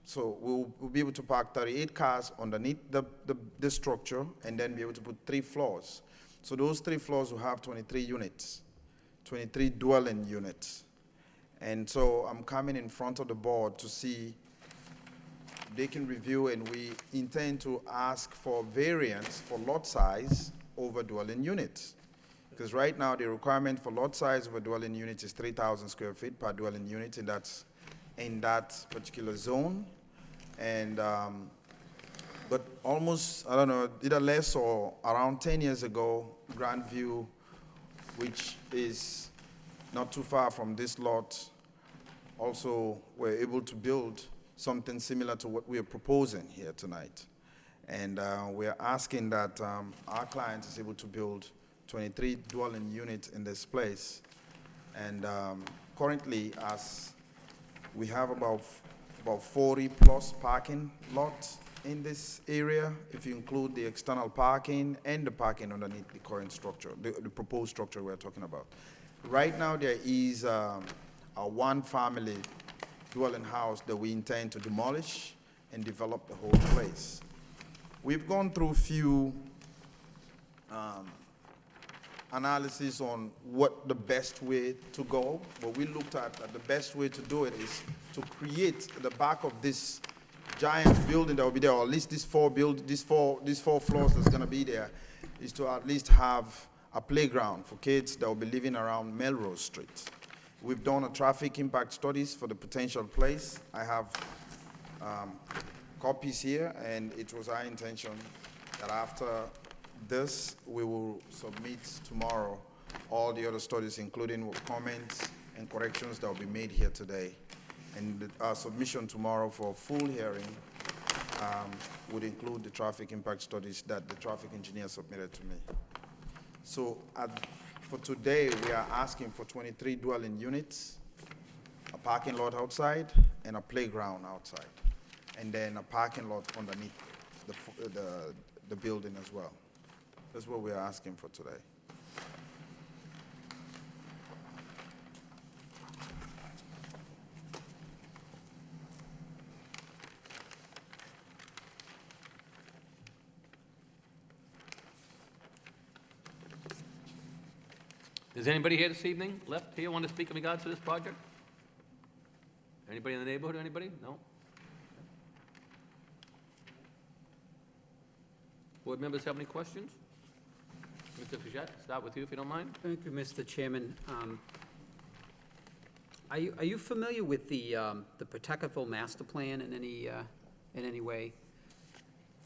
so we'll be able to park 38 cars underneath the structure and then be able to put 3 floors. So those 3 floors will have 23 units, 23 dwelling units. And so I'm coming in front of the board to see they can review, and we intend to ask for variance for lot size over dwelling units. Because right now the requirement for lot size over dwelling units is 3,000 square feet per dwelling unit, and that's in that particular zone. And but almost, I don't know, either less or around 10 years ago, Grandview, which is not too far from this lot, also were able to build something similar to what we are proposing here tonight. And we're asking that our client is able to build 23 dwelling units in this place. And currently, as we have about 40 plus parking lots in this area, if you include the external parking and the parking underneath the current structure, the proposed structure we're talking about. Right now, there is a one-family dwelling house that we intend to demolish and develop the whole place. We've gone through few analysis on what the best way to go, but we looked at the best way to do it is to create the back of this giant building that will be there, or at least these four floors that's gonna be there, is to at least have a playground for kids that will be living around Melrose Street. We've done a traffic impact studies for the potential place. I have copies here, and it was our intention that after this, we will submit tomorrow all the other studies, including comments and corrections that will be made here today. And our submission tomorrow for a full hearing would include the traffic impact studies that the traffic engineer submitted to me. So for today, we are asking for 23 dwelling units parking lot outside and a playground outside, and then a parking lot underneath the building as well. That's what we're asking for today. Is anybody here this evening, left here, want to speak in regards to this project? Anybody in the neighborhood, anybody? No? Board members have any questions? Mr. Fischett, start with you if you don't mind. Thank you, Mr. Chairman. Are you familiar with the Pawtuckaville master plan in any way?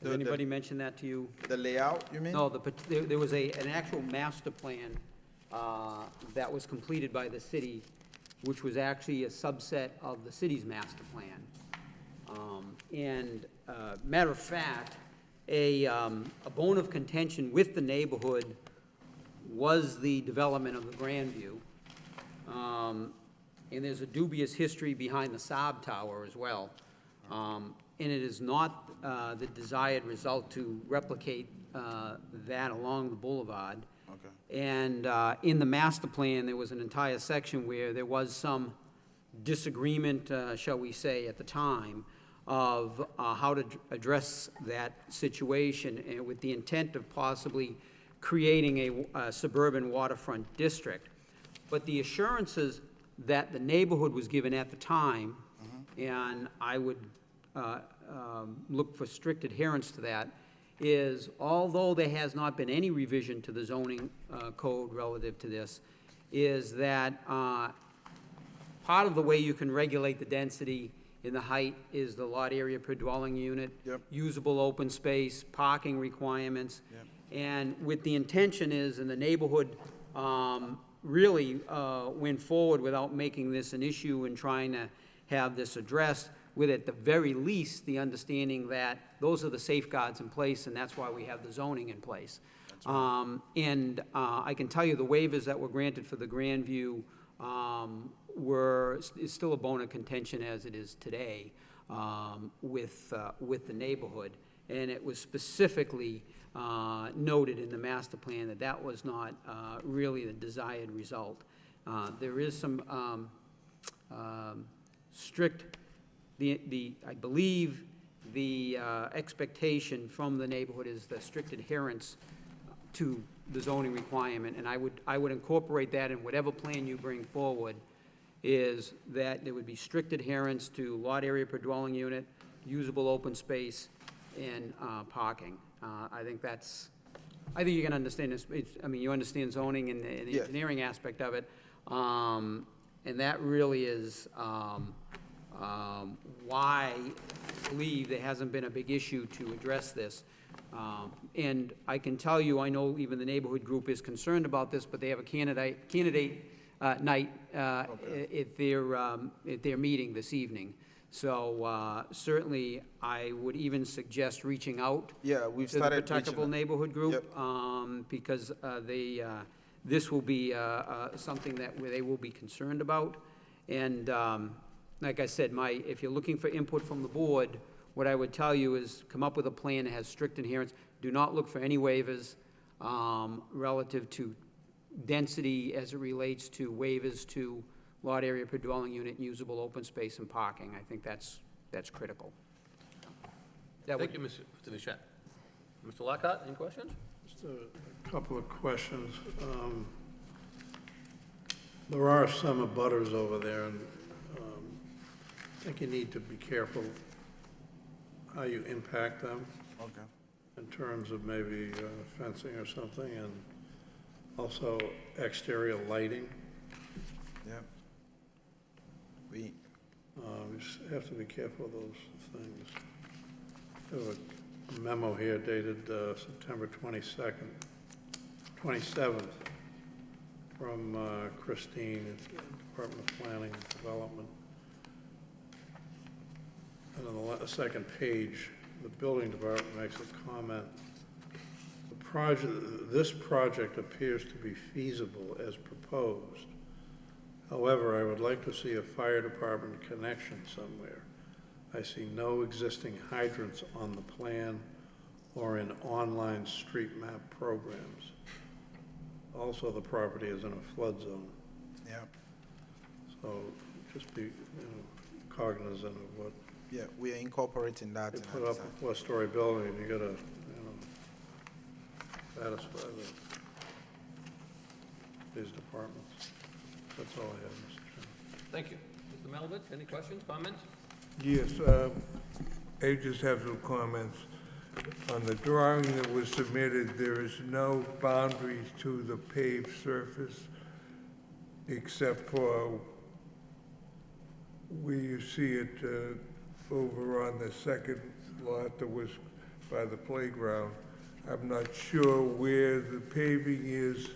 Has anybody mentioned that to you? The layout, you mean? No, there was an actual master plan that was completed by the city, which was actually a subset of the city's master plan. Matter of fact, a bone of contention with the neighborhood was the development of the Grandview. And there's a dubious history behind the Saab Tower as well. And it is not the desired result to replicate that along the boulevard. Okay. And in the master plan, there was an entire section where there was some disagreement, shall we say, at the time, of how to address that situation, and with the intent of possibly creating a suburban waterfront district. But the assurances that the neighborhood was given at the time, and I would look for strict adherence to that, is although there has not been any revision to the zoning code relative to this, is that part of the way you can regulate the density in the height is the lot area per dwelling unit, usable open space, parking requirements. And with the intention is, and the neighborhood really went forward without making this an issue and trying to have this addressed, with at the very least the understanding that those are the safeguards in place, and that's why we have the zoning in place. I can tell you the waivers that were granted for the Grandview is still a bone of contention as it is today with the neighborhood. And it was specifically noted in the master plan that that was not really the desired result. There is some strict, I believe the expectation from the neighborhood is the strict adherence to the zoning requirement, and I would incorporate that in whatever plan you bring forward, is that there would be strict adherence to lot area per dwelling unit, usable open space, and parking. I think you can understand this. You understand zoning and the engineering aspect of it, and that really is why I believe there hasn't been a big issue to address this. And I can tell you, I know even the neighborhood group is concerned about this, but they have a candidate night at their meeting this evening. So certainly, I would even suggest reaching out We've to the started Pawtuckaville neighborhood group, because this will be something where they will be concerned about. And like I said, if you're looking for input from the board, what I would tell you is come up with a plan that has strict adherence. Do not look for any waivers relative to density as it relates to waivers to lot area per dwelling unit, usable open space, and parking. I think that's critical. Thank you, Mr. Fischett. Mr. Lockhart, any questions? Just a couple of questions. There are some abutters over there, and I think you need to be careful how you impact them. Okay. In terms of maybe fencing or something, and also exterior lighting. We just have to be careful of those things. I have a memo here dated September 27th from Christine at the Department of Planning and Development. And on the second page, the building department makes a comment. This project appears to be feasible as proposed. However, I would like to see a fire department connection somewhere. I see no existing hydrants on the plan or in online street map programs. Also, the property is in a flood zone, Yeah, so just be, cognizant of what, yeah, we are incorporating that you in put our up design. a four-story building, and you gotta, satisfy these departments. That's all I have, Mr. Chairman. Thank you. Mr. Malovich, any questions, comments? Yes, I just have some comments. On the drawing that was submitted, there is no boundaries to the paved surface except for where you see it over on the second lot that was by the playground. I'm not sure where the paving is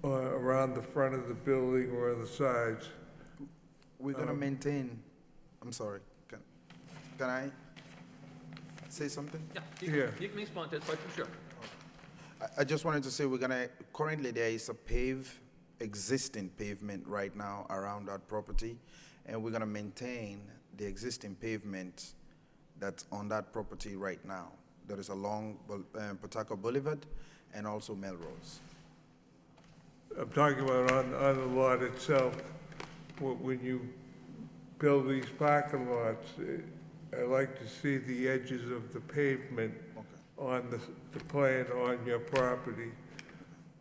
around the front of the building or on the sides. We're gonna maintain, I'm sorry, can I say something? Yeah, you can respond to this question, sure. I just wanted to say currently there is a existing pavement right now around that property, and we're gonna maintain the existing pavement that's on that property right now. That is along Pawtucket Boulevard and also Melrose. I'm talking about on the lot itself. When you build these parking lots, I like to see the edges of the pavement on the plan on your property.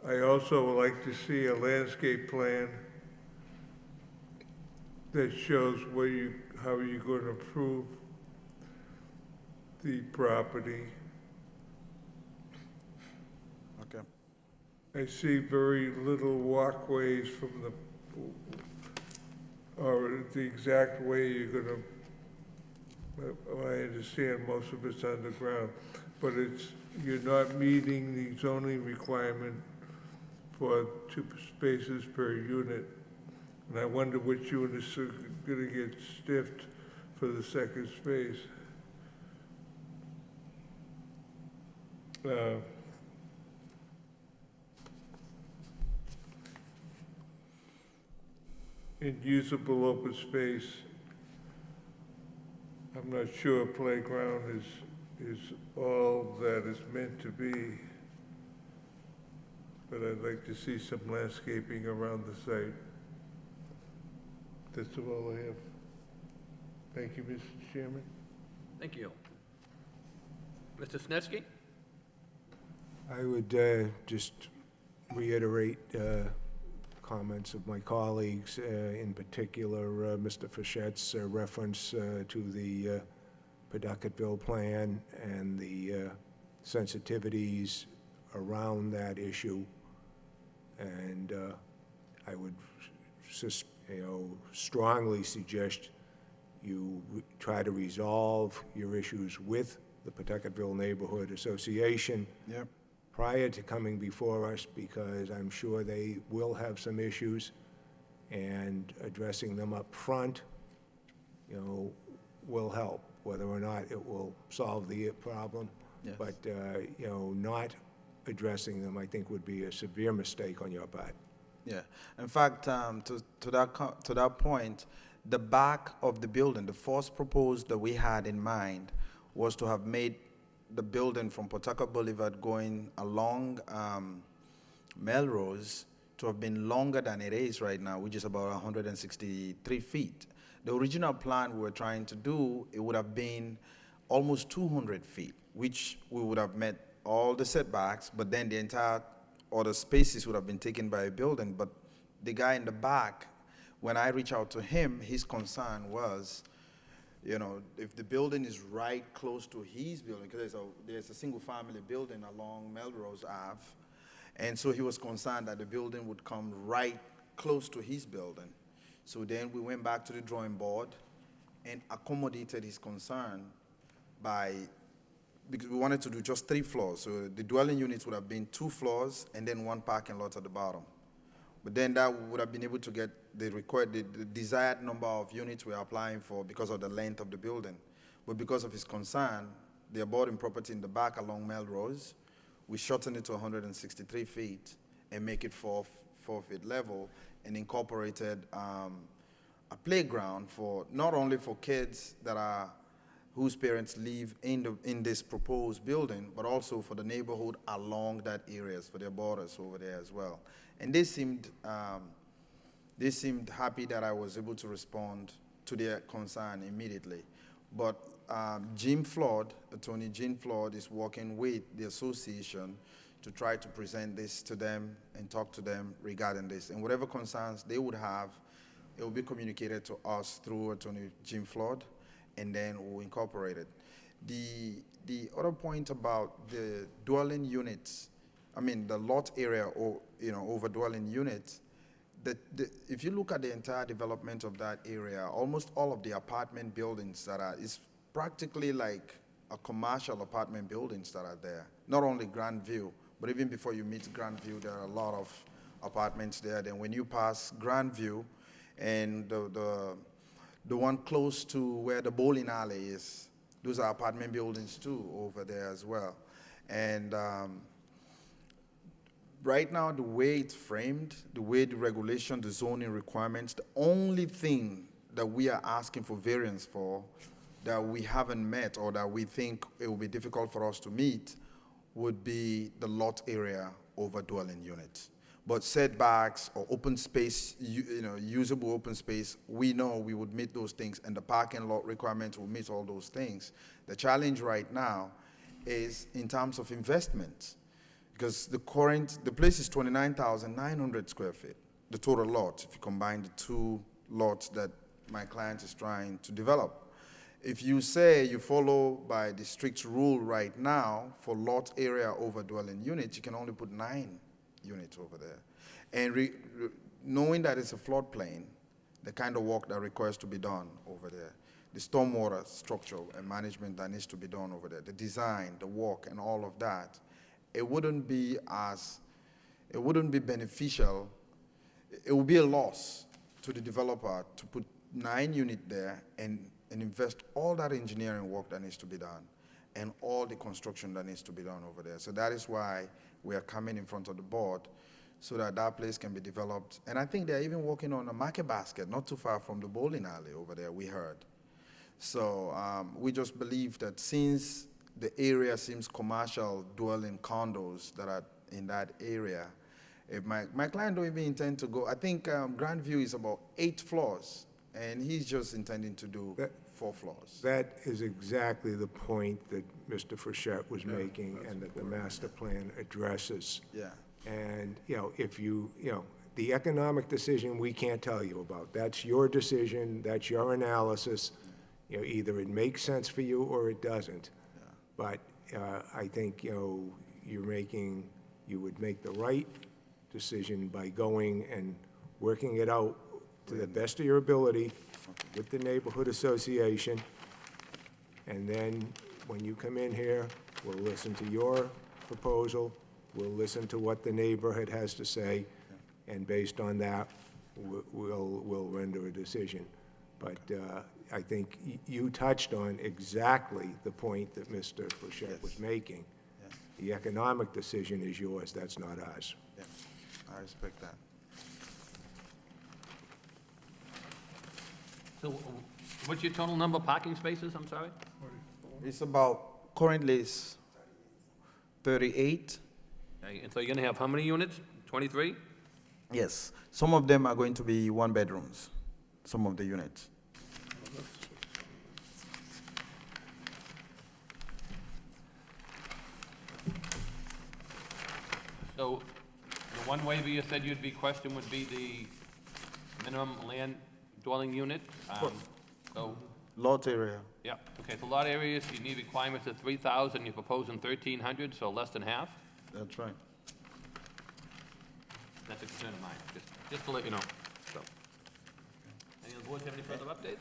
I also would like to see a landscape plan that shows how you're going to improve the property. Okay. I see very little walkways from or the exact way you're gonna, I understand most of it's underground, but you're not meeting the zoning requirement for 2 spaces per unit. And I wonder which units are gonna get stiffed for the second space. In usable open space, I'm not sure playground is all that it's meant to be, but I'd like to see some landscaping around the site. That's all I have. Thank you, Mr. Chairman. Thank you. Mr. Snetsky? I would just reiterate comments of my colleagues, in particular, Mr.Fichette's reference to the Pawtucketville plan and the sensitivities around that issue. And I would strongly suggest you try to resolve your issues with the Pawtucketville Neighborhood Association. Yep. Prior to coming before us, because I'm sure they will have some issues, and addressing them up front, will help. Whether or not it will solve the problem. Yes. But, not addressing them, I think, would be a severe mistake on your part. Yeah. In fact, to that point, the back of the building, the first proposal that we had in mind was to have made the building from Pawtucket Boulevard going along Melrose to have been longer than it is right now, which is about 163 feet. The original plan we were trying to do, it would have been almost 200 feet, which we would have met all the setbacks, but then the entire other spaces would have been taken by a building. But the guy in the back, when I reached out to him, his concern was, if the building is right close to his building, because there's a single-family building along Melrose Ave, and so he was concerned that the building would come right close to his building. So then we went back to the drawing board and accommodated his concern because we wanted to do just 3 floors. So the dwelling units would have been 2 floors and then 1 parking lot at the bottom. But then that would have been able to get the desired number of units we're applying for because of the length of the building. But because of his concern, they're boarding property in the back along Melrose. We shorten it to 163 feet and make it 4 4-foot level and incorporated a playground for, not only for kids whose parents live in this proposed building, but also for the neighborhood along that areas, for their borders over there as well. And they seemed happy that I was able to respond to their concern immediately. But Attorney Jim Flood is working with the association to try to present this to them and talk to them regarding this. And whatever concerns they would have, it will be communicated to us through Attorney Jim Flood, and then we'll incorporate it. The other point about the dwelling units, I mean the lot area, or over dwelling units, if you look at the entire development of that area, almost all of the apartment buildings is practically like a commercial apartment buildings that are there. Not only Grandview, but even before you meet Grandview, there are a lot of apartments there. Then when you pass Grandview, and the one close to where the bowling alley is, those are apartment buildings too over there as well. And right now, the way it's framed, the way the regulation, the zoning requirements, the only thing that we are asking for variance for that we haven't met or that we think it will be difficult for us to meet would be the lot area over dwelling units. But setbacks or open space, usable open space, we know we would meet those things, and the parking lot requirements will meet all those things. The challenge right now is in terms of investment, because the place is 29,900 square feet, the total lot, if you combine the two lots that my client is trying to develop. If you say you follow by the strict rule right now for lot area over dwelling units, you can only put 9 units over there. And knowing that it's a floodplain, the kind of work that requires to be done over there, the stormwater structure and management that needs to be done over there, the design, the work, and all of that, it wouldn't be beneficial. It would be a loss to the developer to put 9 units there and invest all that engineering work that needs to be done and all the construction that needs to be done over there. So that is why we are coming in front of the board so that that place can be developed. And I think they're even working on a market basket not too far from the bowling alley over there, we heard. So we just believe that since the area seems commercial dwelling condos that are in that area, if my client don't even intend to go, I think Grandview is about 8 floors, and he's just intending to do 4 floors. That is exactly the point that Mr. Frechette was making and that the master plan addresses. Yeah. And, if the economic decision we can't tell you about. That's your decision, that's your analysis. Either it makes sense for you or it doesn't. Yeah. But I think, you would make the right decision by going and working it out to the best of your ability with the neighborhood association. And then when you come in here, we'll listen to your proposal, we'll listen to what the neighborhood has to say, and based on that, we'll render a decision. But I think you touched on exactly the point that Mr. Frechette was making. Yes. The economic decision is yours, that's not ours. Yeah. I respect that. So what's your total number of parking spaces, I'm sorry? It's currently it's 38. Okay, and so you're gonna have how many units? 23? Yes. Some of them are going to be 1-bedrooms, some of the units. So the one waiver you said you'd be questioned would be the minimum land dwelling unit? So, Lot area. yeah, okay, so lot areas, you need requirements of 3,000, you're proposing 1,300, so less than half? That's right. That's a concern of mine, just to let you know, so. Any other boards have any further updates?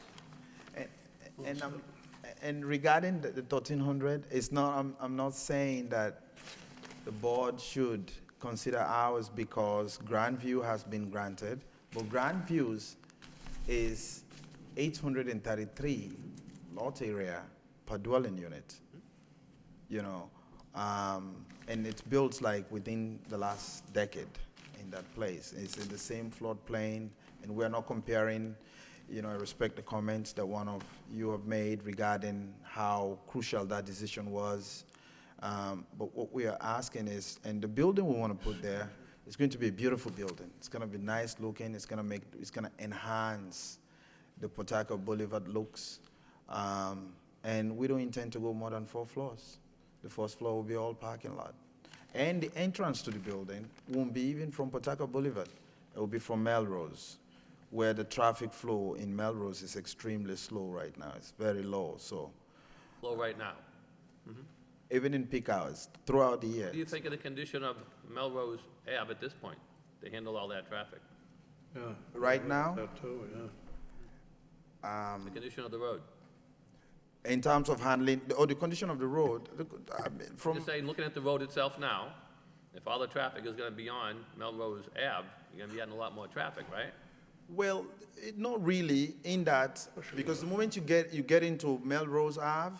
And regarding the 1,300, it's not. I'm not saying that the board should consider ours because Grandview has been granted, but Grandview's is 833 lot area per dwelling unit. And it's built like within the last decade, in that place. It's in the same floodplain, and we're not comparing, I respect the comments that one of you have made regarding how crucial that decision was. But what we are asking is, and the building we want to put there is going to be a beautiful building. It's going to be nice looking. It's going to enhance the Pawtucket Boulevard looks. And we don't intend to go more than 4 floors. The first floor will be all parking lot. And the entrance to the building won't be even from Pawtucket Boulevard. It will be from Melrose, where the traffic flow in Melrose is extremely slow right now. It's very low, so. Low right now. Even in peak hours, throughout the year. What do you think of the condition of Melrose Ave at this point to handle all that traffic? Yeah. Right now? That too, yeah. The condition of the road? In terms of handling, the condition of the road, Just saying, looking at the road itself now, if all the traffic is gonna be on Melrose Ave, you're gonna be getting a lot more traffic, right? well, not really in that, because the moment you get into Melrose Ave,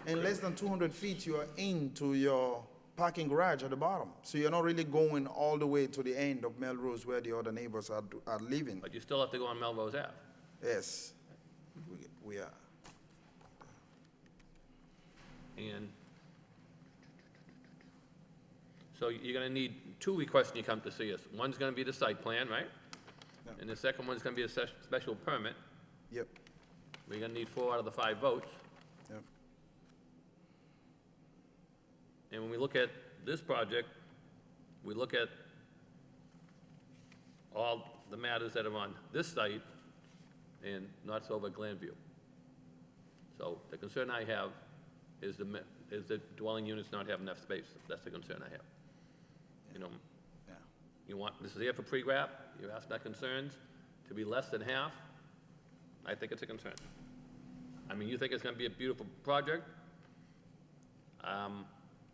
in less than 200 feet, you are into your parking garage at the bottom. So you're not really going all the way to the end of Melrose where the other neighbors are living. But you still have to go on Melrose Ave. Yes, we are. And so you're gonna need 2 requests when you come to see us. One's gonna be the site plan, right? Yep. And the second one's gonna be a special permit. Yep. We're gonna need 4 out of the 5 votes. Yep. And when we look at this project, we look at all the matters that are on this site and not so over Glenview. So the concern I have is the dwelling units not having enough space. That's the concern I have. You know, Yeah. you want, this is here for pre-grab, you asked my concerns, to be less than half, I think it's a concern. I mean, you think it's gonna be a beautiful project?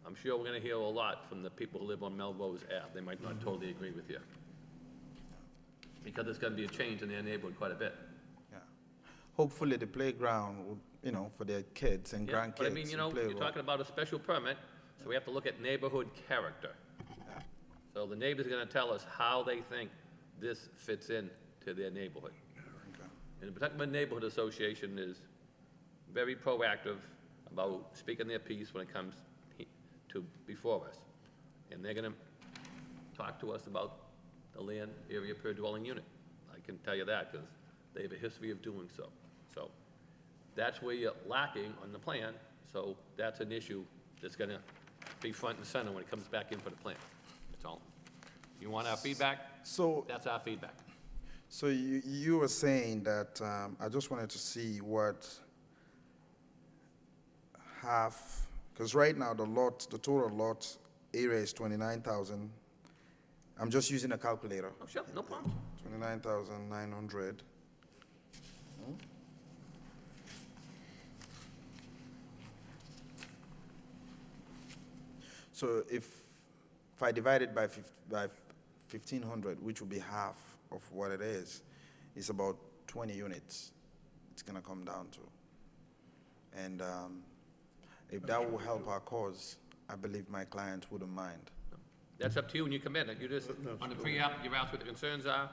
I'm sure we're gonna hear a lot from the people who live on Melrose Ave. They might not totally agree with you. Because it's gonna be a change in their neighborhood quite a bit. Yeah. Hopefully the playground will, for their kids and Yeah, grandkids. but I mean, will play you're well. talking about a special permit, so we have to look at neighborhood character. So the neighbors are gonna tell us how they think this fits in to their neighborhood. And the Pawtucket Neighborhood Association is very proactive about speaking their piece when it comes to before us. And they're gonna talk to us about the land area per dwelling unit. I can tell you that, because they have a history of doing so. So that's where you're lacking on the plan, so that's an issue that's gonna be front and center when it comes back in for the plan. That's all. You want our feedback? So, That's our feedback. so you were saying that, I just wanted to see what half, because right now the total lot area is 29,000. I'm just using a calculator. Oh, sure, no problem. 29,900. So if I divide it by 1,500, which will be half of what it is, it's about 20 units it's gonna come down to. And if that will help our cause, I believe my client wouldn't mind. That's up to you when you come in. You just, on the pre-app, you've asked what the concerns are.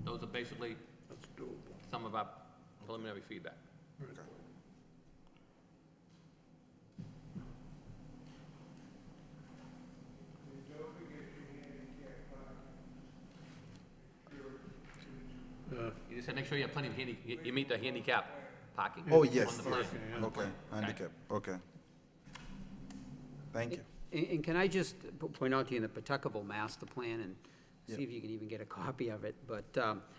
Those are basically some of our preliminary feedback. Okay. You just said make sure you have plenty of you meet the handicap parking. Oh, on yes. the plan. Okay, handicap, okay. Thank you. And can I just point out to you in the Pawtuckaville master plan, and see if you can even get a copy of it, but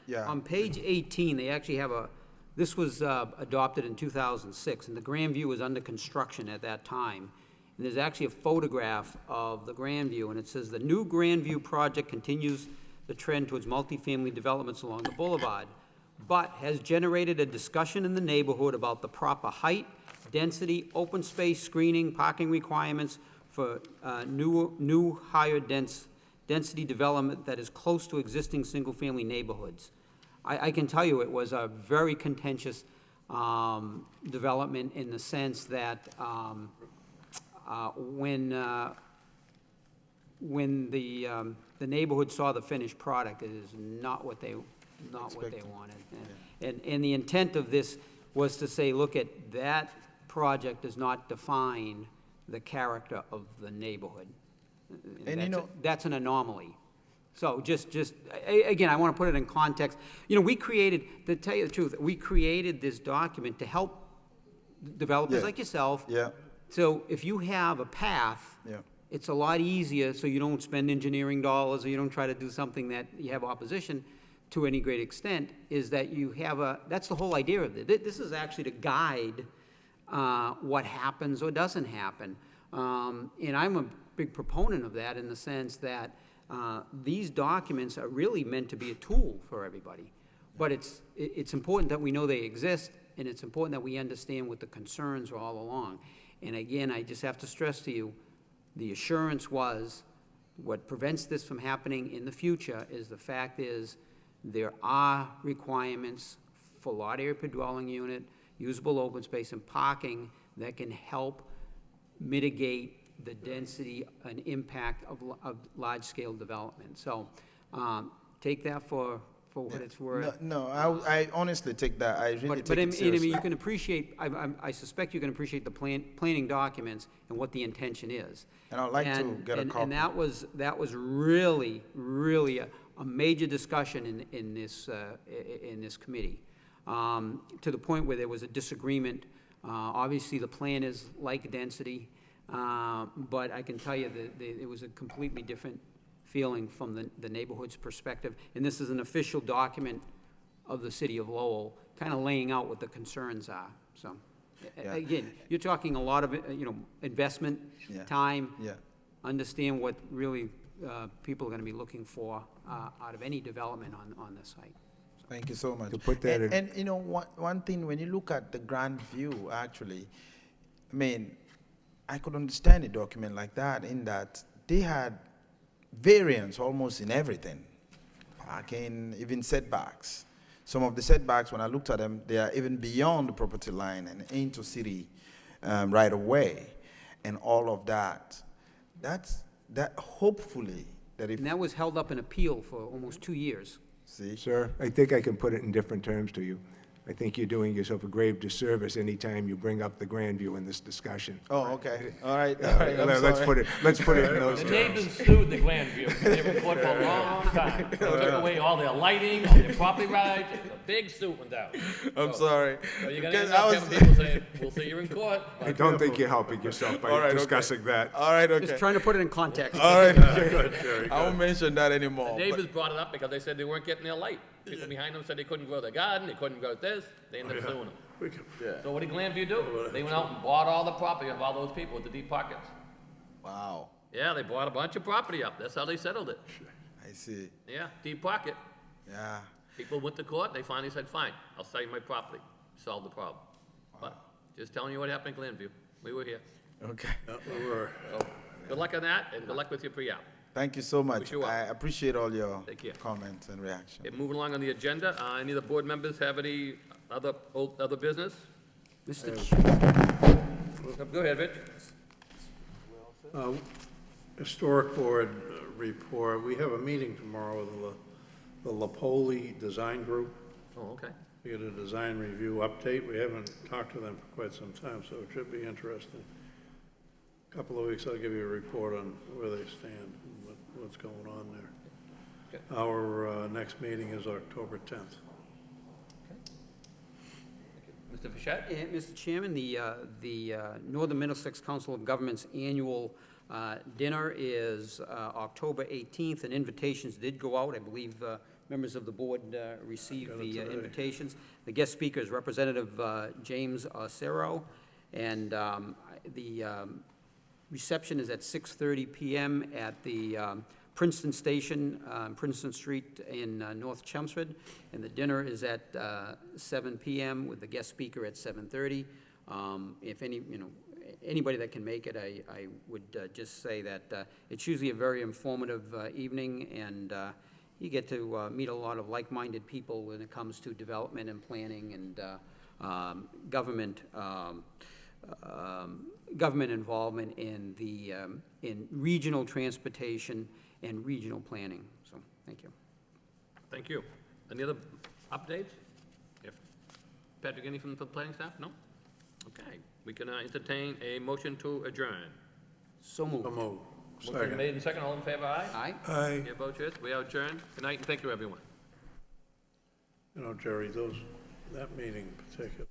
Yeah. on page 18, they actually have this was adopted in 2006, and the Grandview was under construction at that time. And there's actually a photograph of the Grandview, and it says, "The new Grandview project continues the trend towards multifamily developments along the boulevard, but has generated a discussion in the neighborhood about the proper height, density, open space screening, parking requirements for new higher density development that is close to existing single-family neighborhoods." I can tell you it was a very contentious development in the when the neighborhood saw the finished product, it is not what they wanted. And the intent of this was to say, look, at that project does not define the character of the neighborhood. And That's an anomaly. So again, I want to put it in context. We created, to tell you the truth, we created this document to help developers like yourself. Yeah. So if you have a path, it's a lot easier, so you don't spend engineering dollars, or you don't try to do something that you have opposition to any great extent, is that you have that's the whole idea of it. This is actually to guide what happens or doesn't happen. And I'm a big proponent of that in the sense that these documents are really meant to be a tool for everybody. But it's important that we know they exist, and it's important that we understand what the concerns are all along. And again, I just have to stress to you, the assurance was, what prevents this from happening in the future is the fact is there are requirements for lot area per dwelling unit, usable open space, and parking that can help mitigate the density and impact of large-scale development. So take that for what it's worth. No, I honestly take that. I really take it seriously. But you can appreciate, I suspect you can appreciate the planning documents and what the intention is. And I'd like to get a copy. And that was really, really a major discussion in this committee, to the point where there was a disagreement. Obviously, the plan is like density, but I can tell you that it was a completely different feeling from the neighborhood's perspective. And this is an official document of the city of Lowell, kind of laying out what the concerns are. So, again, you're talking a lot of, investment, time, understand what really people are going to be looking for out of any development on this site. Thank you so much. To put that in. And one thing, when you look at the grand view, actually, I mean, I could understand a document like that in that they had variance almost in everything. Parking, even setbacks. Some of the setbacks, when I looked at them, they are even beyond the property line and into city right away, and all of that. That hopefully that if And that was held up in appeal for almost 2 years. See? Sir, I think I can put it in different terms to you. I think you're doing yourself a grave disservice anytime you bring up the Grandview in this discussion. Oh, okay. All right. All right. Let's put it in those The terms. neighbors sued the Grandview. They were in court for a long time. They took away all their lighting, all their property rights. A big suit went down. I'm sorry. So you're going to end up having people saying, we'll see you in court. I don't think you're helping yourself by discussing that. All right, okay. Just trying to put it in context. All right, good. I won't mention that anymore. The neighbors brought it up because they said they weren't getting their light. People behind them said they couldn't grow their garden, they couldn't grow this, they ended up suing them. So what did Glenview do? They went out and bought all the property of all those people with the deep pockets. Wow. Yeah, they bought a bunch of property up, that's how they settled it. I see. Yeah, deep pocket. Yeah. People went to court, they finally said, fine, I'll sell you my property, solved the problem. But, just telling you what happened in Glenview, we were here. Okay. We were. Good luck on that, and good luck with your pre-app. Thank you so much. Wish you well. I appreciate all your Take care. comments and reactions. Okay, moving along on the agenda, any of the board members have any other business? Mr. Go ahead, Rich. Historic Board report, we have a meeting tomorrow with the Lapoli Design Group. Oh, okay. We get a design review update. We haven't talked to them for quite some time, so it should be interesting. Couple of weeks, I'll give you a report on where they stand and what's going on there. Okay. Our next meeting is October 10th. Mr. Fischett? Mr. Chairman, the Northern Middlesex Council of Governments annual dinner is October 18th, and invitations did go out. I believe members of the board received the invitations. The guest speaker is Representative James Arcero, and the reception is at 6:30 p.m. at the Princeton Station, Princeton Street in North Chelmsford, and the dinner is at 7 p.m. with the guest speaker at 7:30. If anybody that can make it, I would just say that it's usually a very informative evening, and you get to meet a lot of like-minded people when it comes to development and planning and government government involvement in in regional transportation and regional planning. So, thank you. Thank you. Any other updates? If, Patrick, any from the planning staff? No? Okay, we can entertain a motion to adjourn. So moved. So moved. Motion Second. made and second, all in favor, aye? Aye. Aye. Your vote yes, we are adjourned. Good night, and thank you, everyone. You know, Jerry, that meeting in particular,